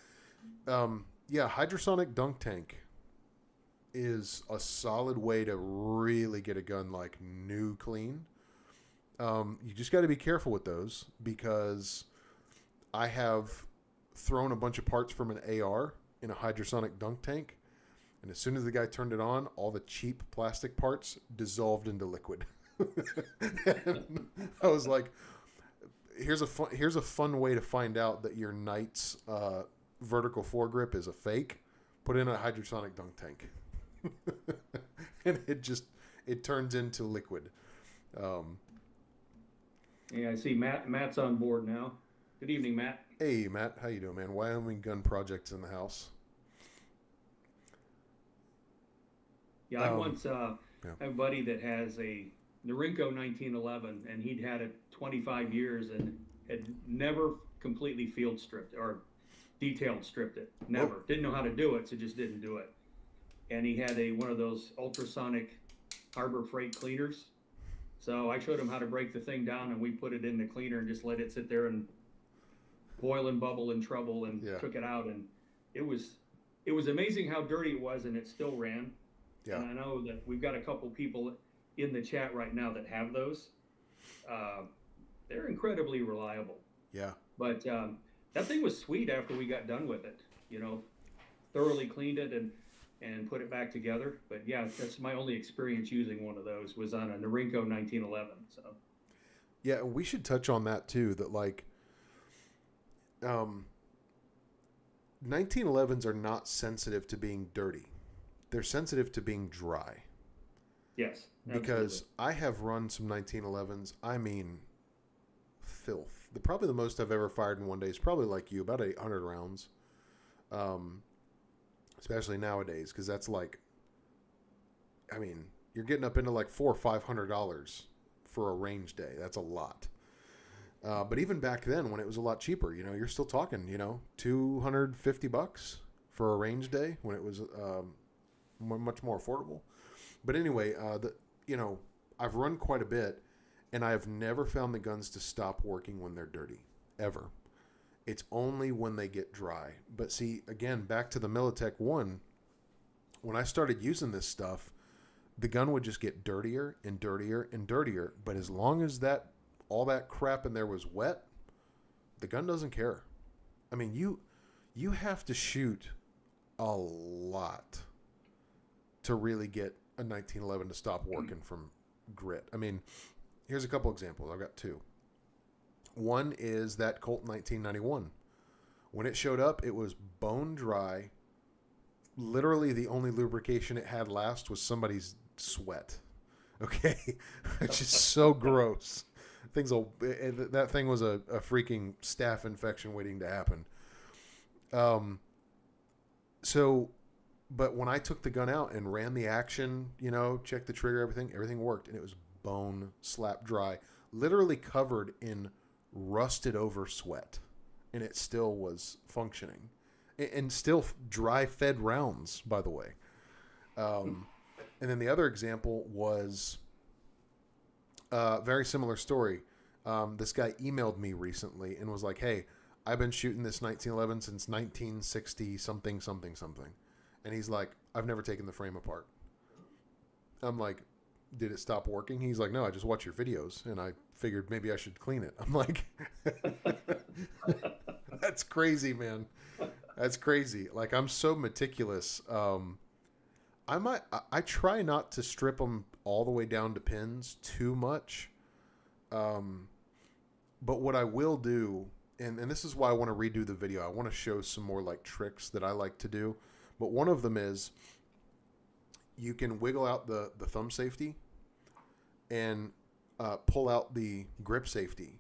Yeah, hydrosonic dunk tank is a solid way to really get a gun like new clean. You just got to be careful with those because I have thrown a bunch of parts from an AR in a hydrosonic dunk tank, and as soon as the guy turned it on, all the cheap plastic parts dissolved into liquid. And I was like, here's a fun way to find out that your Knight's vertical foregrip is a fake. Put in a hydrosonic dunk tank. And it turns into liquid. Yeah, I see Matt's on board now. Good evening, Matt. Hey, Matt. How you doing, man? Wyoming Gun Project's in the house. Yeah, I once have a buddy that has a Norinco 1911, and he'd had it 25 years and had never completely field stripped or detailed stripped it. Never. Oh. Didn't know how to do it, so just didn't do it. And he had one of those ultrasonic Harbor Freight cleaners. So I showed him how to break the thing down, and we put it in the cleaner and just let it sit there and boil and bubble and trouble and took it out. And it was amazing how dirty it was, and it still ran. Yeah. And I know that we've got a couple people in the chat right now that have those. They're incredibly reliable. Yeah. But that thing was sweet after we got done with it. Thoroughly cleaned it and put it back together. But yeah, that's my only experience using one of those was on a Norinco 1911. So. Yeah, we should touch on that too. That like, 1911s are not sensitive to being dirty. They're sensitive to being dry. Yes. Absolutely. Because I have run some 1911s. I mean, filth. Probably the most I've ever fired in one day is probably like you, about 800 rounds. Especially nowadays, because that's like, I mean, you're getting up into like $400 or $500 for a range day. That's a lot. But even back then, when it was a lot cheaper, you're still talking, $250 for a range day when it was much more affordable. But anyway, I've run quite a bit, and I have never found the guns to stop working when they're dirty, ever. It's only when they get dry. But see, again, back to the Militech 1, when I started using this stuff, the gun would just get dirtier and dirtier and dirtier. But as long as all that crap in there was wet, the gun doesn't care. I mean, you have to shoot a lot to really get a 1911 to stop working from grit. I mean, here's a couple examples. I've got two. One is that Colt 1991. When it showed up, it was bone dry. Literally the only lubrication it had last was somebody's sweat. Okay? It's just so gross. That thing was a freaking staph infection waiting to happen. But when I took the gun out and ran the action, checked the trigger, everything worked, and it was bone slap dry, literally covered in rusted over sweat, and it still was functioning, and still dry fed rounds, by the way. And then the other example was a very similar story. This guy emailed me recently and was like, "Hey, I've been shooting this 1911 since 1960 something. And he's like, I've never taken the frame apart. I'm like, did it stop working? He's like, no, I just watch your videos, and I figured maybe I should clean it. I'm like, That's crazy, man. That's crazy. Like, I'm so meticulous. I try not to strip them all the way down to pins too much. But what I will do, and this is why I want to redo the video. I want to show some more like tricks that I like to do. But one of them is you can wiggle out the thumb safety and pull out the grip safety.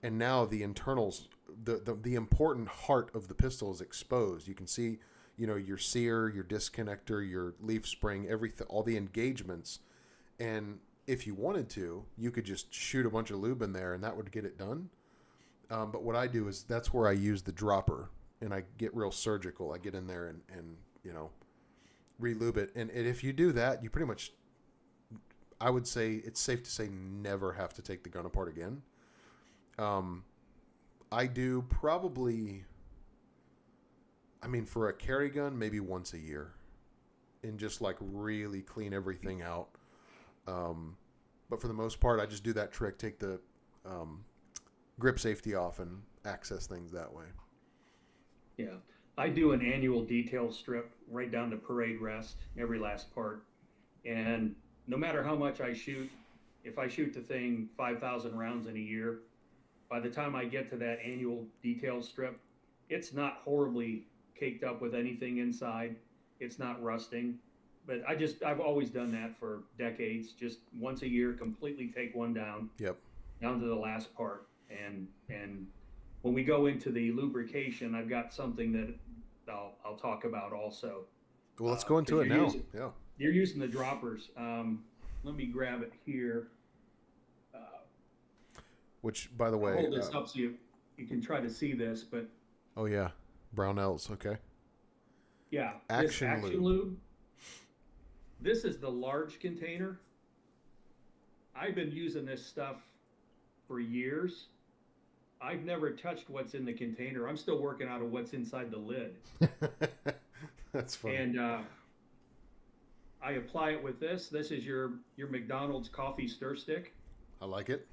And now the internals, the important heart of the pistol is exposed. You can see, your sear, your disconnector, your leaf spring, everything, all the engagements. And if you wanted to, you could just shoot a bunch of lube in there and that would get it done. But what I do is that's where I use the dropper and I get real surgical. I get in there and re-lube it. And if you do that, you pretty much, I would say it's safe to say never have to take the gun apart again. I do probably, for a carry gun, maybe once a year and just like really clean everything out. But for the most part, I just do that trick, take the grip safety off and access things that way. Yeah. I do an annual detail strip right down to parade rest, every last part. And no matter how much I shoot, if I shoot the thing 5,000 rounds in a year, by the time I get to that annual detail strip, it's not horribly caked up with anything inside. It's not rusting. But I've always done that for decades. Just once a year, completely take one down. Yep. Down to the last part. And when we go into the lubrication, I've got something that I'll talk about also. Well, let's go into it now. Yeah. You're using the droppers. Let me grab it here. Which, by the way, I'll hold this up so you can try to see this. But oh yeah, Brownells. Okay. Yeah. Action lube. This is the large container. I've been using this stuff for years. I've never touched what's in the container. I'm still working out of what's inside the lid. That's funny. And I apply it with this. This is your McDonald's coffee stir stick. I like it.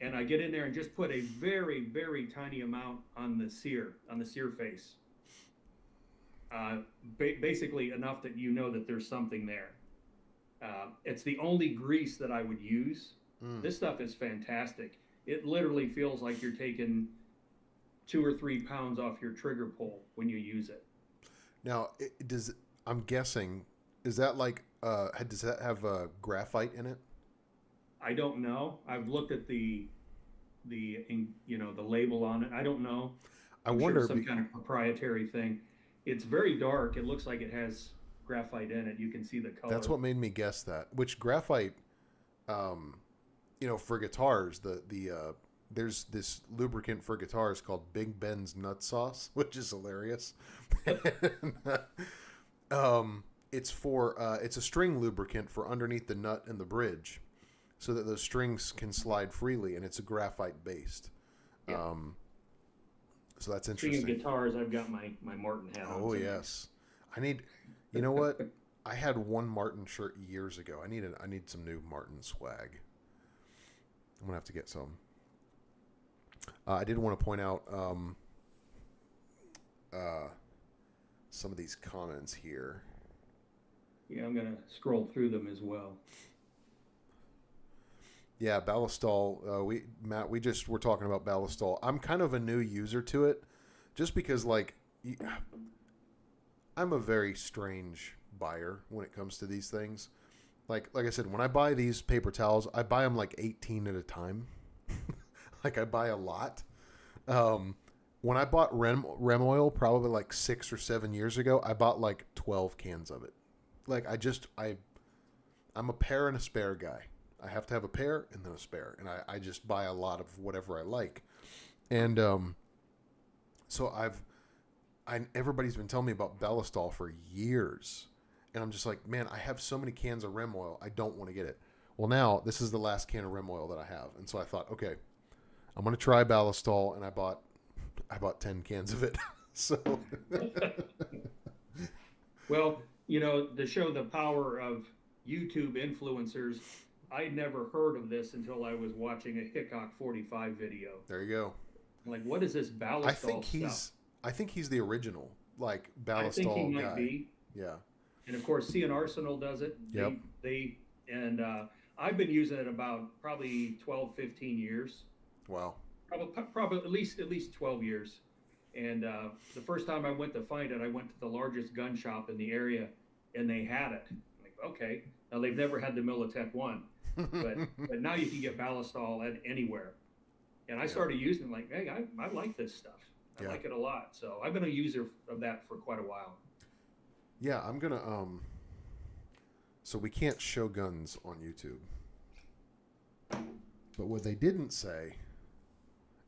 And I get in there and just put a very, very tiny amount on the sear face. Basically enough that you know that there's something there. It's the only grease that I would use. This stuff is fantastic. It literally feels like you're taking 2 or 3 pounds off your trigger pull when you use it. Now, I'm guessing, is that like, does that have graphite in it? I don't know. I've looked at the label on it. I don't know. I wonder sure it's some kind of proprietary thing. It's very dark. It looks like it has graphite in it. You can see the color. That's what made me guess that. Which graphite, for guitars, there's this lubricant for guitars called Big Ben's Nut Sauce, which is hilarious. It's a string lubricant for underneath the nut and the bridge, so that those strings can slide freely, and it's a graphite based. Yeah. So that's interesting. Speaking of guitars, I've got my Martin hat on. Oh yes, I need. You know what? I had one Martin shirt years ago. I need some new Martin swag. I'm gonna have to get some. I did want to point out some of these comments here. Yeah, I'm gonna scroll through them as well. Yeah, Balistol. We're talking about Balistol. I'm kind of a new user to it, just because I'm a very strange buyer when it comes to these things. Like I said, when I buy these paper towels, I buy them like 18 at a time. Like I buy a lot. When I bought Rem Oil, probably like 6 or 7 years ago, I bought like 12 cans of it. Like I'm a pair and a spare guy. I have to have a pair and then a spare, and I just buy a lot of whatever I like. And so everybody's been telling me about Balistol for years, and I'm just like, man, I have so many cans of Rem Oil, I don't want to get it. Well, now this is the last can of Rem Oil that I have, and so I thought, okay, I'm going to try Balistol, and I bought 10 cans of it. So, well, to show the power of YouTube influencers, I never heard of this until I was watching a Hickok 45 video. There you go. I'm like, what is this Balistol stuff? I think he's the original, like I think he Balistol might guy. be. Yeah. And of course, Sea and Arsenal does it. Yep. They, and I've been using it about probably 12, 15 years. Wow. Probably at least 12 years. And the first time I went to find it, I went to the largest gun shop in the area, and they had it. I'm like, okay, now they've never had the Militech one, but now you can get Ballistol at anywhere. And I Yeah. started using it, like, hey, I like this stuff. I Yeah. like it a lot. So I've been a user of that for quite a while. Yeah, I'm gonna so we can't show guns on YouTube. But what they didn't say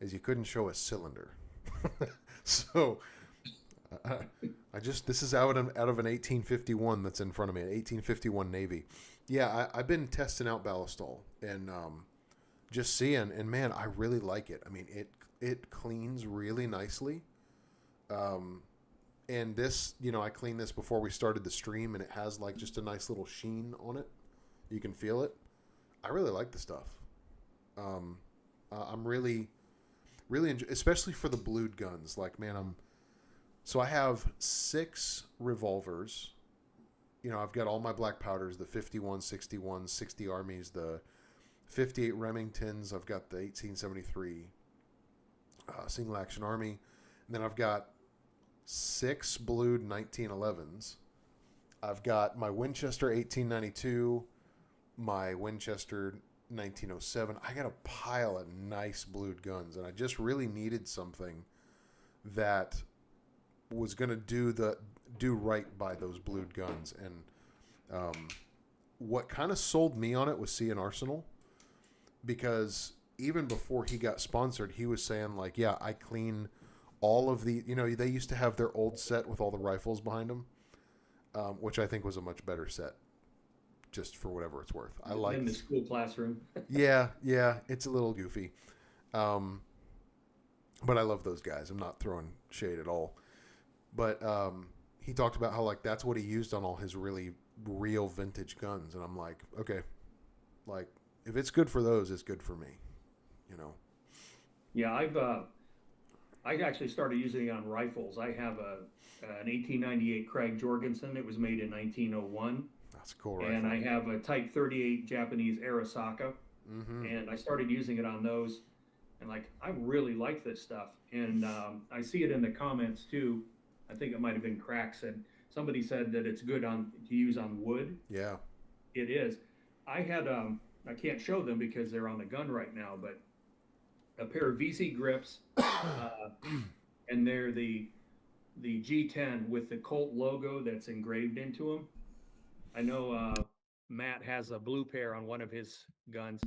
is you couldn't show a cylinder. So I, I just this is out of an 1851 that's in front of me, an 1851 Navy. Yeah, I've been testing out Ballistol and just seeing, and man, I really like it. I mean, it cleans really nicely. And this, I cleaned this before we started the stream, and it has like just a nice little sheen on it. You can feel it. I really like the stuff. I'm really, really especially for the blued guns. Like, man, so I have 6 revolvers. I've got all my black powders, the 51, 61, 60 Armies, the 58 Remingtons. I've got the 1873 single action Army. And then I've got 6 blued 1911s. I've got my Winchester 1892, my Winchester 1907. I got a pile of nice blued guns, and I just really needed something that was going to do right by those blued guns. And what kind of sold me on it was Sea and Arsenal, because even before he got sponsored, he was saying like, yeah, I clean all of the, they used to have their old set with all the rifles behind them, which I think was a much better set, just for whatever it's worth. I like in the school classroom. yeah, it's a little goofy, but I love those guys. I'm not throwing shade at all, but he talked about how like that's what he used on all his really real vintage guns, and I'm like, okay, like if it's good for those, it's good for me, Yeah, I actually started using it on rifles. I have an 1898 Craig Jorgensen. It was made in 1901. That's a cool rifle. And I have a Type 38 Japanese Arasaka. Mm-hmm. And I started using it on those. And like, I really like this stuff. And I see it in the comments too. I think it might have been Cracks, and somebody said that it's good to use on wood. Yeah. It is. I had I can't show them because they're on the gun right now, but a pair of VC grips, and they're the G10 with the Colt logo that's engraved into them. I know Matt has a blue pair on one of his guns,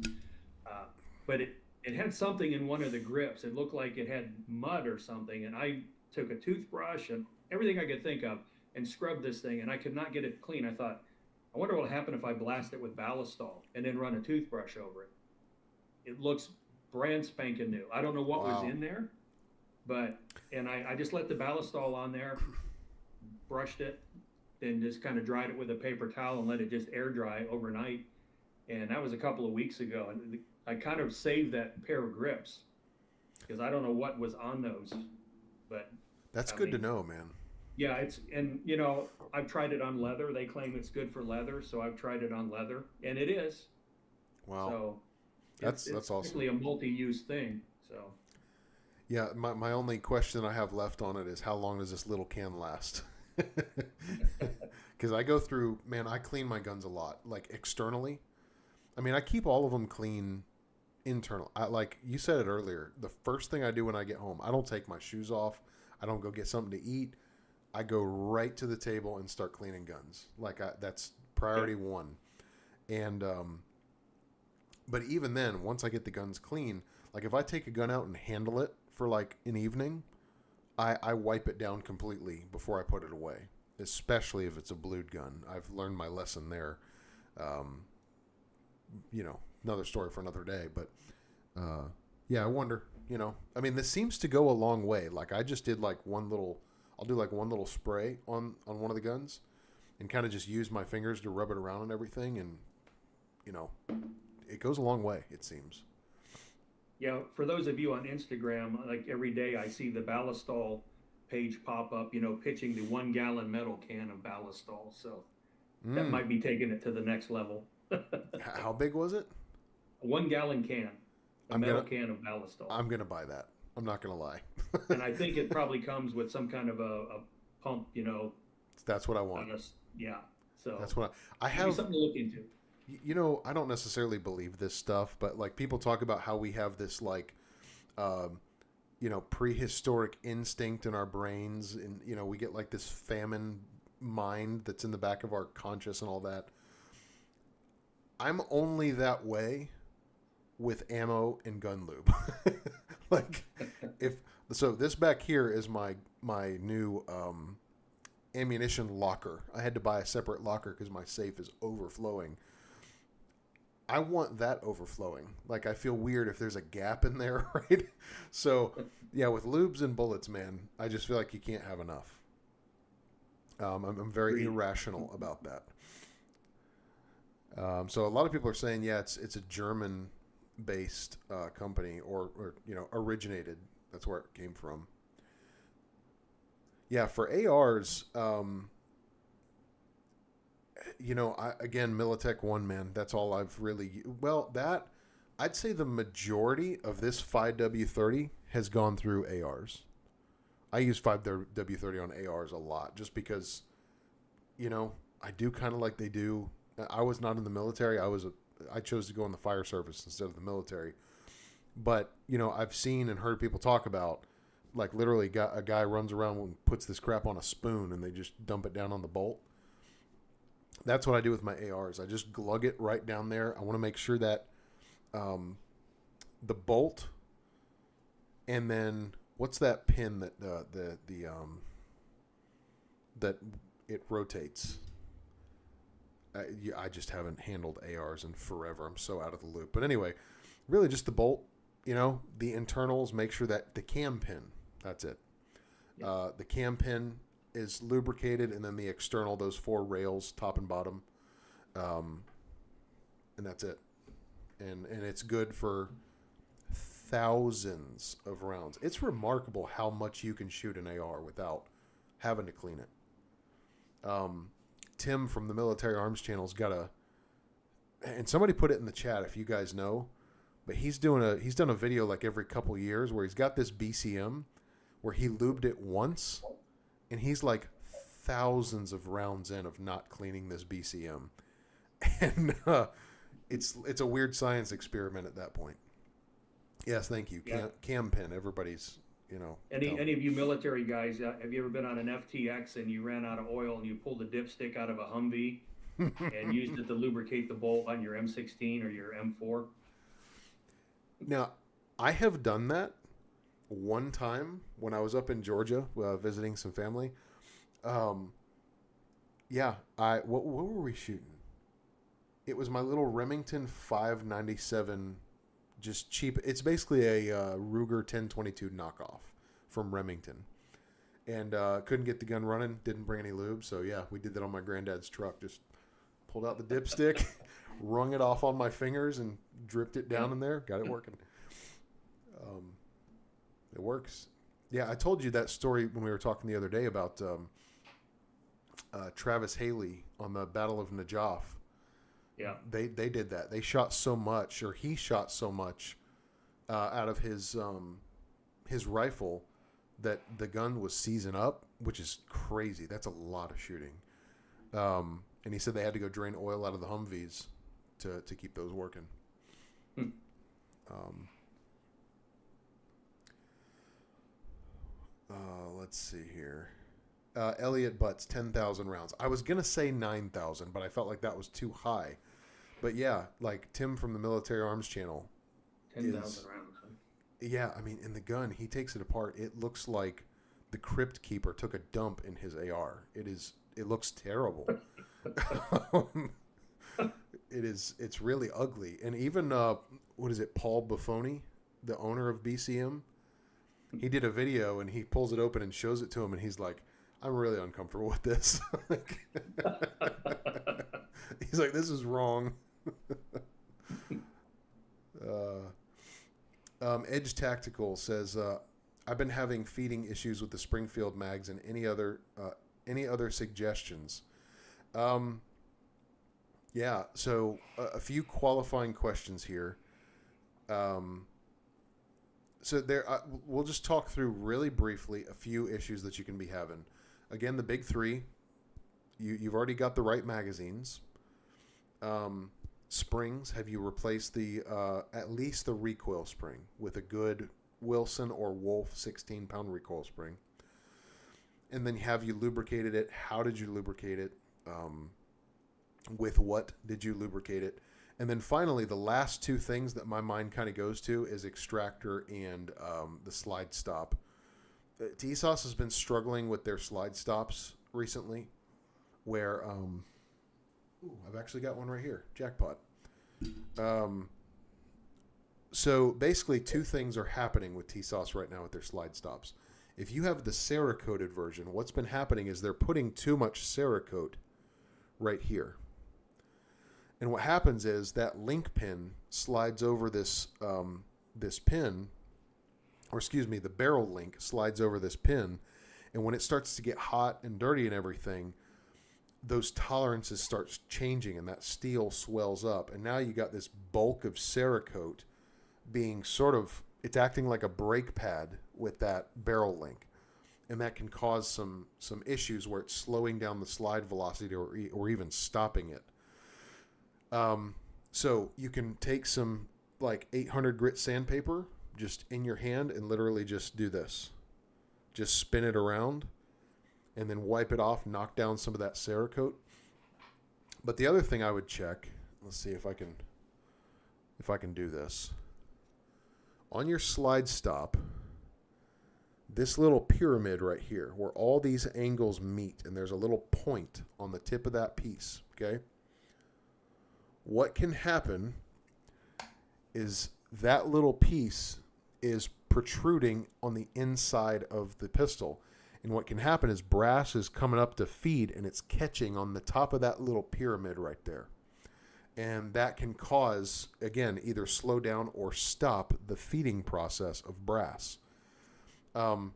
but it had something in one of the grips. It looked like it had mud or something, and I took a toothbrush and everything I could think of and scrubbed this thing, and I could not get it clean. I thought, I wonder what will happen if I blast it with Balistol and then run a toothbrush over it. It looks brand spanking new. I don't know what was in there, and I just let the Balistol on there, brushed it, then just kind of dried it with a paper towel and let it just air dry overnight. And that was a couple of weeks ago. And I kind of saved that pair of grips because I don't know what was on those, but that's good to know, man. Yeah, I've tried it on leather. They claim it's good for leather, so I've tried it on leather, and it is. Wow. So that's awesome. It's a multi-use thing. So yeah, my only question I have left on it is how long does this little can last? Because I go through, man, I clean my guns a lot, like externally. I mean, I keep all of them clean internal. Like you said it earlier, the first thing I do when I get home, I don't take my shoes off. I don't go get something to eat. I go right to the table and start cleaning guns. Like that's priority one. And but even then, once I get the guns clean, like if I take a gun out and handle it for like an evening, I wipe it down completely before I put it away. Especially if it's a blued gun. I've learned my lesson there. Another story for another day. But yeah, I wonder. I mean, this seems to go a long way. Like I just did like I'll do like one little spray on one of the guns and kind of just use my fingers to rub it around and everything. And, it goes a long way, it seems. Yeah, for those of you on Instagram, like every day I see the Balistol page pop up, pitching the 1 gallon metal can of Balistol. So that Mm. might be taking it to the next level. How big was it? A 1 gallon can, a I'm metal gonna can of Balistol. I'm gonna buy that. I'm not gonna lie. And I think it probably comes with some kind of a pump, That's what I want. yeah. So That's what I maybe have. something to look into. I don't necessarily believe this stuff, but like people talk about how we have this like, um, prehistoric instinct in our brains, and we get like this famine mind that's in the back of our conscious and all that. I'm only that way with ammo and gun lube. Like, if so, this back here is my new ammunition locker. I had to buy a separate locker because my safe is overflowing. I want that overflowing. Like, I feel weird if there's a gap in there, right? So, yeah, with lubes and bullets, man, I just feel like you can't have enough. I'm very irrational about that. So a lot of people are saying, yeah, it's a German-based company or originated. That's where it came from. Yeah, for ARs, again, Militech 1, man, that's all I've really... Well, I'd say the majority of this 5W30 has gone through ARs. I use 5W30 on ARs a lot just because, I do kind of like they do. I was not in the military. I chose to go in the fire service instead of the military. But, I've seen and heard people talk about, like, literally a guy runs around and puts this crap on a spoon and they just dump it down on the bolt. That's what I do with my ARs. I just glug it right down there. I want to make sure that the bolt and then what's that pin that that it rotates. I just haven't handled ARs in forever. I'm so out of the loop. But anyway, really just the bolt, the internals, make sure that the cam pin, that's it. Yeah. The cam pin is lubricated, and then the external, those 4 rails, top and bottom. And that's it. And it's good for thousands of rounds. It's remarkable how much you can shoot an AR without having to clean it. Tim from the Military Arms Channel's got and somebody put it in the chat if you guys know, but he's done a video like every couple years where he's got this BCM where he lubed it once, and he's like thousands of rounds in of not cleaning this BCM, and it's a weird science experiment at that point. Yes, thank you. Yeah. Cam pin. Everybody's Any of you military guys, have you ever been on an FTX and you ran out of oil and you pulled a dipstick out of a Humvee and used it to lubricate the bolt on your M16 or your M4? Now, I have done that one time when I was up in Georgia visiting some family. What were we shooting? It was my little Remington 597, just cheap. It's basically a Ruger 1022 knockoff from Remington. And couldn't get the gun running, didn't bring any lube. So, yeah, we did that on my granddad's truck. Just pulled out the dipstick, wrung it off on my fingers, and dripped it down in there. Got it working. It works. Yeah, I told you that story when we were talking the other day about Travis Haley on the Battle of Najaf. Yeah, they did that. They shot so much, or he shot so much out of his rifle that the gun was seizing up, which is crazy. That's a lot of shooting. And he said they had to go drain oil out of the Humvees to keep those working. Let's see here. Elliot Butts, 10,000 rounds. I was going to say 9,000, but I felt like that was too high. But yeah, like Tim from the Military Arms Channel. 10,000 rounds. Huh? Yeah, I mean, in the gun, he takes it apart. It looks like the Crypt Keeper took a dump in his AR. It looks terrible. It's really ugly. And even, Paul Buffoni, the owner of BCM, he did a video and he pulls it open and shows it to him, and he's like, I'm really uncomfortable with this. He's like, this is wrong. Edge Tactical says, I've been having feeding issues with the Springfield mags, and any other suggestions? Um, yeah. So a few qualifying questions here. Um, so there, we'll just talk through really briefly a few issues that you can be having. Again, the big three. You've already got the right magazines. Springs. Have you replaced the at least the recoil spring with a good Wilson or Wolf 16-pound recoil spring? And then have you lubricated it? How did you lubricate it? With what did you lubricate it? And then finally, the last two things that my mind kind of goes to is extractor and the slide stop. TSOS has been struggling with their slide stops recently, where I've actually got one right here. Jackpot. So basically, two things are happening with TSOS right now with their slide stops. If you have the Cerakoted version, what's been happening is they're putting too much Cerakote right here. And what happens is that link pin slides over this this pin, or excuse me, the barrel link slides over this pin, and when it starts to get hot and dirty and everything, those tolerances start changing, and that steel swells up, and now you got this bulk of Cerakote being it's acting like a brake pad with that barrel link, and that can cause some issues where it's slowing down the slide velocity or even stopping it. So you can take some like 800 grit sandpaper just in your hand and literally just do this. Just spin it around and then wipe it off, knock down some of that Cerakote. But the other thing I would check, let's see if I can do this. On your slide stop, this little pyramid right here where all these angles meet, and there's a little point on the tip of that piece, okay? What can happen is that little piece is protruding on the inside of the pistol. And what can happen is brass is coming up to feed, and it's catching on the top of that little pyramid right there. And that can cause, again, either slow down or stop the feeding process of brass. And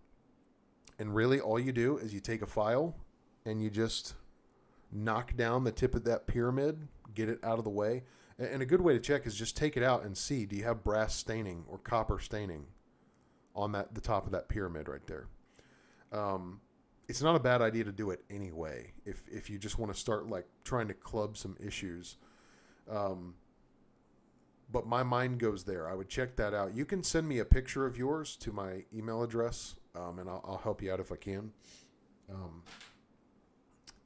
really all you do is you take a file and you just knock down the tip of that pyramid, get it out of the way. And a good way to check is just take it out and see, do you have brass staining or copper staining on the top of that pyramid right there? It's not a bad idea to do it anyway if you just want to start like trying to club some issues. But my mind goes there. I would check that out. You can send me a picture of yours to my email address, and I'll help you out if I can.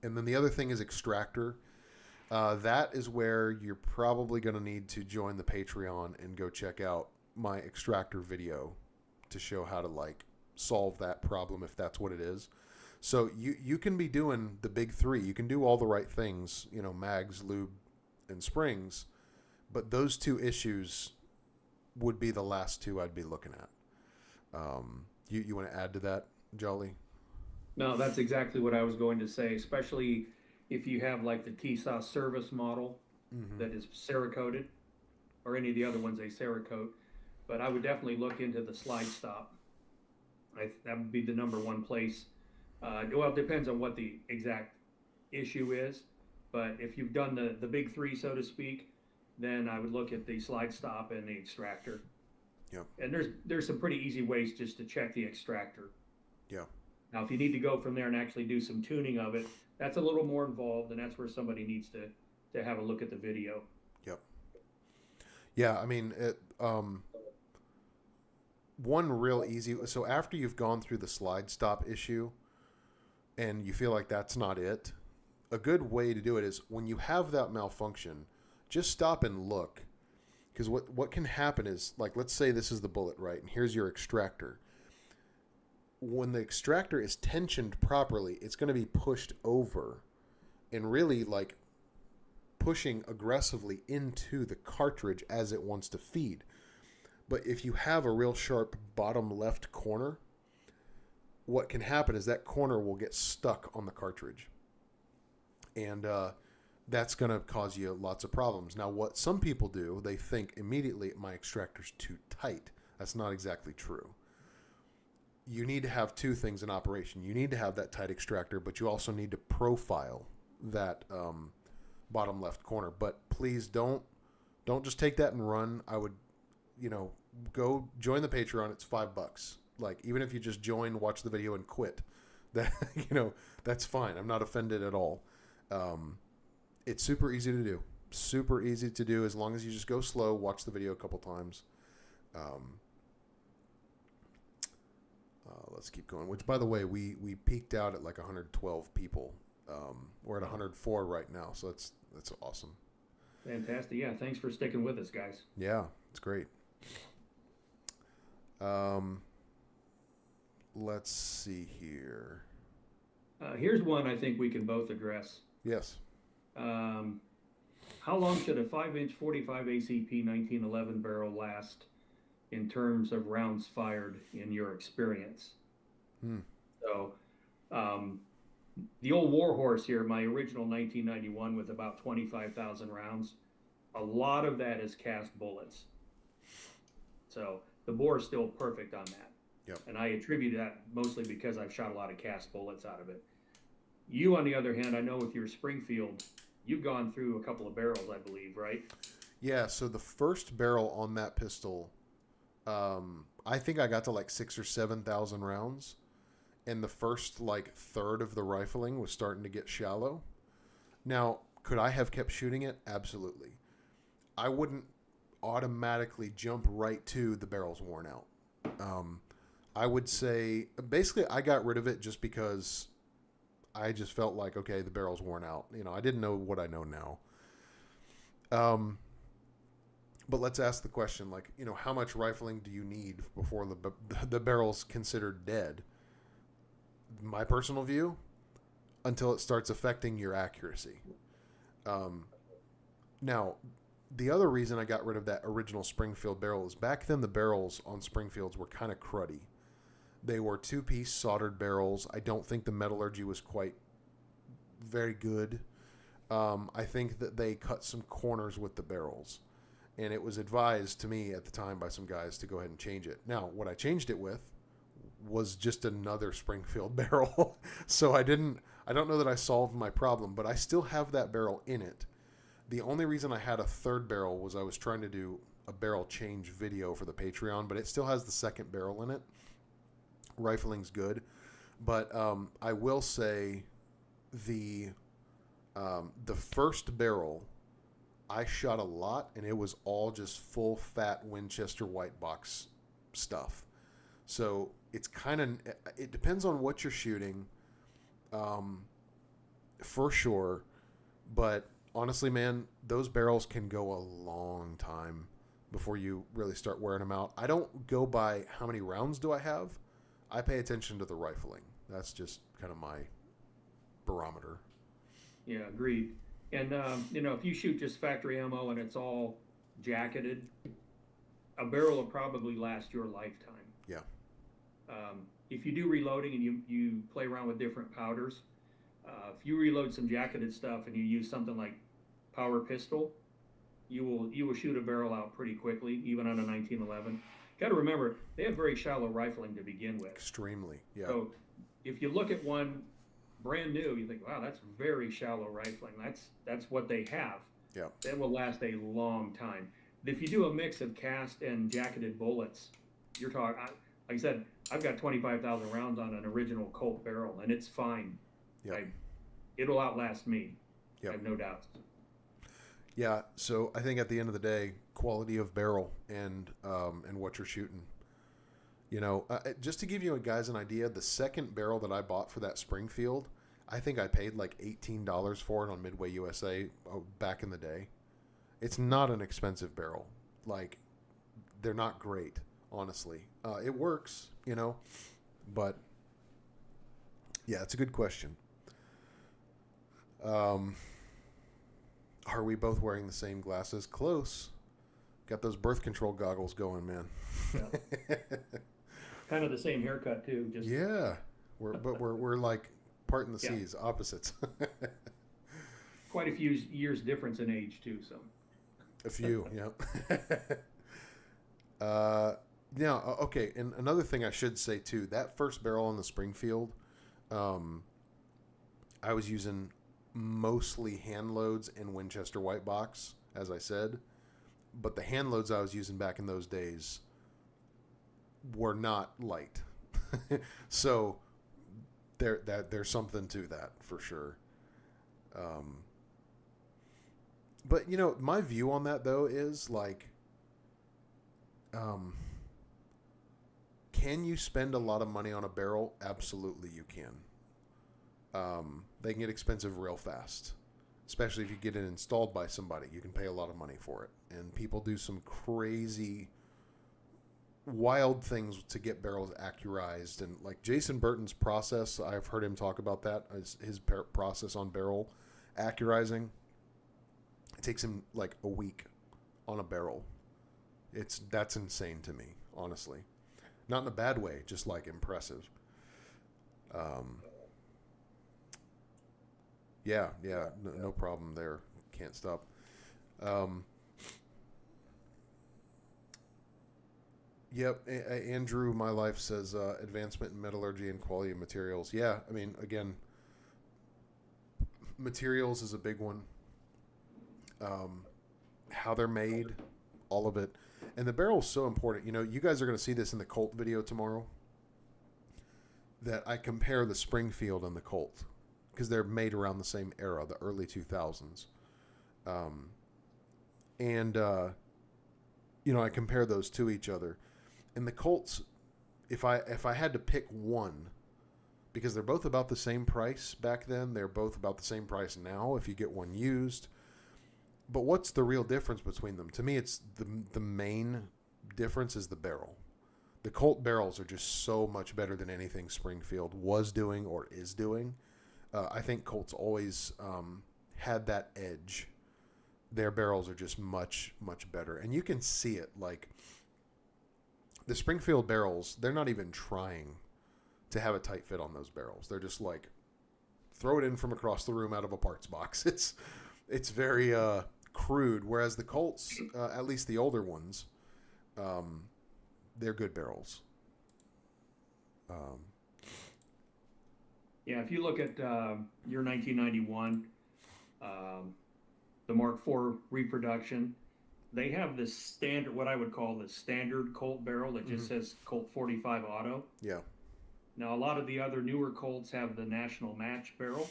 And then the other thing is extractor. That is where you're probably going to need to join the Patreon and go check out my extractor video to show how to like solve that problem if that's what it is. So you can be doing the big three. You can do all the right things, mags, lube, and springs, but those two issues would be the last two I'd be looking at. You want to add to that, Jolly? No, that's exactly what I was going to say, especially if you have like the TSOS service model that is Cerakoted, or any of the other ones they Cerakote. But I would definitely look into the slide stop. That would be the number one place. Well, it depends on what the exact issue is. But if you've done the big three, so to speak, then I would look at the slide stop and the extractor. Yep. And there's some pretty easy ways just to check the extractor. Yeah. Now, if you need to go from there and actually do some tuning of it, that's a little more involved, and that's where somebody needs to have a look at the video. Yep. Yeah, I mean, one real easy. So after you've gone through the slide stop issue and you feel like that's not it, a good way to do it is when you have that malfunction, just stop and look. Because what can happen is, like, let's say this is the bullet, right? And here's your extractor. When the extractor is tensioned properly, it's going to be pushed over and really like pushing aggressively into the cartridge as it wants to feed. But if you have a real sharp bottom left corner, what can happen is that corner will get stuck on the cartridge. And that's going to cause you lots of problems. Now, what some people do, they think immediately my extractor's too tight. That's not exactly true. you need to have two things in operation. You need to have that tight extractor, but you also need to profile that bottom left corner. But please don't just take that and run. I would, go join the Patreon. It's $5. Like, even if you just join, watch the video, and quit, that that's fine. I'm not offended at all. It's super easy to do. Super easy to do as long as you just go slow, watch the video a couple times. Let's keep going. Which, by the way, we peaked out at like 112 people. We're at 104 right now, so that's awesome. Fantastic. Yeah, thanks for sticking with us, guys. Yeah, it's great. Let's see here. Here's one I think we can both address. Yes. How long should a 5-inch 45 ACP 1911 barrel last in terms of rounds fired in your experience? So, the old Warhorse here, my original 1991 with about 25,000 rounds, a lot of that is cast bullets. So the bore is still perfect on that. Yep. And I attribute that mostly because I've shot a lot of cast bullets out of it. You, on the other hand, I know with your Springfield, you've gone through a couple of barrels, I believe, right? Yeah, so the first barrel on that pistol, I think I got to like 6,000 or 7,000 rounds. And the first like third of the rifling was starting to get shallow. Now, could I have kept shooting it? Absolutely. I wouldn't automatically jump right to the barrel's worn out. I would say, basically, I got rid of it just because I just felt like, okay, the barrel's worn out. I didn't know what I know now. But let's ask the question, like, how much rifling do you need before the barrel's considered dead? My personal view, until it starts affecting your accuracy. Now, the other reason I got rid of that original Springfield barrel is back then the barrels on Springfields were kind of cruddy. They were two-piece soldered barrels. I don't think the metallurgy was quite very good. I think that they cut some corners with the barrels. And it was advised to me at the time by some guys to go ahead and change it. Now, what I changed it with was just another Springfield barrel. So I don't know that I solved my problem, but I still have that barrel in it. The only reason I had a third barrel was I was trying to do a barrel change video for the Patreon, but it still has the second barrel in it. Rifling's good. But I will say the first barrel, I shot a lot, and it was all just full fat Winchester white box stuff. So it depends on what you're shooting, for sure. But honestly, man, those barrels can go a long time before you really start wearing them out. I don't go by how many rounds do I have. I pay attention to the rifling. That's just kind of my barometer. Yeah, agreed. And, if you shoot just factory ammo and it's all jacketed, a barrel will probably last your lifetime. Yeah. If you do reloading and you play around with different powders, if you reload some jacketed stuff and you use something like power pistol, you will shoot a barrel out pretty quickly, even on a 1911. Got to remember, they have very shallow rifling to begin with. Extremely, yeah. So if you look at one brand new, you think, wow, that's very shallow rifling. That's what they have. Yeah. That will last a long time. If you do a mix of cast and jacketed bullets, you're talking, like I said, I've got 25,000 rounds on an original Colt barrel, and it's fine. Yeah. It'll outlast me. Yep. I have no doubts. Yeah, so I think at the end of the day, quality of barrel and what you're shooting. Just to give you guys an idea, the second barrel that I bought for that Springfield, I think I paid like $18 for it on Midway USA back in the day. It's not an expensive barrel. Like, they're not great, honestly. It works, but yeah, it's a good question. Are we both wearing the same glasses? Close. Got those birth control goggles going, man. Yeah. Kind of the same haircut too. Just yeah, we're like parting the seas, opposites. Quite a few years difference in age too. So a few, yeah. Now, okay, and another thing I should say too, that first barrel in the Springfield, I was using mostly hand loads and Winchester white box, as I said, but the hand loads I was using back in those days were not light. So there's something to that for sure. But my view on that though is like, can you spend a lot of money on a barrel? Absolutely, you can. They can get expensive real fast, especially if you get it installed by somebody. You can pay a lot of money for it, and people do some crazy, wild things to get barrels accurized. And like Jason Burton's process, I've heard him talk about that. His process on barrel accurizing. It takes him like a week on a barrel. That's insane to me, honestly. Not in a bad way, just like impressive. Yeah, no problem there. Can't stop. Yep, Andrew, my life says advancement in metallurgy and quality of materials. Yeah, I mean, again, materials is a big one. How they're made, all of it. And the barrel is so important. You guys are going to see this in the Colt video tomorrow, that I compare the Springfield and the Colt because they're made around the same era, the early 2000s. I compare those to each other. And the Colts, if I had to pick one, because they're both about the same price back then, they're both about the same price now if you get one used. But what's the real difference between them? To me, it's the main difference is the barrel. The Colt barrels are just so much better than anything Springfield was doing or is doing. I think Colt's always had that edge. Their barrels are just much, much better. And you can see it. Like, the Springfield barrels, they're not even trying to have a tight fit on those barrels. They're just like, throw it in from across the room out of a parts box. It's very crude, whereas the Colts, at least the older ones, they're good barrels. Yeah, if you look at your 1991, the Mark IV reproduction, they have this standard, what I would call the standard Colt barrel that just says Colt 45 Auto. Yeah. Now, a lot of the other newer Colts have the National Match barrel.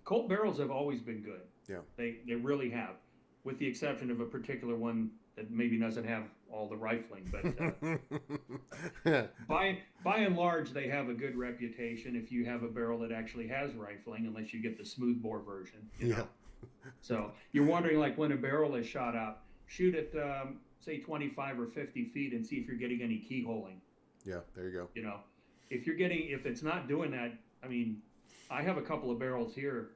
Colt barrels have always been good. Yeah. They really have, with the exception of a particular one that maybe doesn't have all the rifling. But by and large, they have a good reputation if you have a barrel that actually has rifling, unless you get the smoothbore version. You know? So you're wondering, like, when a barrel is shot out, shoot at, say, 25 or 50 feet and see if you're getting any keyholing. Yeah, there you go. If it's not doing that, I mean, I have a couple of barrels here.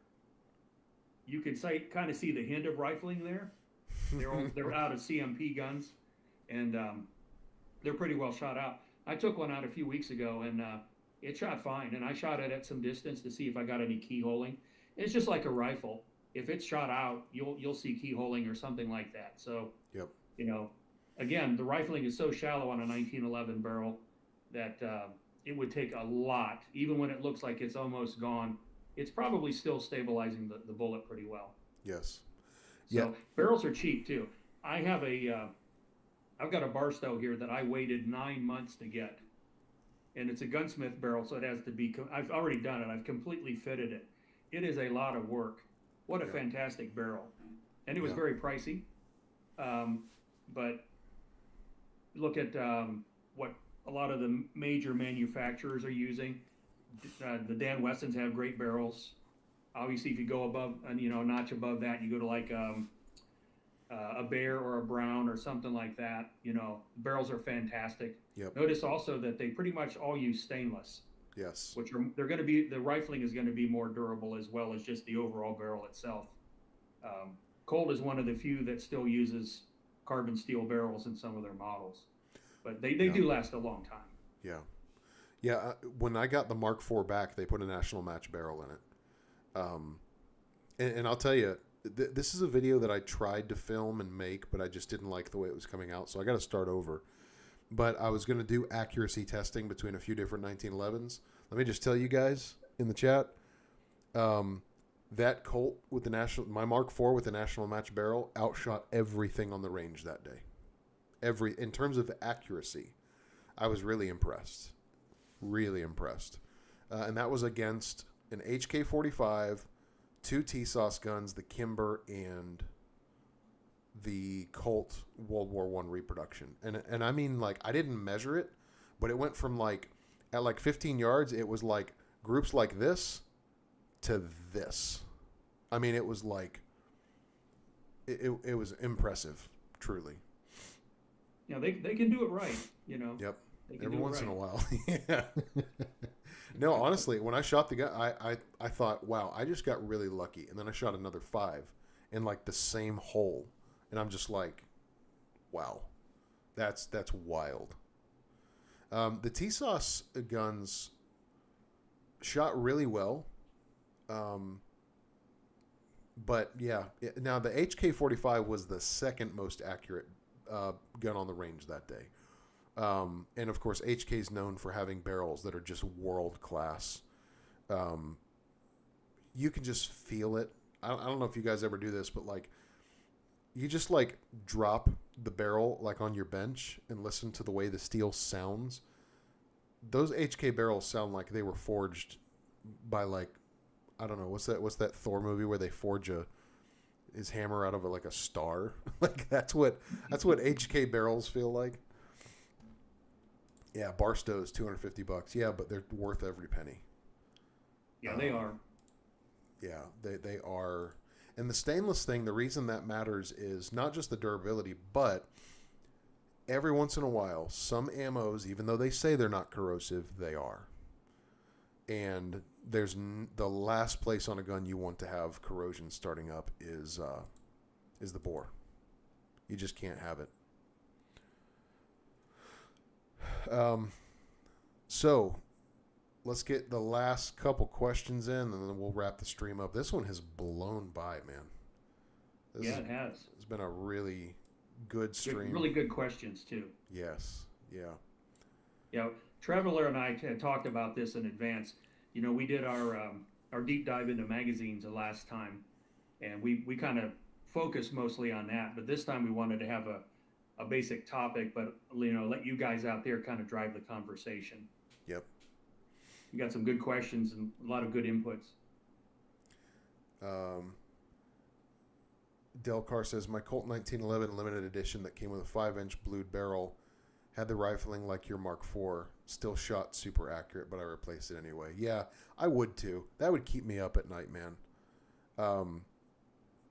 You can kind of see the hint of rifling there. They're out of CMP guns, and they're pretty well shot out. I took one out a few weeks ago, and it shot fine. And I shot it at some distance to see if I got any keyholing. It's just like a rifle. If it's shot out, you'll see keyholing or something like that. So, yep. Again, the rifling is so shallow on a 1911 barrel that it would take a lot, even when it looks like it's almost gone. It's probably still stabilizing the bullet pretty well. Yes. So barrels are cheap too. I've got a Barstow here that I waited 9 months to get, and it's a gunsmith barrel, so it has to be. I've already done it. I've completely fitted it. It is a lot of work. What a fantastic barrel, and it was very pricey. But look at what a lot of the major manufacturers are using. The Dan Westons have great barrels. Obviously, if you go above, a notch above that, you go to like a Bear or a Brown or something like that. Barrels are fantastic. Yep. Notice also that they pretty much all use stainless. Yes. The rifling is going to be more durable, as well as just the overall barrel itself. Colt is one of the few that still uses carbon steel barrels in some of their models, but they do last a long time. Yeah. Yeah, when I got the Mark IV back, they put a National Match barrel in it. And I'll tell you, this is a video that I tried to film and make, but I just didn't like the way it was coming out, so I got to start over. but I was going to do accuracy testing between a few different 1911s. Let me just tell you guys in the chat, that Colt with my Mark IV with the National Match barrel outshot everything on the range that day. In terms of accuracy, I was really impressed. Really impressed. And that was against an HK-45, 2 T-Sauce guns, the Kimber, and the Colt World War I reproduction. And I mean, like, I didn't measure it, but it went from, like, at like 15 yards, it was like groups like this to this. I mean, it was like, it was impressive, truly. You know, they can do it right, you know. Yep. Every once in a while. Yeah. No, honestly, when I shot the gun, I thought, wow, I just got really lucky. And then I shot another 5 in like the same hole. And I'm just like, wow, that's wild. The T-Sauce guns shot really well. But yeah, now the HK-45 was the second most accurate gun on the range that day. And of course, HK is known for having barrels that are just world class. You can just feel it. I don't know if you guys ever do this, but like, you just like drop the barrel like on your bench and listen to the way the steel sounds. Those HK barrels sound like they were forged by like, I don't know, what's that Thor movie where they forge his hammer out of like a star? Like that's what HK barrels feel like. Yeah, Barstow's $250. Yeah, but they're worth every penny. Yeah, they are. Yeah, they are. And the stainless thing, the reason that matters is not just the durability, but every once in a while, some ammos, even though they say they're not corrosive, they are. And there's the last place on a gun you want to have corrosion starting up is the bore. You just can't have it. So let's get the last couple questions in, and then we'll wrap the stream up. This one has blown by, man. It has. It's been a really good stream. Really good questions too. Yes. Yeah. Yeah. Traveler and I had talked about this in advance. You know, we did our deep dive into magazines the last time, and we kind of focused mostly on that. But this time we wanted to have a basic topic, but you know, let you guys out there kind of drive the conversation. Yep. You got some good questions and a lot of good inputs. Del Carr says, my Colt 1911 limited edition that came with a 5-inch blued barrel had the rifling like your Mark IV, still shot super accurate, but I replaced it anyway. Yeah, I would too. That would keep me up at night, man.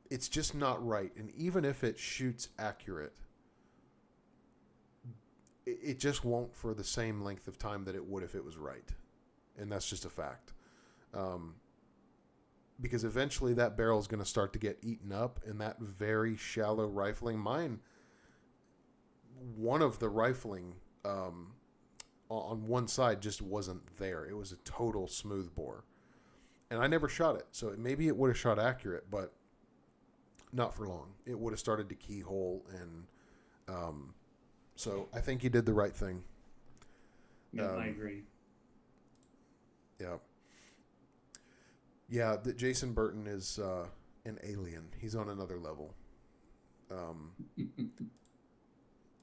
It's just not right. And even if it shoots accurate, it just won't for the same length of time that it would if it was right. And that's just a fact. Because eventually that barrel is going to start to get eaten up, and that very shallow rifling, one of the rifling on one side just wasn't there. It was a total smooth bore. And I never shot it, so maybe it would have shot accurate, but not for long. It would have started to keyhole, and so I think you did the right thing. Yeah, I agree. Yeah. Yeah, Jason Burton is an alien. He's on another level.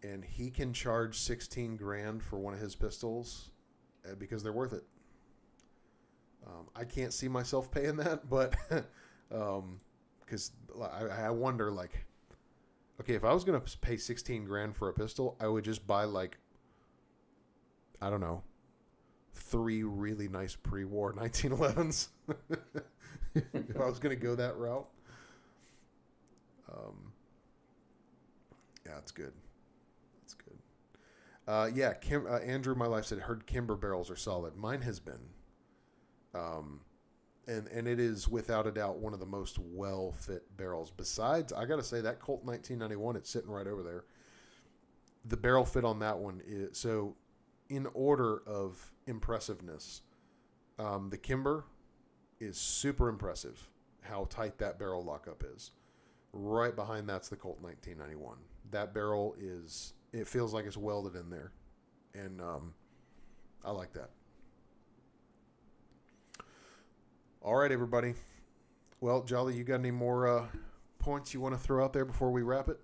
And he can charge $16,000 for one of his pistols because they're worth it. I can't see myself paying that, but because I wonder, like, okay, if I was going to pay $16,000 for a pistol, I would just buy, like, I don't know, 3 really nice pre-war 1911s. If I was going to go that route. Yeah, it's good. It's good. Yeah, Andrew, my life said, heard Kimber barrels are solid. Mine has been. And it is without a doubt one of the most well-fit barrels. Besides, I got to say, that Colt 1991, it's sitting right over there. The barrel fit on that one is, so in order of impressiveness, the Kimber is super impressive, how tight that barrel lockup is. Right behind that's the Colt 1991. That barrel it feels like it's welded in there. And I like that. All right, everybody. Well, Jolly, you got any more points you want to throw out there before we wrap it?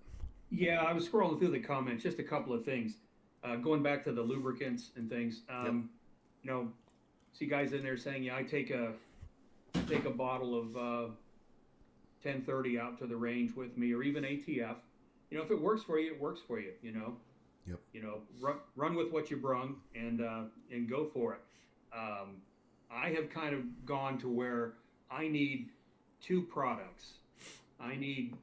Yeah, I was scrolling through the comments, just a couple of things. Going back to the lubricants and things, Yep. you know, see guys in there saying, yeah, I take a bottle of 1030 out to the range with me, or even ATF. If it works for you, it works for you. Yep. Run with what you brung and go for it. I have kind of gone to where I need two products. I need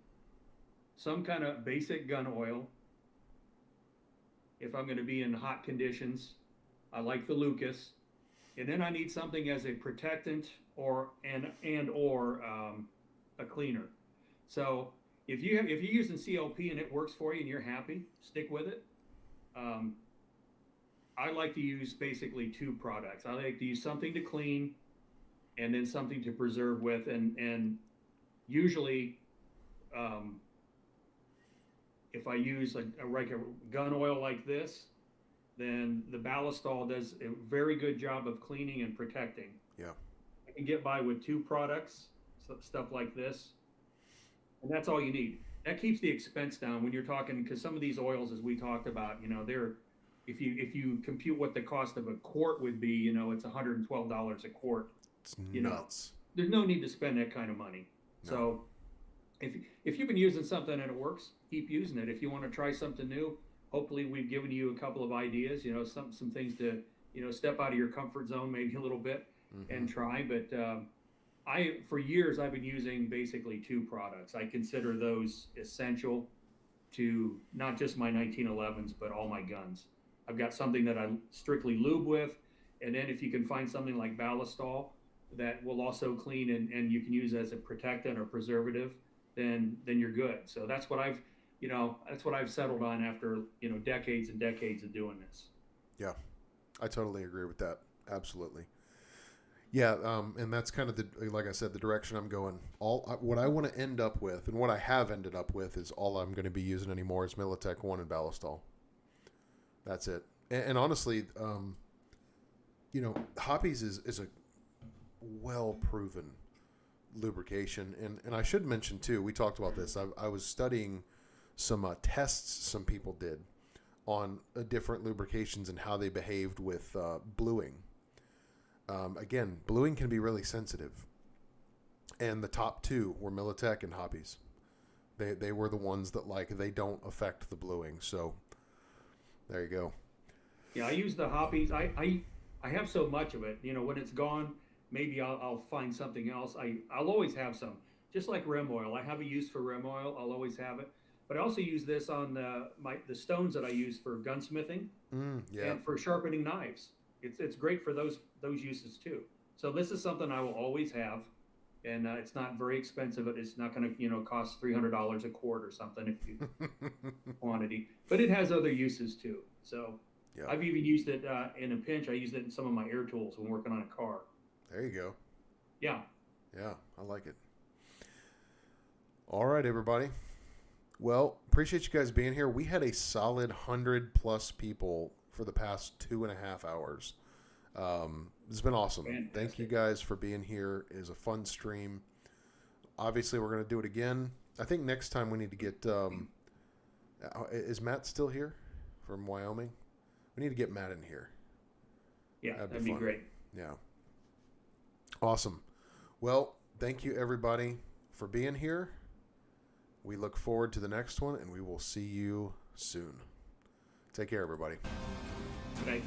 some kind of basic gun oil. If I'm going to be in hot conditions, I like the Lucas, and then I need something as a protectant or a cleaner. So if you're using CLP and it works for you and you're happy, stick with it. I like to use basically two products. I like to use something to clean and then something to preserve with, and usually if I use a gun oil like this, then the Balistol does a very good job of cleaning and protecting. Yeah. I can get by with two products, stuff like this, and that's all you need. That keeps the expense down when you're talking, because some of these oils, as we talked about, they're, if you compute what the cost of a quart would be, it's $112 a quart. It's nuts. There's no need to spend that kind of money. No. So if you've been using something and it works, keep using it. If you want to try something new, hopefully we've given you a couple of ideas, some things to, step out of your comfort zone maybe a little bit and try. But for years, I've been using basically two products. I consider those essential to not just my 1911s, but all my guns. I've got something that I strictly lube with. And then if you can find something like Balistol that will also clean and you can use as a protectant or preservative, then you're good. So that's what I've settled on after, decades and decades of doing this. Yeah, I totally agree with that. Absolutely. Yeah, and that's kind of like I said, the direction I'm going. What I want to end up with, and what I have ended up with, is all I'm going to be using anymore is Militech 1 and Balistol. That's it. And honestly, Hoppies is a well-proven lubrication. And I should mention, too, we talked about this. I was studying some tests some people did on different lubrications and how they behaved with bluing. Again, bluing can be really sensitive. And the top two were Militech and Hoppies. They were the ones that, they don't affect the bluing. So there you go. Yeah, I use the Hoppies. I have so much of it. When it's gone, maybe I'll find something else. I'll always have some. Just like Rem Oil. I have a use for Rem Oil. I'll always have it. But I also use this on the stones that I use for gunsmithing and for sharpening knives. It's great for those uses too. So this is something I will always have, and it's not very expensive. It's not going to cost $300 a quart or something if you quantity. But it has other uses too. So I've even used it in a pinch. I used it in some of my air tools when working on a car. There you go. Yeah. Yeah, I like it. All right, everybody. Well, appreciate you guys being here. We had a solid 100+ people for the past 2.5 hours. It's been awesome. Fantastic. Thank you guys for being here. It was a fun stream. Obviously, we're going to do it again. I think next time we need to get... is Matt still here from Wyoming? We need to get Matt in here. Yeah, that'd be great. Yeah. Awesome. Well, thank you, everybody, for being here. We look forward to the next one, and we will see you soon. Take care, everybody. Good night.